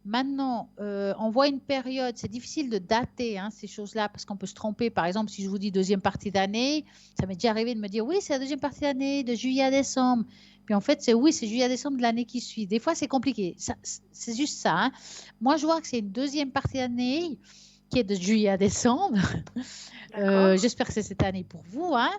Maintenant, on voit une période, c'est difficile de dater hein, ces choses-là parce qu'on peut se tromper. Par exemple, si je vous dis deuxième partie d'année, ça m'est déjà arrivé de me dire oui, c'est la deuxième partie d'année, de juillet à décembre. Puis en fait, c'est juillet à décembre de l'année qui suit. Des fois, c'est compliqué. C'est juste ça. Hein. Moi, je vois que c'est une deuxième partie d'année qui est de juillet à décembre. D'accord. J'espère que c'est cette année pour vous. Hein.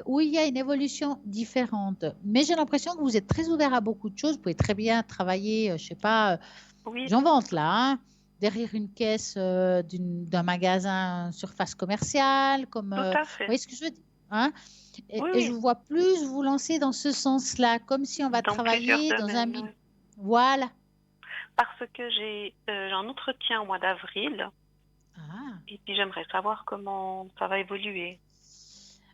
Où il y a une évolution différente. Mais j'ai l'impression que vous êtes très ouvert à beaucoup de choses. Vous pouvez très bien travailler, je ne sais pas, Oui, j'invente là, hein, derrière une caisse d'un magasin surface commerciale, comme, tout à vous fait. voyez ce que je veux dire hein Oui, et je oui, vous vois plus vous lancer dans ce sens-là, comme si on va dans plusieurs travailler dans un domaines. milieu. Oui. Voilà. Parce que j'ai un entretien au mois d'avril Ah, Et puis j'aimerais savoir comment ça va évoluer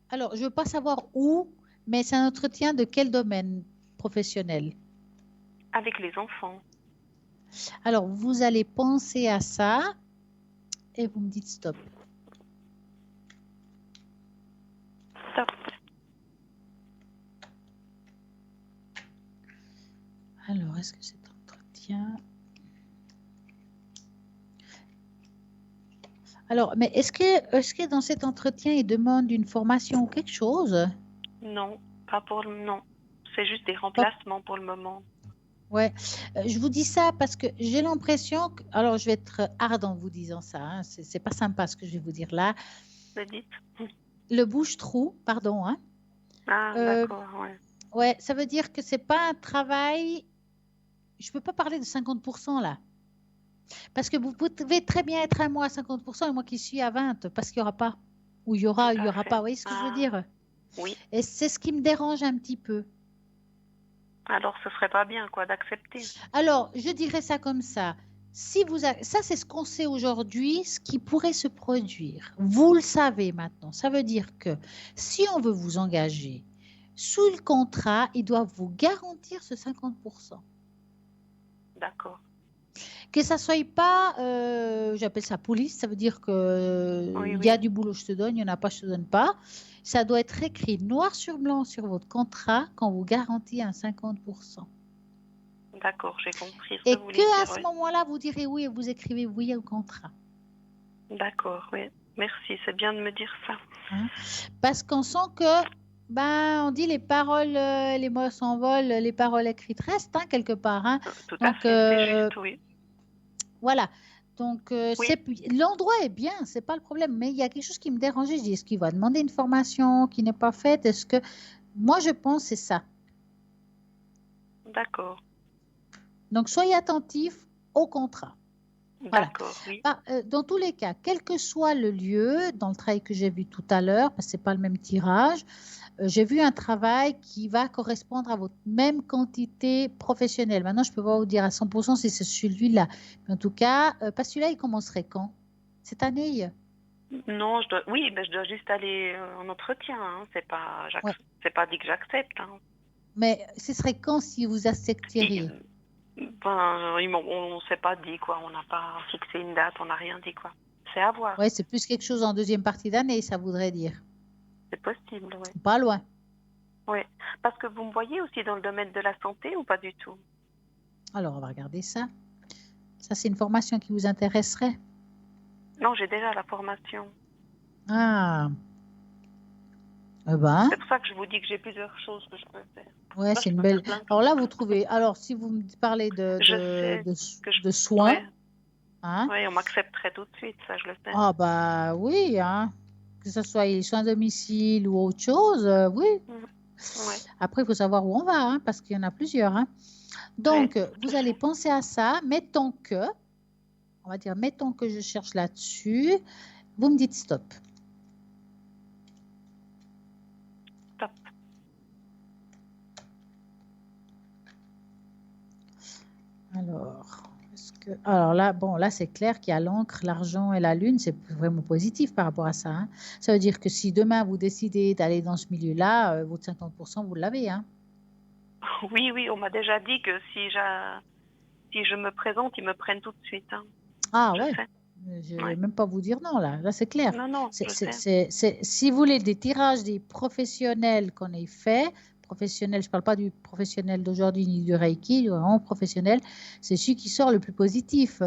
Alors, je ne veux pas savoir où, mais c'est un entretien de quel domaine professionnel? avec les enfants. Alors, vous allez penser à ça et vous me dites stop. Stop. Alors, est-ce que cet entretien... Alors, mais est-ce que dans cet entretien, il demande une formation ou quelque chose? Non, pas pour le... Non. C'est juste des Pas- remplacements pour le moment. Ouais. Je vous dis ça parce que j'ai l'impression que... Alors, je vais être hard en vous disant ça, hein. C'est pas sympa ce que je vais vous dire là. Vous dites? Le bouche-trou, pardon, hein. Ah, Euh, d'accord, ouais. ouais, ça veut dire que c'est pas un travail... Je peux pas parler de 50% là. Parce que vous pouvez très bien être à moi à 50% et moi qui suis à 20%, parce qu'il n'y aura pas. Ou il y Tout aura, il y à aura fait. pas. Vous voyez ce que je veux Ah, dire? oui. Et c'est ce qui me dérange un petit peu. Alors, ce serait pas bien, quoi, d'accepter. Alors, je dirais ça comme ça. Si ça, c'est ce qu'on sait aujourd'hui, ce qui pourrait se produire. Vous le savez maintenant. Ça veut dire que si on veut vous engager sous le contrat, ils doivent vous garantir ce 50%. D'accord. Que ça soit pas, j'appelle ça police, ça veut dire que Oui, il y a oui. du boulot, je te donne, il n'y en a pas, je te donne pas. Ça doit être écrit noir sur blanc sur votre contrat qu'on vous garantit un 50%. D'accord, j'ai compris ce Et que vous voulez que à dire, ce oui. moment-là, vous direz oui et vous écrivez oui au contrat. D'accord, oui. Merci, c'est bien de me dire ça. Hein. Parce qu'on sent que, ben, on dit les paroles, les mots s'envolent, les paroles écrites restent, hein, quelque part. Hein. Tout à Donc, fait, c'est juste, oui. voilà. Donc, Oui, l'endroit est bien, c'est pas le problème. Mais il y a quelque chose qui me dérangeait. Je dis, est-ce qu'il va demander une formation qui n'est pas faite? Est-ce que... Moi, je pense que c'est ça. d'accord. Donc, soyez attentifs au contrat. Voilà. D'accord, oui. Dans tous les cas, quel que soit le lieu, dans le travail que j'ai vu tout à l'heure, parce que ce n'est pas le même tirage, j'ai vu un travail qui va correspondre à votre même quantité professionnelle. Maintenant, je ne peux pas vous dire à 100% si c'est celui-là. Mais en tout cas, pas celui-là, il commencerait quand? Cette année? Non, oui, mais je dois juste aller en entretien. Hein. Ouais. C'est pas dit que j'accepte. Hein. Mais ce serait quand si vous accepteriez? On s'est pas dit quoi. On n'a pas fixé une date. On n'a rien dit quoi. C'est à voir. Oui, c'est plus quelque chose en deuxième partie d'année, ça voudrait dire. C'est possible, oui. Pas loin. Oui. Parce que vous me voyez aussi dans le domaine de la santé ou pas du tout? Alors, on va regarder ça. Ça, c'est une formation qui vous intéresserait? Non, j'ai déjà la formation. Ah. Eh ben, C'est pour ça que je vous dis que j'ai plusieurs choses que je peux faire. ouais, Moi, c'est je une peux belle. faire plein de Alors là, trucs. vous trouvez. Alors, si vous me parlez Je sais que de soins, ouais, hein? ouais, on m'accepterait tout de suite, ça je le sais. Ah, bah oui, hein. Que ce soit les soins à domicile ou autre chose, oui. Ouais. Après, il faut savoir où on va, hein, parce qu'il y en a plusieurs, hein. Donc, vous allez penser à ça. Mettons que je cherche là-dessus. Vous me dites stop. Stop. Alors là, bon, là, c'est clair qu'il y a l'encre, l'argent et la lune, c'est vraiment positif par rapport à ça. Hein. Ça veut dire que si demain vous décidez d'aller dans ce milieu-là, votre 50%, vous l'avez. Hein. Oui, oui, on m'a déjà dit que si je me présente, ils me prennent tout de suite. Hein. Ah Je ouais. sais. Je ne vais Ouais. même pas vous dire non, là. Là, c'est clair. Non, je sais. Si vous voulez des tirages des professionnels qu'on ait fait, professionnels, je ne parle pas du professionnel d'aujourd'hui ni du Reiki, vraiment professionnel, c'est celui qui sort le plus positif.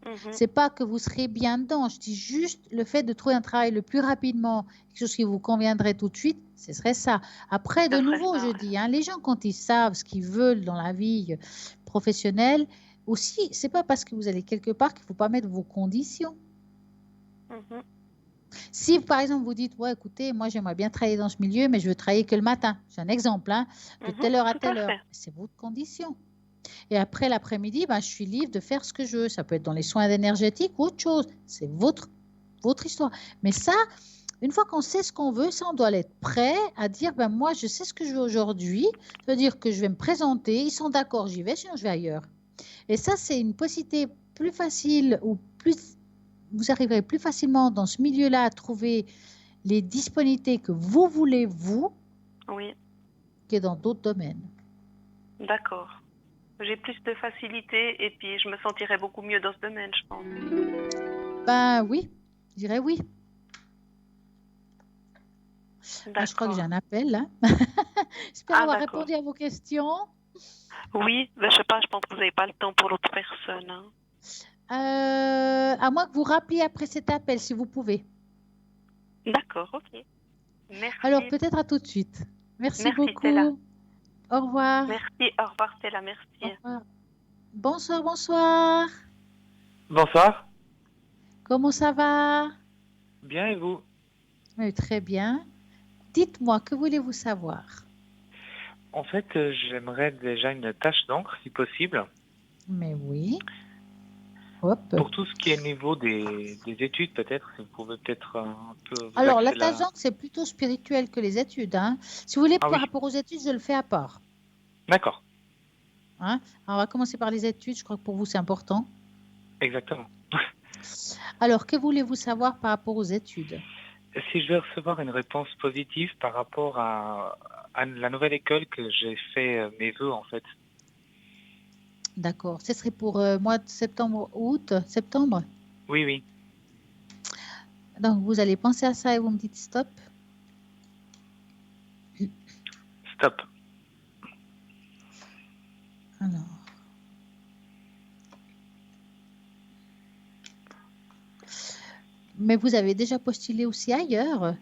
Mhm. C'est pas que vous serez bien dedans. Je dis juste le fait de trouver un travail le plus rapidement, quelque chose qui vous conviendrait tout de suite, ce serait ça. Après, de Ce serait nouveau, ça, je ouais. dis, hein, les gens, quand ils savent ce qu'ils veulent dans la vie professionnelle, aussi, c'est pas parce que vous allez quelque part qu'il ne faut pas mettre vos conditions. Mhm. Si, par exemple, vous dites, ouais, écoutez, moi, j'aimerais bien travailler dans ce milieu, mais je veux travailler que le matin. C'est un exemple, hein, de telle heure à Tout telle à heure. fait. C'est votre condition. Et après l'après-midi, ben, je suis libre de faire ce que je veux. Ça peut être dans les soins énergétiques ou autre chose. C'est votre histoire. Mais ça, une fois qu'on sait ce qu'on veut, ça, on doit être prêt à dire, ben, moi, je sais ce que je veux aujourd'hui. Ça veut dire que je vais me présenter. Ils sont d'accord, j'y vais, sinon je vais ailleurs. Et ça, c'est une possibilité plus facile ou plus vous arriverez plus facilement dans ce milieu-là à trouver les disponibilités que vous voulez, vous, Oui, que dans d'autres domaines. d'accord. J'ai plus de facilité et puis je me sentirais beaucoup mieux dans ce domaine, je pense. Ben oui, je dirais oui. Ah, je crois que j'ai D'accord. un appel là. J'espère Ah, avoir d'accord. répondu à vos questions. Oui, mais je sais pas, je pense que vous n'avez pas le temps pour l'autre personne, hein. À moins que vous rappeliez après cet appel, si vous pouvez. D'accord, ok. Alors, Merci. peut-être à tout de suite. Merci Merci, Stella. beaucoup. Au revoir. Merci. Au revoir, Stella. Au Merci. revoir. Bonsoir, bonsoir. Bonsoir. Comment ça va? Bien et vous? Très bien. Dites-moi, que voulez-vous savoir? En fait, j'aimerais déjà une tache d'encre, si possible. Mais oui. Hop. Pour tout ce qui est niveau des études, peut-être, si vous pouvez peut-être un peu vous Alors, la axer tâche là. d'encre, c'est plutôt spirituel que les études, hein. Si vous voulez, Ah par oui, rapport aux études, je le fais à part. d'accord, Hein. Alors, on va commencer par les études. Je crois que pour vous, c'est important. exactement. Alors, que voulez-vous savoir par rapport aux études? Si je vais recevoir une réponse positive par rapport à la nouvelle école que j'ai fait mes vœux, en fait. D'accord. Ce serait pour mois de septembre, août, septembre. Oui, oui, Donc, vous allez penser à ça et vous me dites stop. stop. Alors. Mais vous avez déjà postulé aussi ailleurs?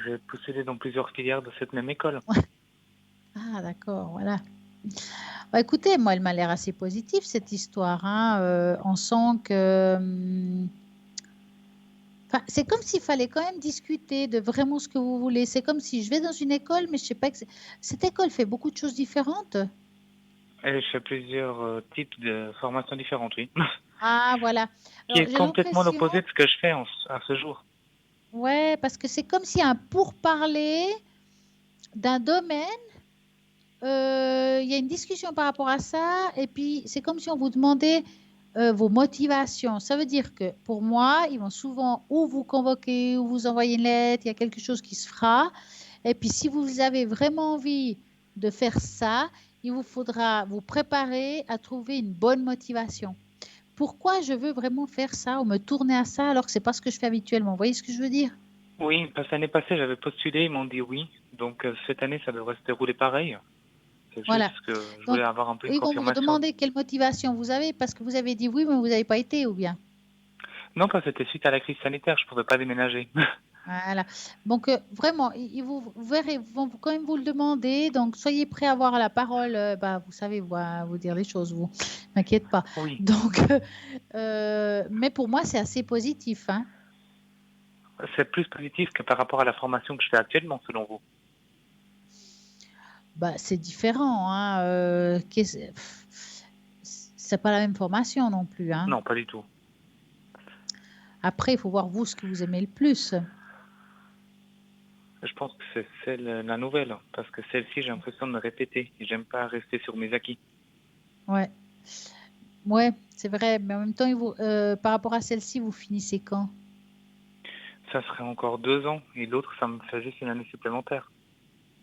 J'ai postulé dans plusieurs filières de cette même école. Ah, d'accord, voilà. Bah, écoutez, moi, elle m'a l'air assez positive, cette histoire, hein. On sent que... enfin, c'est comme s'il fallait quand même discuter de vraiment ce que vous voulez. C'est comme si je vais dans une école, mais je sais pas que cette école fait beaucoup de choses différentes. Et je fais plusieurs types de formations différentes, oui. Ah, voilà. Qui Alors, est j'ai complètement l'impression... l'opposé de ce que je fais à ce jour. Ouais, parce que c'est comme si un pourparler d'un domaine, il y a une discussion par rapport à ça, et puis c'est comme si on vous demandait vos motivations. Ça veut dire que pour moi, ils vont souvent ou vous convoquer ou vous envoyer une lettre, il y a quelque chose qui se fera. Et puis si vous avez vraiment envie de faire ça, il vous faudra vous préparer à trouver une bonne motivation. Pourquoi je veux vraiment faire ça ou me tourner à ça alors que c'est pas ce que je fais habituellement? Vous voyez ce que je veux dire? Oui, parce que l'année passée, j'avais postulé, ils m'ont dit oui. Donc cette année, ça devrait se dérouler pareil. C'est Voilà. juste que je Donc, voulais avoir un peu une ils vont vous confirmation. demander quelle motivation vous avez parce que vous avez dit oui, mais vous n'avez pas été ou bien. Non, parce que c'était suite à la crise sanitaire, je pouvais pas déménager. Voilà. Donc, vraiment, vous verrez, ils vont quand même vous le demander. Donc, soyez prêts à avoir la parole. Bah, vous savez, vous dire les choses, vous. M'inquiète pas. Oui, Donc, mais pour moi, c'est assez positif, hein. c'est plus positif que par rapport à la formation que je fais actuellement, selon vous. Bah, c'est différent, hein. C'est pas la même formation non plus, hein. Non, pas du tout. Après, il faut voir vous ce que vous aimez le plus. Je pense que c'est la nouvelle, parce que celle-ci, j'ai l'impression de me répéter. Et j'aime pas rester sur mes acquis. Ouais. Ouais, c'est vrai. Mais en même temps, par rapport à celle-ci, vous finissez quand? Ça serait encore 2 ans, et l'autre, ça me fait juste une année supplémentaire.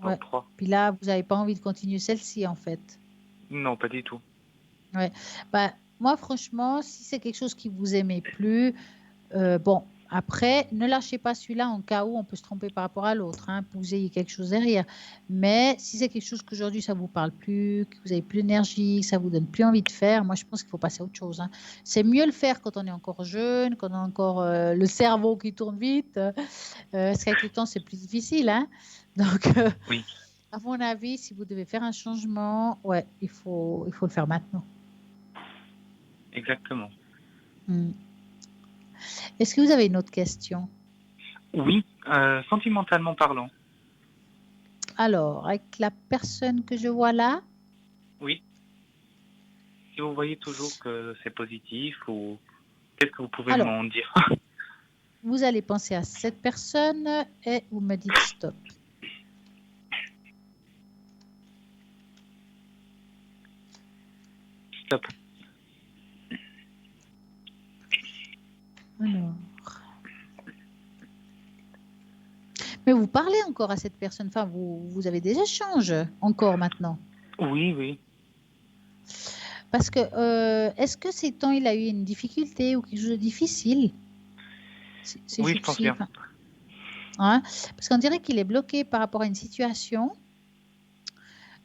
Ouais. Donc 3. Puis là, vous n'avez pas envie de continuer celle-ci, en fait. Non, pas du tout. Ouais. Bah, moi, franchement, si c'est quelque chose qui vous aimait plus, bon, après, ne lâchez pas celui-là en cas où on peut se tromper par rapport à l'autre, hein, pour que vous ayez quelque chose derrière. Mais si c'est quelque chose qu'aujourd'hui ça vous parle plus, que vous avez plus d'énergie, que ça vous donne plus envie de faire, moi je pense qu'il faut passer à autre chose, hein. C'est mieux le faire quand on est encore jeune, quand on a encore le cerveau qui tourne vite, parce qu'avec le temps c'est plus difficile, hein. Donc, Oui, à mon avis, si vous devez faire un changement, ouais, il faut le faire maintenant. exactement. Hmm. Est-ce que vous avez une autre question? Oui, sentimentalement parlant. Alors, avec la personne que je vois là, Oui. Si vous voyez toujours que c'est positif, ou qu'est-ce que vous pouvez alors, m'en dire? vous allez penser à cette personne et vous me dites stop. Stop. Mais vous parlez encore à cette personne, enfin, vous avez des échanges encore maintenant. Oui, oui. Parce que, est-ce que ces temps, il a eu une difficulté ou quelque chose de difficile ces Oui, je pense jours-ci, bien. enfin, hein? Parce qu'on dirait qu'il est bloqué par rapport à une situation,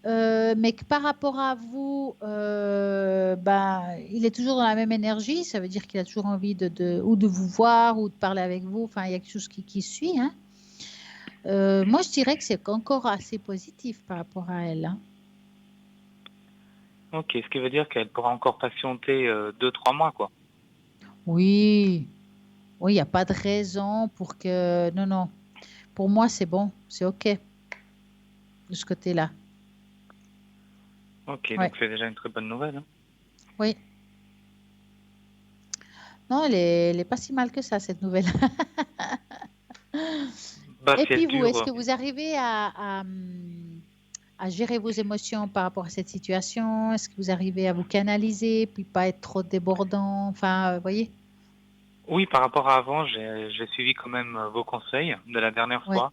mais que par rapport à vous, ben, il est toujours dans la même énergie. Ça veut dire qu'il a toujours envie ou de vous voir ou de parler avec vous. Enfin, il y a quelque chose qui suit, hein. Moi, je dirais que c'est encore assez positif par rapport à elle, hein. Ok, ce qui veut dire qu'elle pourra encore patienter 2-3 mois, quoi. Oui, oui, il n'y a pas de raison pour que... Non, non. Pour moi, c'est bon, c'est OK de ce côté-là. Ok, Ouais, donc c'est déjà une très bonne nouvelle, hein. oui. Non, elle est pas si mal que ça, cette nouvelle. Bah, Et si elle puis vous, est-ce dure, que vous arrivez à gérer vos émotions par rapport à cette situation? Est-ce que vous arrivez à vous canaliser, puis pas être trop débordant? Enfin, voyez? oui, par rapport à avant, j'ai suivi quand même vos conseils de la dernière Ouais, fois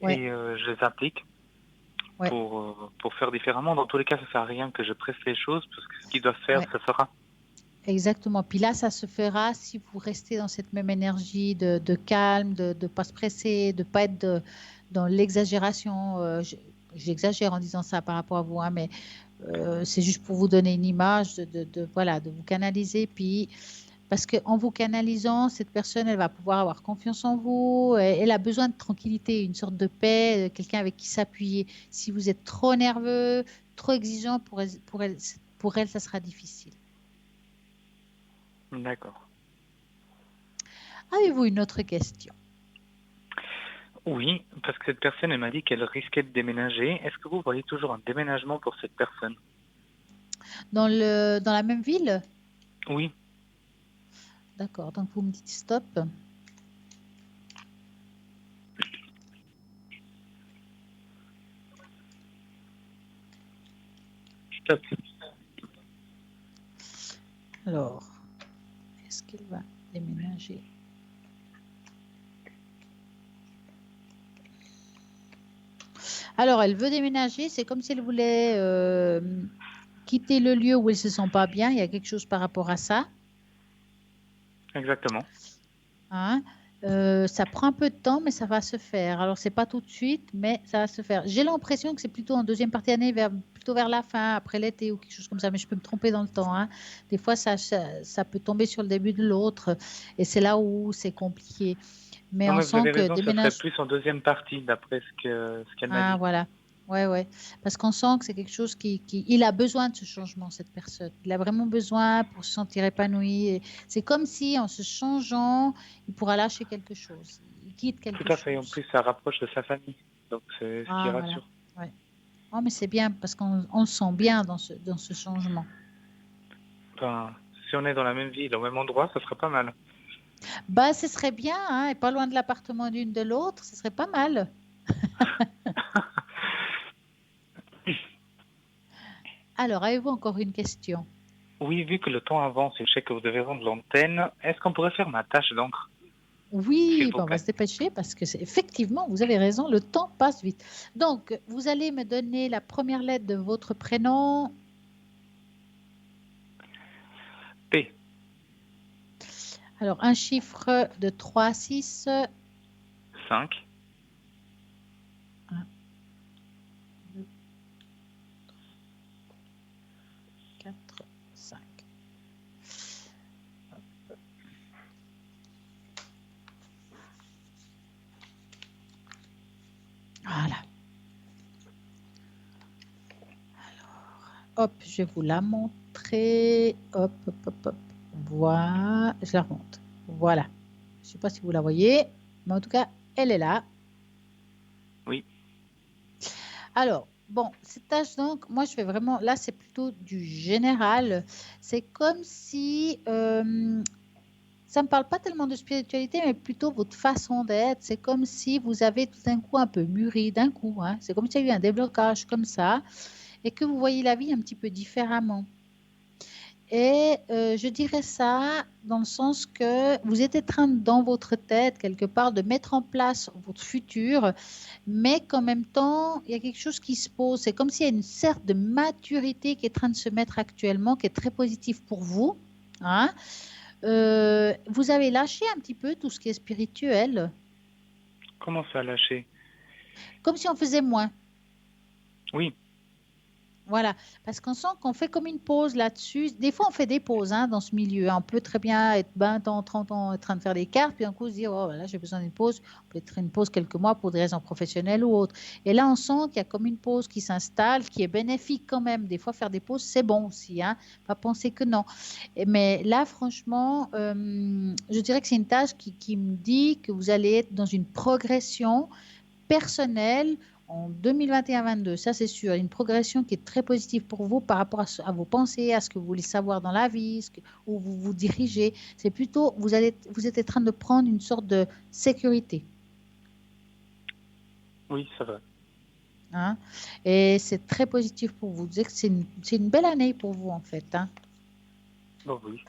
ouais, et je les applique ouais, pour faire différemment. Dans tous les cas, ça sert à rien que je presse les choses parce que ce qu'ils doivent faire, ouais. ça fera. Exactement. Puis là, ça se fera si vous restez dans cette même énergie de calme, de ne pas se presser, de ne pas être dans l'exagération. J'exagère en disant ça par rapport à vous, hein, mais c'est juste pour vous donner une image voilà, de vous canaliser. Puis, parce qu'en vous canalisant, cette personne, elle va pouvoir avoir confiance en vous. Elle a besoin de tranquillité, une sorte de paix, quelqu'un avec qui s'appuyer. Si vous êtes trop nerveux, trop exigeant, pour elle, ça sera difficile. D'accord. Avez-vous une autre question? Oui, parce que cette personne, elle m'a dit qu'elle risquait de déménager. Est-ce que vous voyez toujours un déménagement pour cette personne? Dans la même ville? Oui, D'accord, donc vous me dites stop. stop. Alors, est-ce qu'elle va déménager? Alors, elle veut déménager, c'est comme si elle voulait quitter le lieu où elle ne se sent pas bien. Il y a quelque chose par rapport à ça, Exactement. hein. Ça prend un peu de temps, mais ça va se faire. Alors, c'est pas tout de suite, mais ça va se faire. J'ai l'impression que c'est plutôt en deuxième partie d'année, plutôt vers la fin, après l'été ou quelque chose comme ça, mais je peux me tromper dans le temps, hein. Des fois, ça peut tomber sur le début de l'autre, et c'est là où c'est compliqué. Mais Non, on mais vous sent avez que raison, ça serait déménage. plus en deuxième partie, d'après ce qu'elle m'a Ah, dit. voilà. Ouais, ouais. Parce qu'on sent que c'est quelque chose il a besoin de ce changement, cette personne. Il a vraiment besoin pour se sentir épanoui. Et c'est comme si en se changeant, il pourra lâcher quelque chose. Il quitte Tout quelque à fait. En chose. plus, ça rapproche de sa famille. Donc, c'est ce qui Ah, voilà. rassure. Ouais. Oh, mais c'est bien parce on le sent bien dans ce changement. Enfin, si on est dans la même ville, au même endroit, ça serait pas mal. Bah, ce serait bien, hein, et pas loin de l'appartement d'une de l'autre, ce serait pas mal. Alors, avez-vous encore une question? Oui, vu que le temps avance et je sais que vous devez rendre l'antenne, est-ce qu'on pourrait faire ma tâche d'encre, s'il Oui, vous ben on va plaît? se dépêcher parce que effectivement, vous avez raison, le temps passe vite. Donc, vous allez me donner la première lettre de votre prénom. P. Alors, un chiffre de 3 à 6. 5. 1, 2, 4, 5. Voilà. Hop, je vais vous la montrer. Hop, hop, hop, hop. Voilà, je la remonte. Voilà. Je ne sais pas si vous la voyez, mais en tout cas, elle est là. Oui. Alors, bon, cette tâche, donc, moi, je fais vraiment, là, c'est plutôt du général. C'est comme si, ça ne me parle pas tellement de spiritualité, mais plutôt votre façon d'être. C'est comme si vous avez tout d'un coup un peu mûri, d'un coup, hein. C'est comme s'il y a eu un déblocage comme ça, et que vous voyez la vie un petit peu différemment. Et je dirais ça dans le sens que vous êtes en train dans votre tête, quelque part, de mettre en place votre futur, mais qu'en même temps, il y a quelque chose qui se pose. C'est comme s'il y a une sorte de maturité qui est en train de se mettre actuellement, qui est très positive pour vous. Hein. Vous avez lâché un petit peu tout ce qui est spirituel, Comment ça, lâcher? comme si on faisait moins. Oui, Voilà, parce qu'on sent qu'on fait comme une pause là-dessus. Des fois, on fait des pauses dans ce milieu. On peut très bien être 20 ans, 30 ans en train de faire des cartes, puis un coup se dire, oh là, j'ai besoin d'une pause. Peut-être une pause quelques mois pour des raisons professionnelles ou autres. Et là, on sent qu'il y a comme une pause qui s'installe, qui est bénéfique quand même. Des fois, faire des pauses, c'est bon aussi. Pas penser que non. Mais là, franchement, je dirais que c'est une tâche qui me dit que vous allez être dans une progression personnelle en 2021-22, ça c'est sûr, une progression qui est très positive pour vous par rapport à vos pensées, à ce que vous voulez savoir dans la vie, où vous vous dirigez. C'est plutôt, vous êtes en train de prendre une sorte de sécurité. oui, c'est vrai. Hein. Et c'est très positif pour vous. Vous dites que c'est une belle année pour vous en fait. Hein. Bon, oui.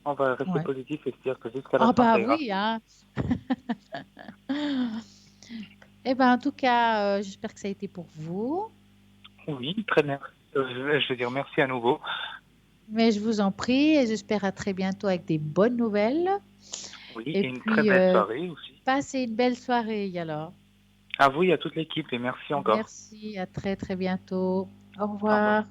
On va rester Ouais. positif et se dire que jusqu'à la Ah fin, ça bah ira. oui, hein. Eh ben en tout cas, j'espère que ça a été pour vous. Oui, très bien. Je veux dire merci à nouveau. Mais je vous en prie et j'espère à très bientôt avec des bonnes nouvelles. Oui, Et et une très puis, belle soirée aussi. passez une belle soirée alors. À vous et à toute l'équipe et merci encore. Merci, à très très bientôt. Au Au revoir. revoir.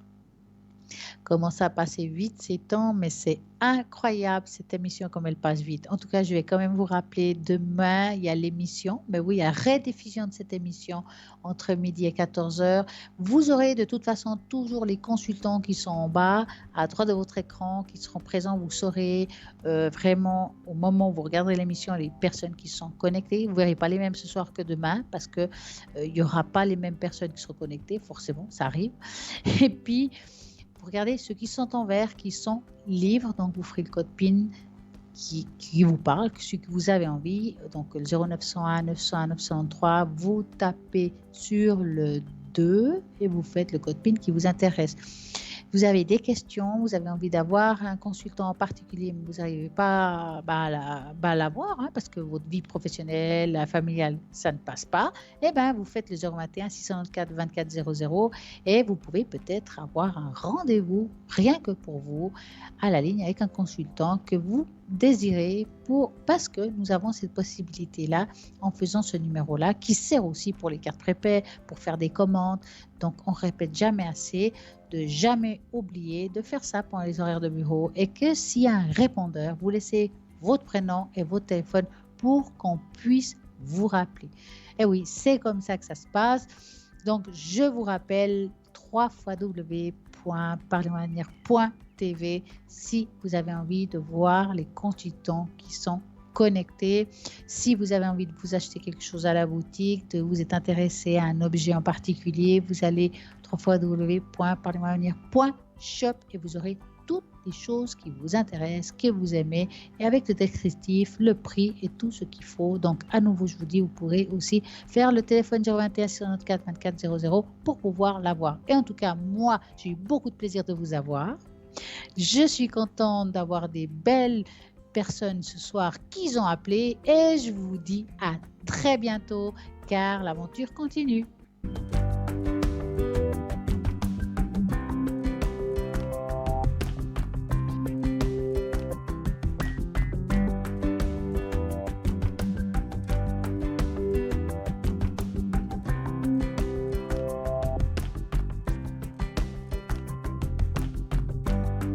Comment ça a passé vite ces temps, mais c'est incroyable cette émission comme elle passe vite. En tout cas, je vais quand même vous rappeler, demain, il y a l'émission. Mais oui, il y a rediffusion de cette émission entre midi et 14h. Vous aurez de toute façon toujours les consultants qui sont en bas, à droite de votre écran, qui seront présents. Vous saurez vraiment, au moment où vous regarderez l'émission, les personnes qui sont connectées. Vous ne verrez pas les mêmes ce soir que demain, parce qu'il n'y aura pas les mêmes personnes qui seront connectées, forcément, ça arrive. Et puis, regardez ceux qui sont en vert, qui sont libres. Donc, vous ferez le code PIN qui vous parle, celui que vous avez envie. Donc, le 0901 901 903, vous tapez sur le 2 et vous faites le code PIN qui vous intéresse. Vous avez des questions, vous avez envie d'avoir un consultant en particulier, mais vous n'arrivez pas à l'avoir parce que votre vie professionnelle, familiale, ça ne passe pas. Eh bien, vous faites le 021 694 24 00 et vous pouvez peut-être avoir un rendez-vous rien que pour vous à la ligne avec un consultant que vous désirez parce que nous avons cette possibilité-là en faisant ce numéro-là qui sert aussi pour les cartes prépaies, pour faire des commandes. Donc, on ne répète jamais assez de jamais oublier de faire ça pendant les horaires de bureau et que s'il y a un répondeur, vous laissez votre prénom et votre téléphone pour qu'on puisse vous rappeler. Et oui, c'est comme ça que ça se passe. Donc, je vous rappelle www.parlementanière.tv si vous avez envie de voir les consultants qui sont connectés. Si vous avez envie de vous acheter quelque chose à la boutique, de vous êtes intéressé à un objet en particulier, vous allez www.parlementanière.shop et vous aurez toutes les choses qui vous intéressent, que vous aimez, et avec le descriptif, le prix et tout ce qu'il faut. Donc, à nouveau, je vous dis, vous pourrez aussi faire le téléphone 021 694 24 00 pour pouvoir l'avoir. Et en tout cas, moi, j'ai eu beaucoup de plaisir de vous avoir. Je suis contente d'avoir des belles personnes ce soir qui ont appelé et je vous dis à très bientôt car l'aventure continue.